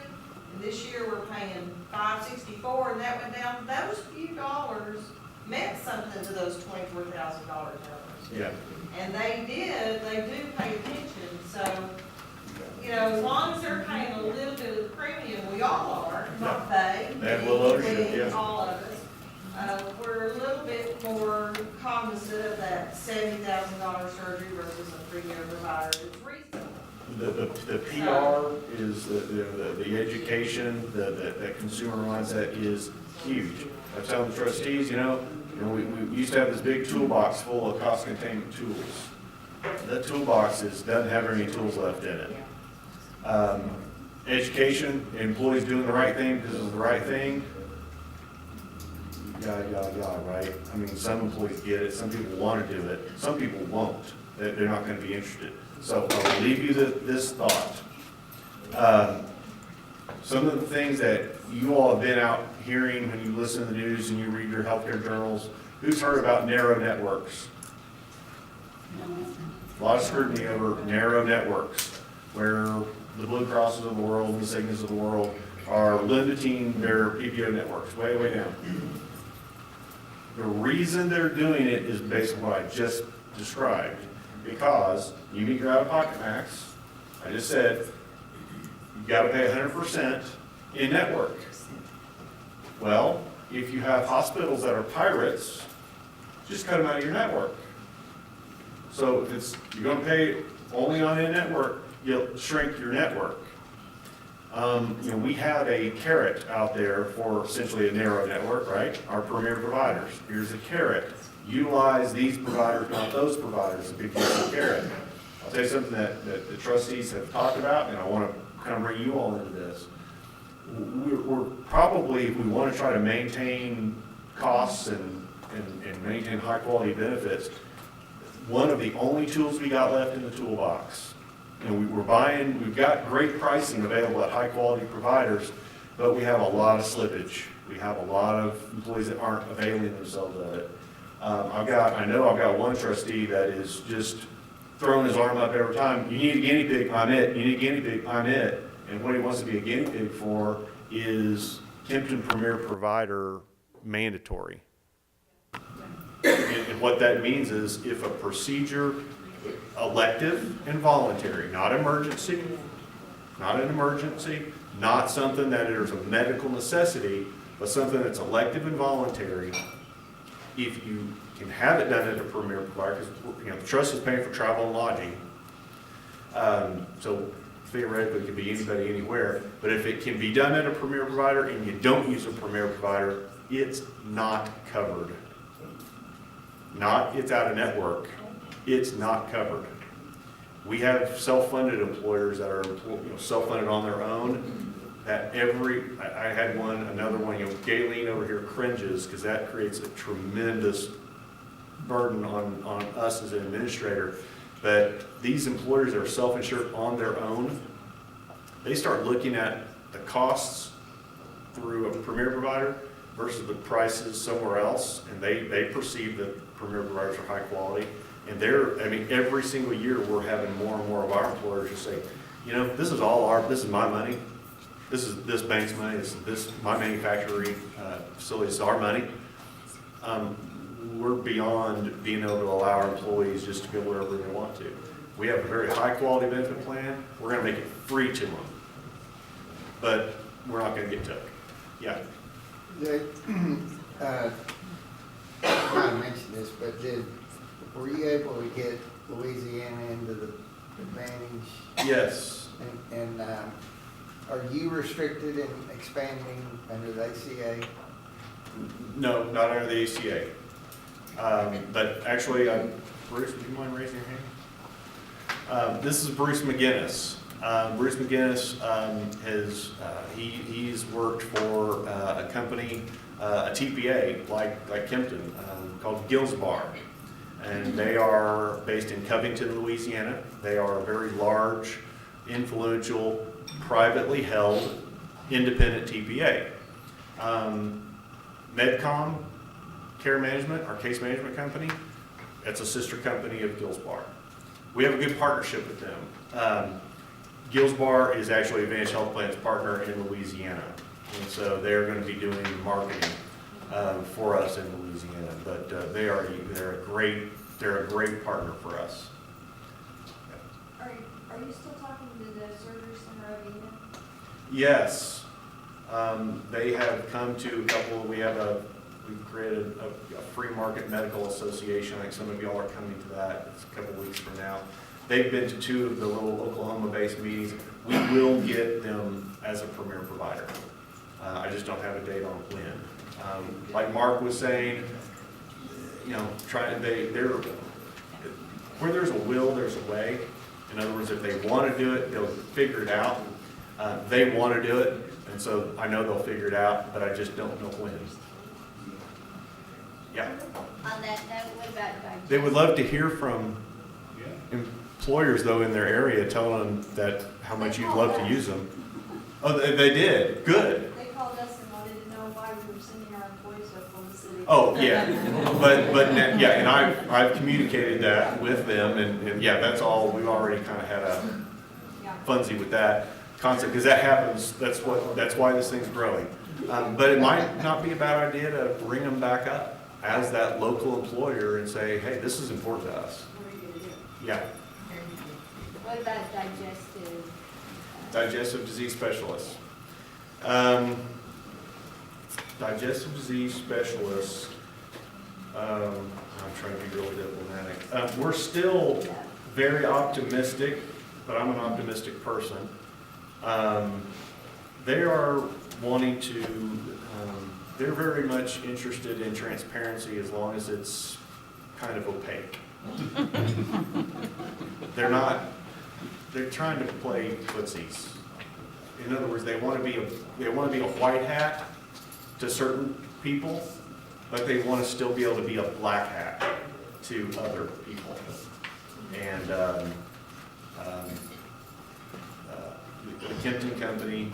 [SPEAKER 14] and this year we're paying $564, and that went down, those few dollars meant something to those $24,000 numbers.
[SPEAKER 1] Yeah.
[SPEAKER 14] And they do pay attention, so, you know, as long as they're paying a little bit of the premium, we all are, not they.
[SPEAKER 1] They have a little ownership,
[SPEAKER 14] we,
[SPEAKER 1] yeah.
[SPEAKER 14] all of us. We're a little bit more cognizant of that $70,000 surgery versus a premier provider. It's reasonable.
[SPEAKER 1] The PR is the education, that consumer mindset is huge. I tell the trustees, we used to have this big toolbox full of cost containment tools. That toolbox doesn't have any tools left in it. Education, employees doing the right thing because it's the right thing. Yada, right? I mean, some employees get it, some people want to do it, some people won't. They're not going to be interested. So I'll leave you this thought. Some of the things that you all have been out hearing when you listen to the news and you read your healthcare journals, who's heard about narrow networks? A lot of scrutiny over narrow networks, where the Blue Crosses of the world and the Cignas of the world are limiting their PPO networks way down. The reason they're doing it is based on what I just described. Because you meet your out-of-pocket max, I just said, you gotta pay 100% in network. Well, if you have hospitals that are pirates, just cut them out of your network. So if you're gonna pay only on in-network, you'll shrink your network. We have a carrot out there for essentially a narrow network, right? Our premier providers. Here's a carrot. Utilize these providers, not those providers, a big piece of carrot. I'll tell you something that the trustees have talked about, and I want to kind of bring you all into this. We're probably, if we want to try to maintain costs and maintain high quality benefits, one of the only tools we got left in the toolbox. We've got great pricing available at high quality providers, but we have a lot of slippage. We have a lot of employees that aren't availing themselves of it. I know I've got one trustee that is just throwing his arm up every time. You need a guinea pig, I'm it. You need a guinea pig, I'm it. And what he wants to be a guinea pig for is Kempton Premier Provider mandatory. And what that means is if a procedure, elective and voluntary, not emergency, not something that there's a medical necessity, but something that's elective and voluntary, if you can have it done at a premier provider, because the trust is paying for travel and lodging, so theoretically it could be anybody anywhere, but if it can be done at a premier provider and you don't use a premier provider, it's not covered. not it's out of network, it's not covered. We have self-funded employers that are self-funded on their own, that I had another one, Galen over here cringes because that creates a tremendous burden on us as an administrator. But these employers that are self-insured on their own, they start looking at the costs through a premier provider versus the prices somewhere else, and they perceive that premier providers are high quality. And every single year we're having more and more of our employers just say, this is my money, this is this bank's money, this my manufacturing facility, this is our money. We're beyond being able to allow our employees just to go wherever they want to. We have a very high quality benefit plan. We're going to make it free to them, but we're not going to get took. Yeah.
[SPEAKER 17] I might have mentioned this, but were you able to get Louisiana into the advantage?
[SPEAKER 1] Yes.
[SPEAKER 17] And are you restricted in expanding under the ACA?
[SPEAKER 1] No, not under the ACA. But actually, Bruce, would you mind raising your hand? This is Bruce McGinnis. Bruce McGinnis he's worked for a company, a TPA like Kempton, called Gilsbar. And they are based in Covington, Louisiana. They are a very large, influential, privately held, independent TPA. Medcom Care Management, our case management company, that's a sister company of Gilsbar. We have a good partnership with them. Gilsbar is actually Advantage Health Plan's partner in Louisiana, and so they're going to be doing marketing for us in Louisiana. But they're a great partner for us.
[SPEAKER 13] Are you still talking to the surgery center of Eden?
[SPEAKER 1] Yes, they have come to a couple. We've created a free market medical association. I think some of y'all are coming to that. It's a couple weeks from now. They've been to 2 of the little Oklahoma-based meetings. We will get them as a premier provider. I just don't have a date on when. Like Mark was saying, where there's a will, there's a way. In other words, if they want to do it, they'll figure it out. They want to do it, and so I know they'll figure it out, but I just don't know when. Yeah.
[SPEAKER 13] On that note, what about
[SPEAKER 1] They would love to hear from employers, though, in their area, telling them that how much you'd love to use them. Oh, they did. Good.
[SPEAKER 18] They called us and wanted to know why we were sending our employees up from the city.
[SPEAKER 1] Oh, yeah. But yeah, and I've communicated that with them, and yeah, that's all. We've already kind of had a funsy with that concept, because that happens. That's why this thing's growing. But it might not be a bad idea to bring them back up as that local employer and say, hey, this is important to us. Yeah.
[SPEAKER 13] What about
[SPEAKER 1] Digestive disease specialists. Digestive disease specialists, I'm trying to be really diplomatic. We're still very optimistic, but I'm an optimistic person. They are wanting to, they're very much interested in transparency as long as it's kind of opaque. They're trying to play footsies. In other words, they want to be a white hat to certain people, but they want to still be able to be a black hat to other people. And the Kempton Company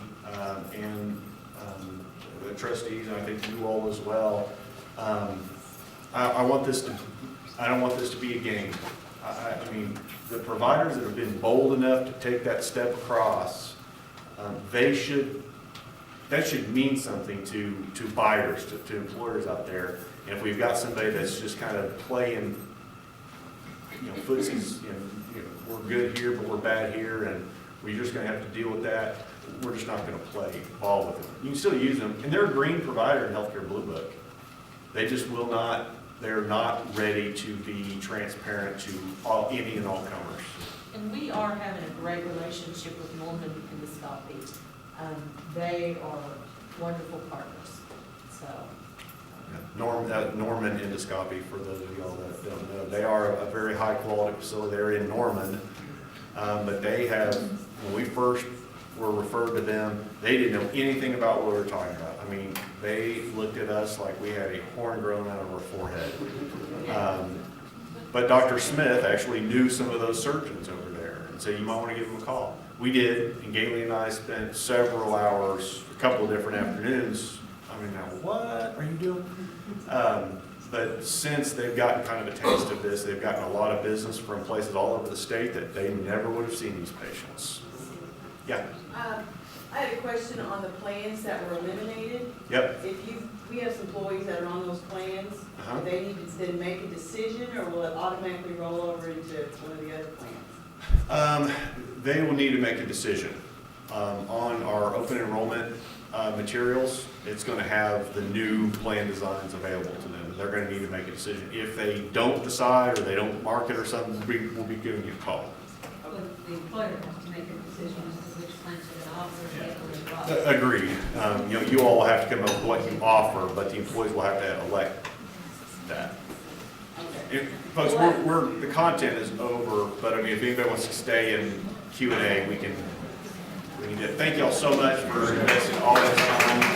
[SPEAKER 1] and the trustees, and I think you all as well. I don't want this to be a game. I mean, the providers that have been bold enough to take that step across, that should mean something to buyers, to employers out there. And if we've got somebody that's just kind of playing, footsies, we're good here, but we're bad here, and we're just going to have to deal with that, we're just not going to play ball with them. You can still use them, and they're a green provider in Healthcare Blue Book. They just will not. They're not ready to be transparent to any and all comers.
[SPEAKER 14] And we are having a great relationship with Norman and the Scott Beat. They are wonderful partners. So
[SPEAKER 1] Norman Endoscopy, for those of y'all that don't know. They are a very high-quality facility. They're in Norman. But they have, when we first were referred to them, they didn't know anything about what we were talking about. I mean, they looked at us like we had a horn growing out of our forehead. But Dr. Smith actually knew some of those surgeons over there, and so you might want to give them a call. We did, and Gailey and I spent several hours, a couple of different afternoons. I mean, now what are you doing? But since they've gotten kind of a taste of this, they've gotten a lot of business from places all over the state that they never would have seen these patients. Yeah.
[SPEAKER 14] I had a question on the plans that were eliminated.
[SPEAKER 1] Yep.
[SPEAKER 14] We have some employees that are on those plans,
[SPEAKER 1] Uh-huh.
[SPEAKER 14] do they need to then make a decision, or will it automatically roll over into one of the other plans?
[SPEAKER 1] They will need to make a decision. On our open enrollment materials, it's going to have the new plan designs available to them. They're going to need to make a decision. If they don't decide or they don't mark it or something, we'll be giving you a call.
[SPEAKER 11] The employer has to make a decision as to which plans they're going to offer.
[SPEAKER 1] Agreed. You all will have to come up with what you offer, but the employees will have to elect that. And folks, the content is over, but I mean, if anybody wants to stay in Q&A, we can do it. Thank y'all so much for investing all this time.